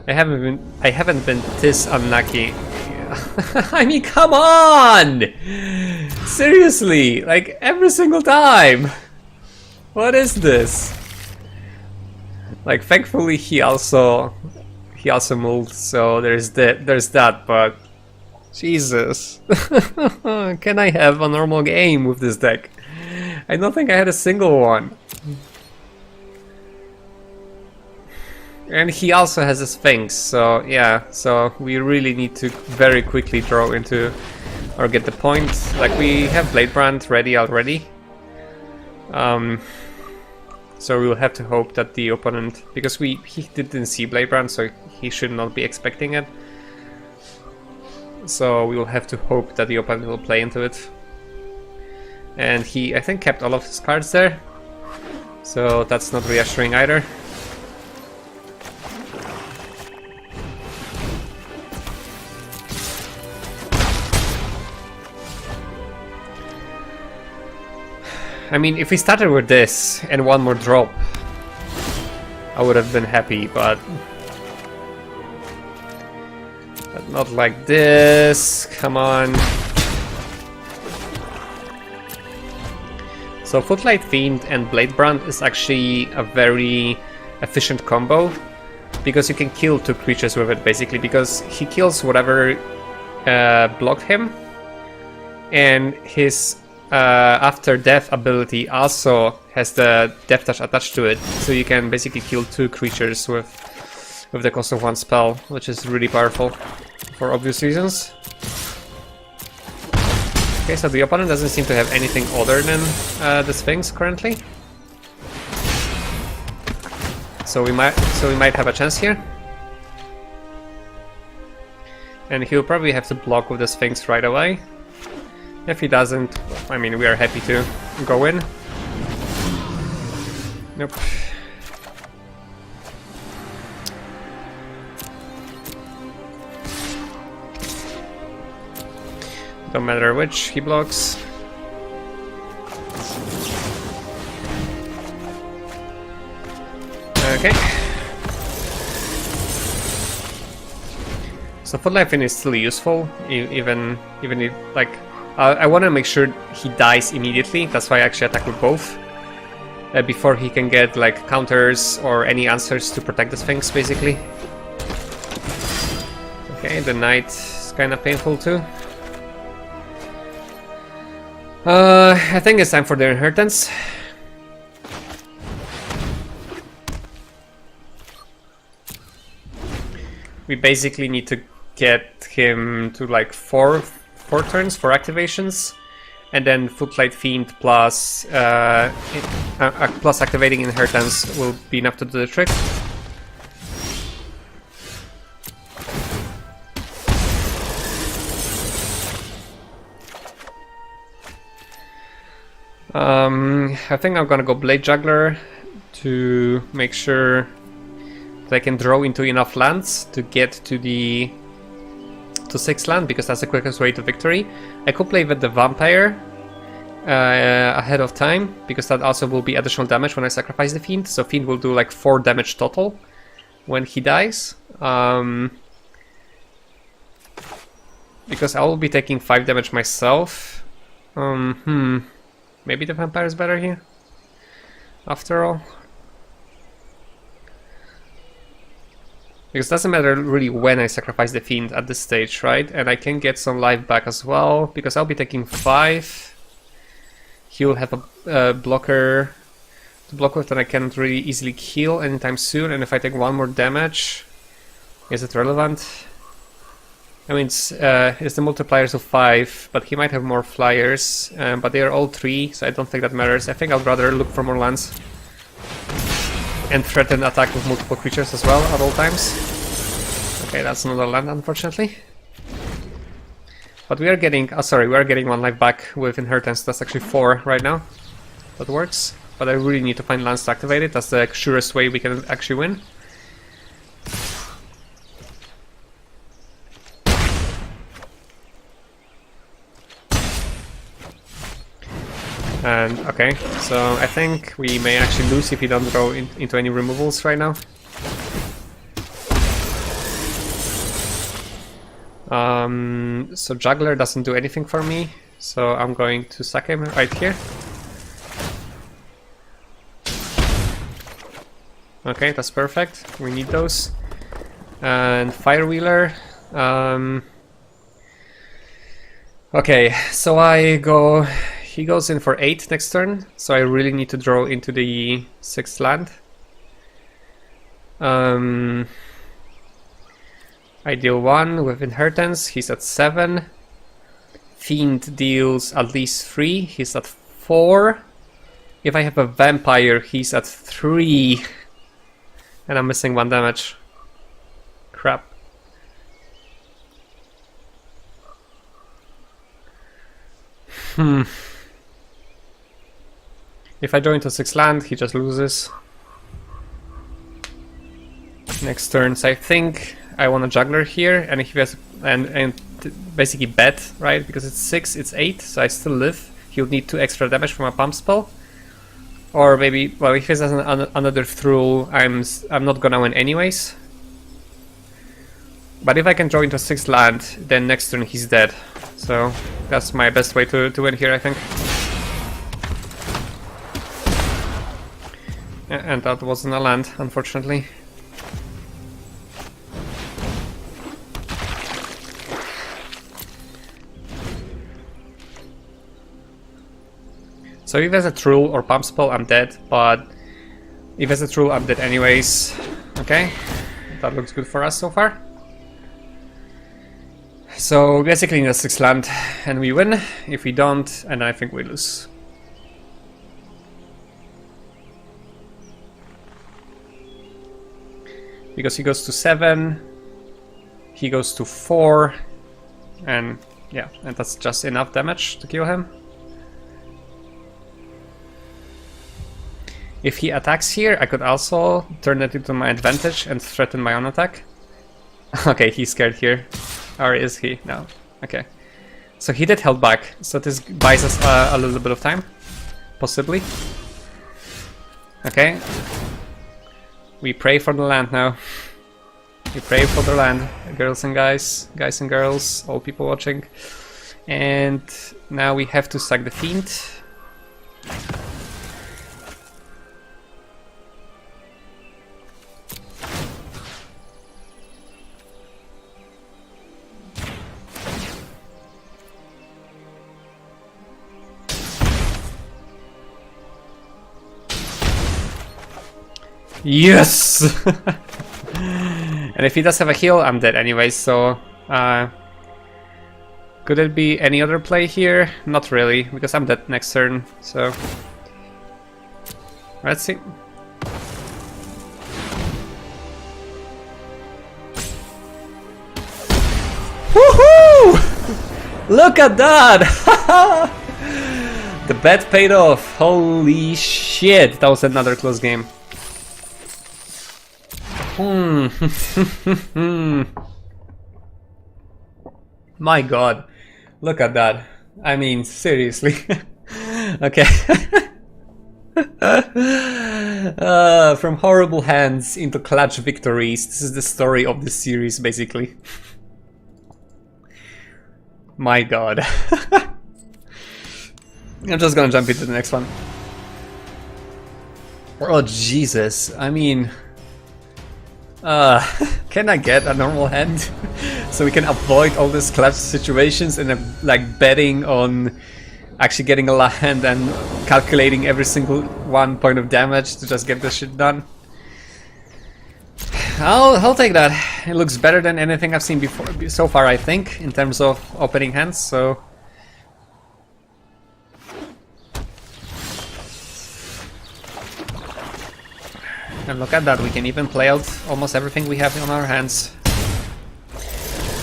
I haven't been this unlucky. I mean, come on! Seriously, like every single time. What is this? Like, thankfully he also moved, so there's that, but Jesus. Can I have a normal game with this deck? I don't think I had a single one. And he also has a Sphinx, so yeah, so we really need to very quickly draw into or get the point. Like, we have Bladebrand ready already. So we'll have to hope that the opponent, because he didn't see Bladebrand, so he should not be expecting it. So we will have to hope that the opponent will play into it. And he, I think, kept all of his cards there, so that's not reassuring either. I mean, if we started with this and one more drop, I would have been happy, but not like this. Come on. So Footlight Fiend and Bladebrand is actually a very efficient combo, because you can kill 2 creatures with it, basically, because he kills whatever blocked him, and his after death ability also has the death touch attached to it, so you can basically kill 2 creatures with the cost of 1 spell, which is really powerful for obvious reasons. Okay, so the opponent doesn't seem to have anything other than the Sphinx currently, so we might have a chance here. And he'll probably have to block with the Sphinx right away. If he doesn't, I mean, we are happy to go in. Nope. Don't matter which he blocks. Okay. So Footlight Fiend is still useful, even if, like, I want to make sure he dies immediately. That's why I actually attack with both, before he can get like counters or any answers to protect the Sphinx, basically. Okay, the Knight is kind of painful too. I think it's time for the Inheritance. We basically need to get him to like 4 turns for activations, and then Footlight Fiend plus plus activating Inheritance will be enough to do the trick. I think I'm gonna go Blade Juggler to make sure that I can draw into enough lands to get to the 6 land, because that's the quickest way to victory. I could play with the Vampire ahead of time, because that also will be additional damage when I sacrifice the Fiend. So Fiend will do like 4 damage total when he dies. Because I will be taking 5 damage myself. Maybe the Vampire is better here, after all. Because it doesn't matter really when I sacrifice the Fiend at this stage, right? And I can get some life back as well, because I'll be taking 5. He'll have a blocker to block with that I can't really easily kill anytime soon, and if I take 1 more damage, is it relevant? I mean, it's the multipliers of 5, but he might have more flyers, but they are all 3, so I don't think that matters. I think I'd rather look for more lands and threaten attack with multiple creatures as well at all times. Okay, that's another land, unfortunately. But we are getting, we are getting 1 life back with Inheritance. That's actually 4 right now. That works. But I really need to find lands to activate it. That's the surest way we can actually win. And okay, so I think we may actually lose if we don't go into any removals right now. So Juggler doesn't do anything for me, so I'm going to sack him right here. Okay, that's perfect. We need those. And Firewheeler. Okay, so he goes in for 8 next turn, so I really need to draw into the 6th land. I deal 1 with Inheritance, he's at 7. Fiend deals at least 3, he's at 4. If I have a Vampire, he's at 3. And I'm missing 1 damage. Crap. If I draw into 6 land, he just loses. Next turns, I think I want a Juggler here, and he has and basically bet, right? Because it's 6, it's 8, so I still live. He'll need 2 extra damage from a pump spell, or maybe, well, if he has another Thrall, I'm not gonna win anyways. But if I can draw into 6 land, then next turn he's dead. So that's my best way to win here, I think. And that wasn't a land, unfortunately. So if there's a Thrall or pump spell, I'm dead, but if there's a Thrall, I'm dead anyways. Okay, that looks good for us so far. So basically in the 6th land and we win. If we don't, and I think we lose. Because he goes to 7, he goes to 4, and yeah, and that's just enough damage to kill him. If he attacks here, I could also turn that into my advantage and threaten my own attack. Okay, he's scared here. Or is he? No. Okay. So he did held back, so this buys us a little bit of time. Possibly. Okay. We pray for the land now. We pray for the land, girls and guys and girls, all people watching. And now we have to sack the Fiend. Yes! And if he does have a heal, I'm dead anyway, so... could it be any other play here? Not really, because I'm dead next turn, so... Let's see. Woohoo! Look at that! The bet paid off. Holy shit, that was another close game. My god, look at that. I mean, seriously. Okay. From horrible hands into clutch victories. This is the story of this series, basically. My god. I'm just gonna jump into the next one. Oh, Jesus. I mean... can I get a normal hand? So we can avoid all these clutch situations and like betting on actually getting a land and calculating every single 1 point of damage to just get this shit done. I'll take that. It looks better than anything I've seen before so far, I think, in terms of opening hands, so... And look at that, we can even play out almost everything we have on our hands.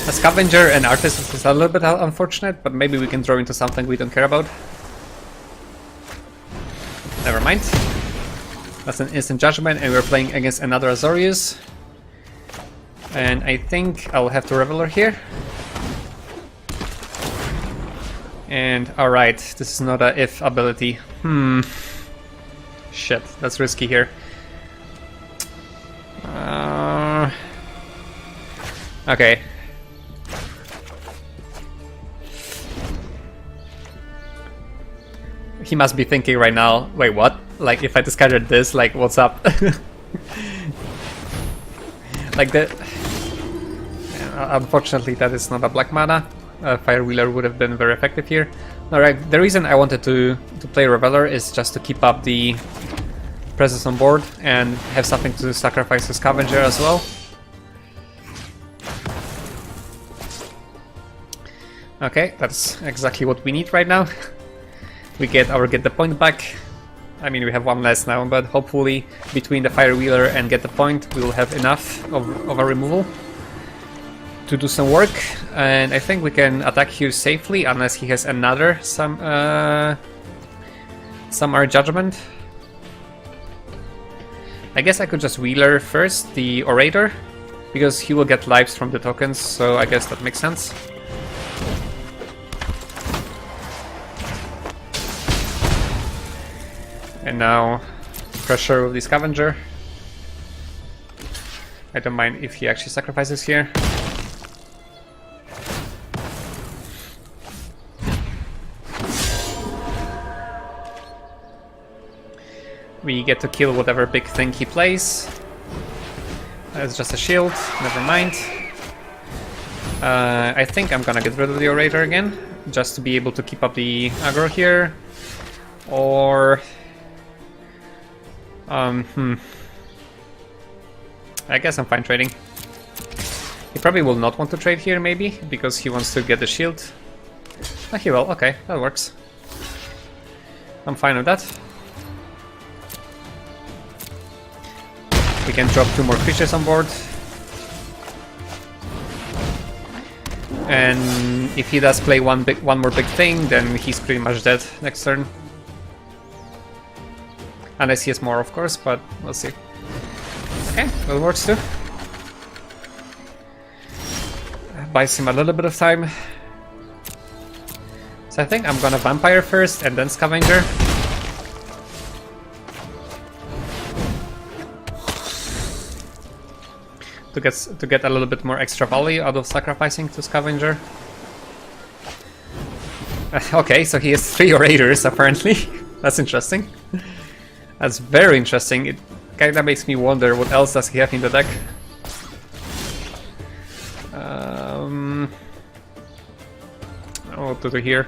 A Scavenger and Artist is a little bit unfortunate, but maybe we can draw into something we don't care about. Never mind. That's an instant judgment, and we're playing against another Azorius. And I think I'll have to Reveler here. And alright, this is not a if ability. Shit, that's risky here. Okay. He must be thinking right now, wait, what? Like, if I discarded this, like, what's up? Like, unfortunately, that is not a black mana. Fire Wheeler would have been very effective here. Alright, the reason I wanted to play Reveler is just to keep up the presence on board and have something to sacrifice to Scavenger as well. Okay, that's exactly what we need right now. We get the point back. I mean, we have one less now, but hopefully between the Fire Wheeler and get the point, we will have enough of a removal to do some work. And I think we can attack here safely, unless he has another Summer Judgment. I guess I could just Wheeler first the Orator, because he will get lives from the tokens, so I guess that makes sense. And now pressure with the Scavenger. I don't mind if he actually sacrifices here. We get to kill whatever big thing he plays. That's just a shield, never mind. I think I'm gonna get rid of the Orator again, just to be able to keep up the aggro here. Or... I guess I'm fine trading. He probably will not want to trade here, maybe, because he wants to get the shield. Oh, he will. Okay, that works. I'm fine with that. We can drop 2 more creatures on board. And if he does play one more big thing, then he's pretty much dead next turn. Unless he has more, of course, but we'll see. Okay, that works too. Buys him a little bit of time. So I think I'm gonna Vampire first and then Scavenger. To get a little bit more extra value out of sacrificing to Scavenger. Okay, so he has 3 Orators apparently. That's interesting. That's very interesting. It kinda makes me wonder what else does he have in the deck. What to do here?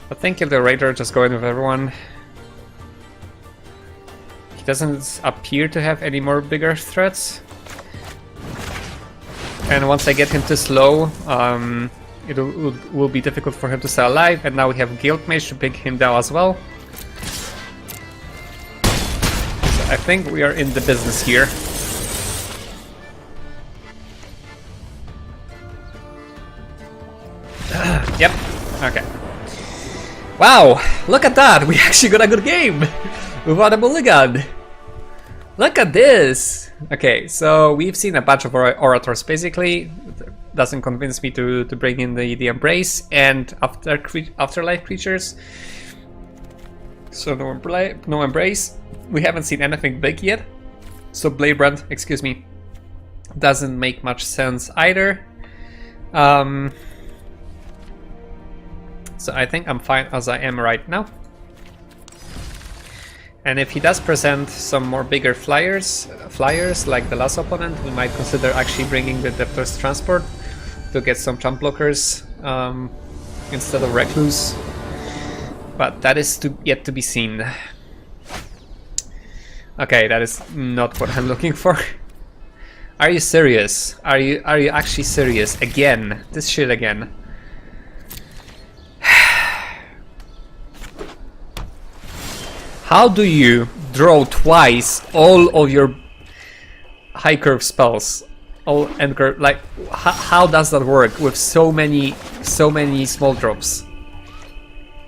I think if the Raider just go in with everyone. He doesn't appear to have any more bigger threats. And once I get him too slow, it will be difficult for him to stay alive. And now we have Guild Mage to pick him down as well. I think we are in the business here. Yep. Okay. Wow! Look at that! We actually got a good game! Without a mulligan! Look at this! Okay, so we've seen a bunch of Orators basically. Doesn't convince me to bring in the Embrace and Afterlife creatures. So no Embrace. We haven't seen anything big yet, so Bladebrand, excuse me, doesn't make much sense either. So I think I'm fine as I am right now. And if he does present some more bigger flyers like the last opponent, we might consider actually bringing the Depth's Transport to get some jump blockers instead of Recluse. But that is yet to be seen. Okay, that is not what I'm looking for. Are you serious? Are you actually serious? Again? This shit again. How do you draw twice all of your high curve spells? All end curve, like how does that work with so many small drops?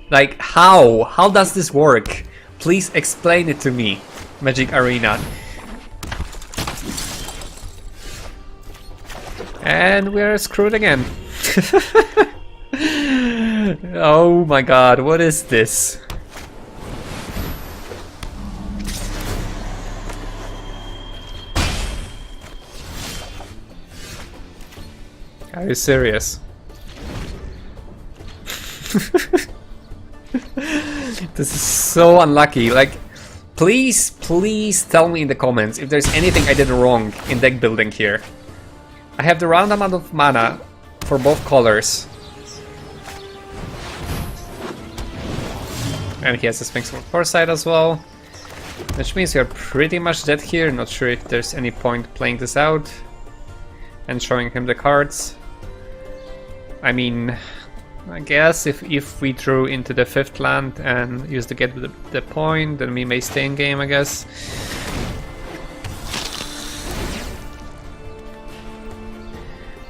Like how does this work? Please explain it to me, Magic Arena. And we're screwed again. Oh my god, what is this? Are you serious? This is so unlucky. Like, please tell me in the comments if there's anything I did wrong in deck building here. I have the round amount of mana for both colors. And he has a Sphinx for Foresight as well. Which means we are pretty much dead here. Not sure if there's any point playing this out and showing him the cards. I mean, I guess if we drew into the 5th land and used to get the point, then we may stay in game, I guess.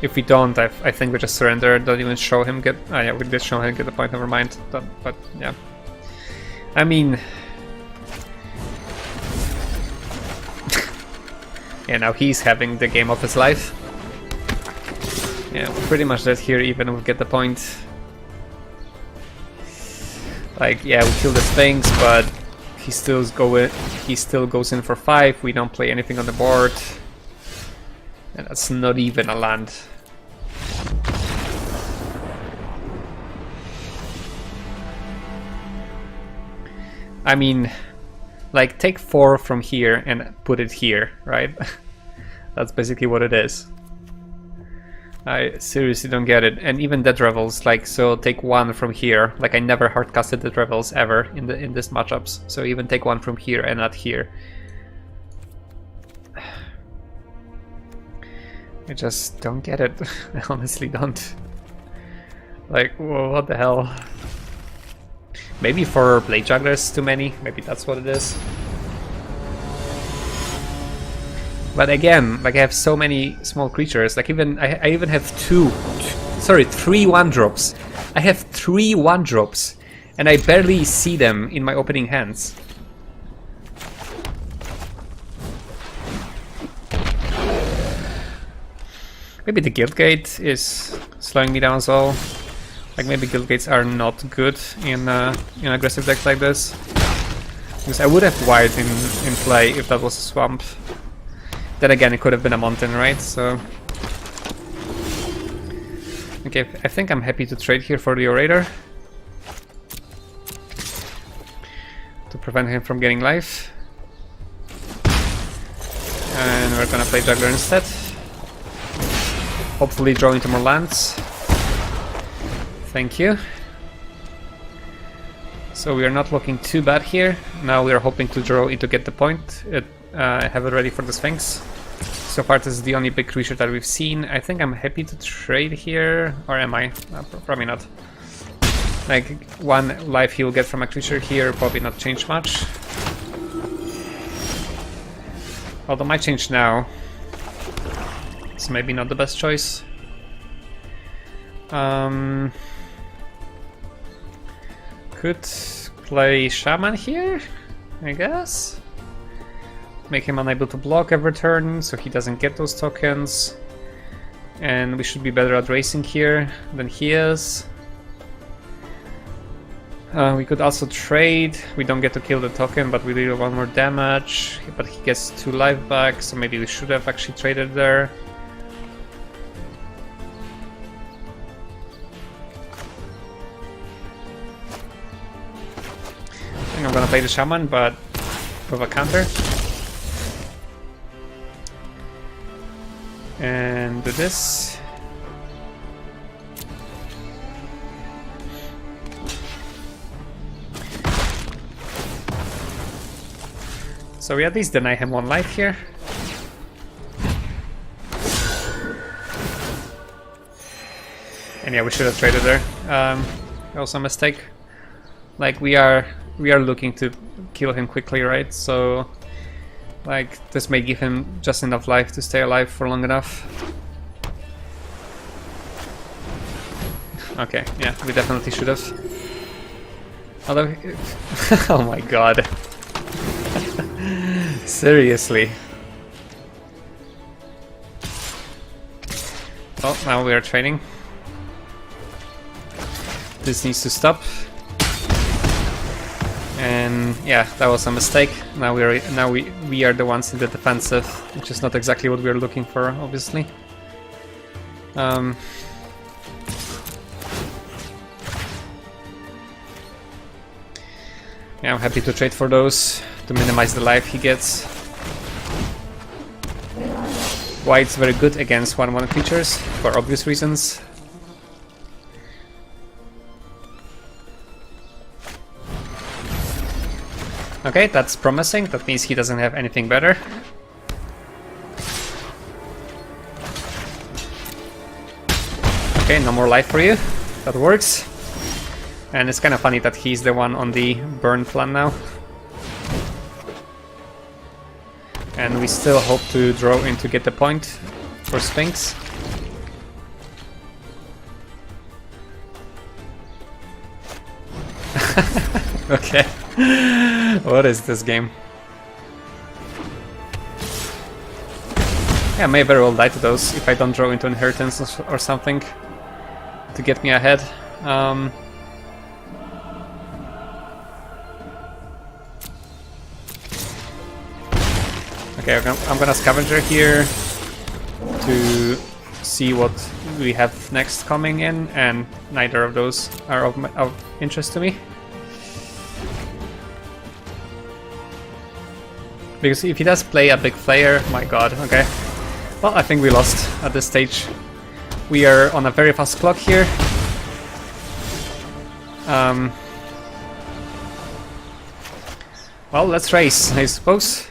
If we don't, I think we just surrender. Don't even show him get. Oh yeah, we did show him get the point. Never mind. But yeah, I mean, yeah. Now he's having the game of his life. Yeah, pretty much dead here. Even if we get the point. Like, yeah, we kill the Sphinx, but he still goes in for 5. We don't play anything on the board. And that's not even a land. I mean, like, take 4 from here and put it here, right? That's basically what it is. I seriously don't get it. And even Dead Revels, like, so take 1 from here. Like, I never hardcasted Dead Revels ever in this matchups. So even take 1 from here and not here. I just don't get it. I honestly don't. Like, whoa, what the hell? Maybe 4 Blade Jugglers too many. Maybe that's what it is. But again, like, I have so many small creatures. Like, I even have 3 1-drops. I have 3 1-drops, and I barely see them in my opening hands. Maybe the Guild Gate is slowing me down as well. Like, maybe Guild Gates are not good in aggressive decks like this. Because I would have White in play if that was a Swamp. Then again, it could have been a Mountain, right? So... okay, I think I'm happy to trade here for the Orator. To prevent him from getting life. And we're gonna play Juggler instead. Hopefully draw into more lands. Thank you. So we are not looking too bad here. Now we are hoping to draw it to get the point. I have it ready for the Sphinx. So far this is the only big creature that we've seen. I think I'm happy to trade here. Or am I? Probably not. Like, 1 life he will get from a creature here, probably not change much. Although might change now. It's maybe not the best choice. Could play Shaman here, I guess. Make him unable to block every turn, so he doesn't get those tokens. And we should be better at racing here than he is. We could also trade. We don't get to kill the token, but we deal 1 more damage. But he gets 2 life back, so maybe we should have actually traded there. I think I'm gonna play the Shaman, but with a counter. And do this. So we at least deny him 1 life here. And yeah, we should have traded there. Also a mistake. Like, we are looking to kill him quickly, right? So, like, this may give him just enough life to stay alive for long enough. Okay, yeah, we definitely should have. Although, oh my god. Seriously. Oh, now we are trading. This needs to stop. And yeah, that was a mistake. Now we are the ones in the defensive, which is not exactly what we are looking for, obviously. Yeah, I'm happy to trade for those to minimize the life he gets. White's very good against 1/1 creatures for obvious reasons. Okay, that's promising. That means he doesn't have anything better. Okay, no more life for you. That works. And it's kind of funny that he's the one on the burn plan now. And we still hope to draw in to get the point for Sphinx. Okay. What is this game? Yeah, I may very well die to those if I don't draw into inheritance or something to get me ahead. Okay, I'm gonna scavenger here to see what we have next coming in, and neither of those are of interest to me. Because if he does play a big player, my god, okay. Well, I think we lost at this stage. We are on a very fast clock here. Well, let's race, I suppose.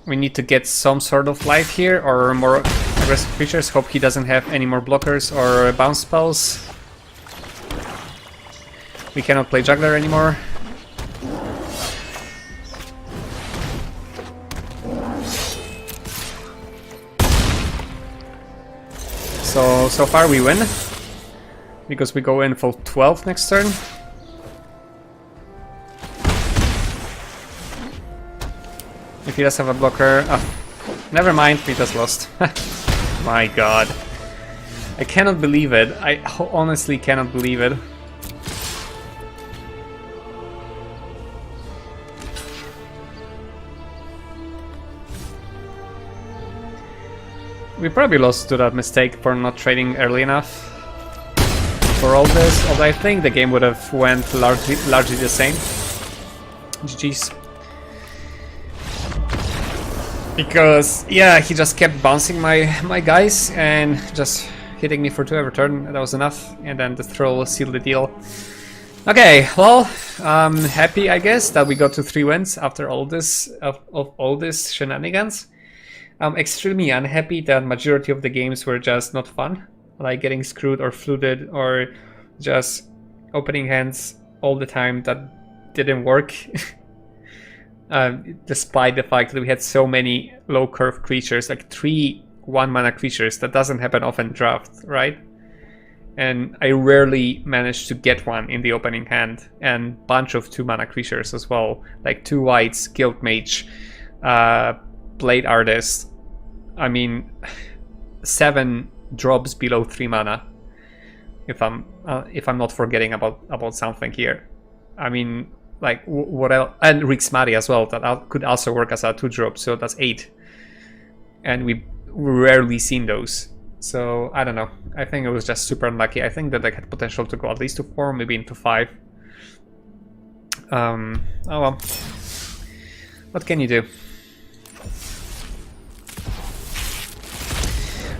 We need to get some sort of life here, or more aggressive creatures. Hope he doesn't have any more blockers or bounce spells. We cannot play juggler anymore. So far we win, because we go in for 12 next turn. If he does have a blocker... Oh, never mind, we just lost. My god. I cannot believe it. I honestly cannot believe it. We probably lost to that mistake for not trading early enough for all this, although I think the game would have went largely the same. GG's. Because, yeah, he just kept bouncing my guys and just hitting me for 2 every turn. That was enough, and then the throw sealed the deal. Okay, well, I'm happy, I guess, that we got to 3 wins after all this of all this shenanigans. I'm extremely unhappy that majority of the games were just not fun, like getting screwed or fluted or just opening hands all the time that didn't work. Despite the fact that we had so many low curve creatures, like 3 1-mana creatures, that doesn't happen often in draft, right? And I rarely managed to get one in the opening hand, and bunch of 2-mana creatures as well, like 2 whites, Guild Mage, Blade Artist. I mean, 7 drops below 3 mana. If I'm not forgetting about something here. I mean, like what else? And Rixmari as well. That could also work as a 2-drop. So that's 8, and we rarely seen those. So I don't know. I think it was just super unlucky. I think that they had potential to go at least to 4, maybe into 5. Oh well. What can you do?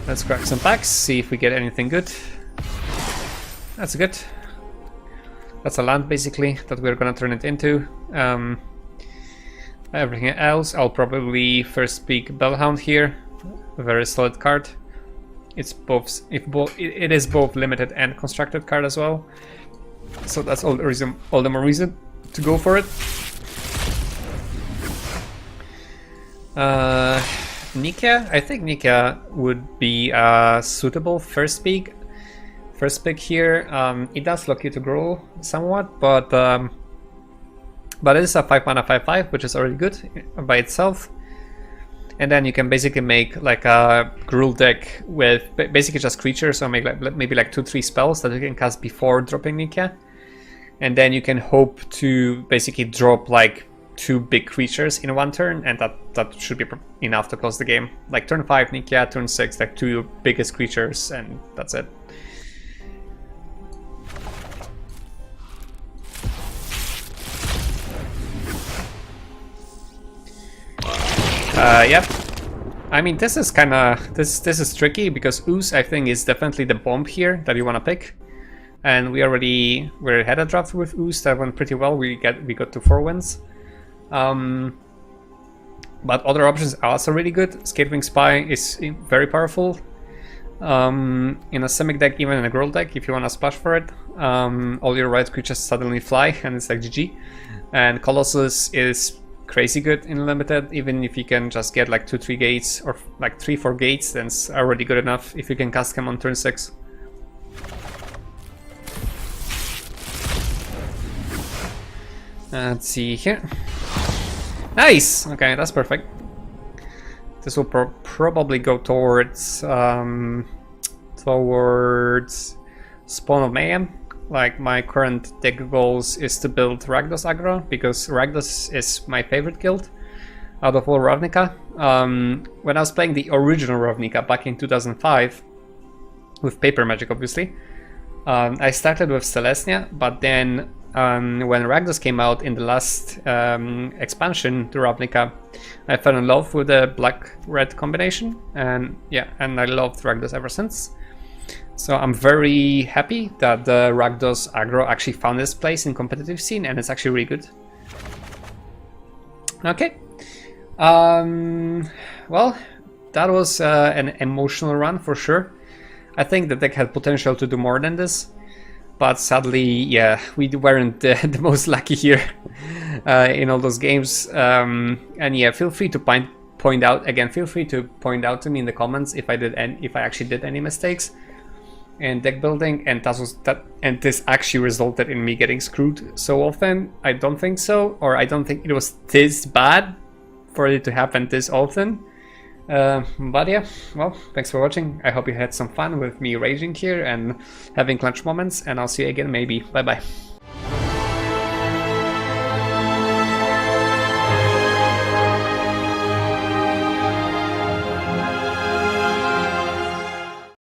Let's crack some packs, see if we get anything good. That's good. That's a land, basically, that we're gonna turn it into. Everything else, I'll probably first pick Bellhound here. A very solid card. It's both. It is both limited and constructed card as well. So that's all the more reason to go for it. Nika? I think Nika would be a suitable first pick here. It does lock you to grow somewhat, but it is a 5-mana 5/5, which is already good by itself. And then you can basically make like a Gruul deck with basically just creatures, so make like maybe like 2-3 spells that you can cast before dropping Nika. And then you can hope to basically drop like 2 big creatures in 1 turn, and that should be enough to close the game. Like turn 5 Nika, turn 6 like 2 biggest creatures, and that's it. Yep. I mean, this is kind of this is tricky because Ooze, I think, is definitely the bomb here that you want to pick. and we're ahead of draft with Ooze. That went pretty well. We got to 4 wins. But other options are also really good. Skatewing Spy is very powerful. In a Simic deck, even in a Girl deck, if you want to splash for it. All your right creatures suddenly fly, and it's like GG. And Colossus is crazy good in Limited, even if you can just get like 2-3 gates, or like 3-4 gates, then it's already good enough if you can cast him on turn 6. Let's see here. Nice! Okay, that's perfect. This will probably go towards Spawn of Mayhem. Like, my current deck goals is to build Rakdos aggro, because Rakdos is my favorite guild out of all Ravnica. When I was playing the original Ravnica back in 2005, with paper magic obviously, I started with Celestia, but then when Rakdos came out in the last expansion to Ravnica, I fell in love with the black-red combination, and yeah, and I loved Rakdos ever since. So I'm very happy that the Rakdos aggro actually found its place in competitive scene, and it's actually really good. Okay, well, that was an emotional run for sure. I think the deck had potential to do more than this, but sadly, yeah, we weren't the most lucky here in all those games. And yeah, feel free to point out again. Feel free to point out to me in the comments if I actually did any mistakes in deck building, and and this actually resulted in me getting screwed so often. I don't think so, or I don't think it was this bad for it to happen this often. But yeah, well, thanks for watching. I hope you had some fun with me raging here and having clutch moments, and I'll see you again maybe. Bye bye.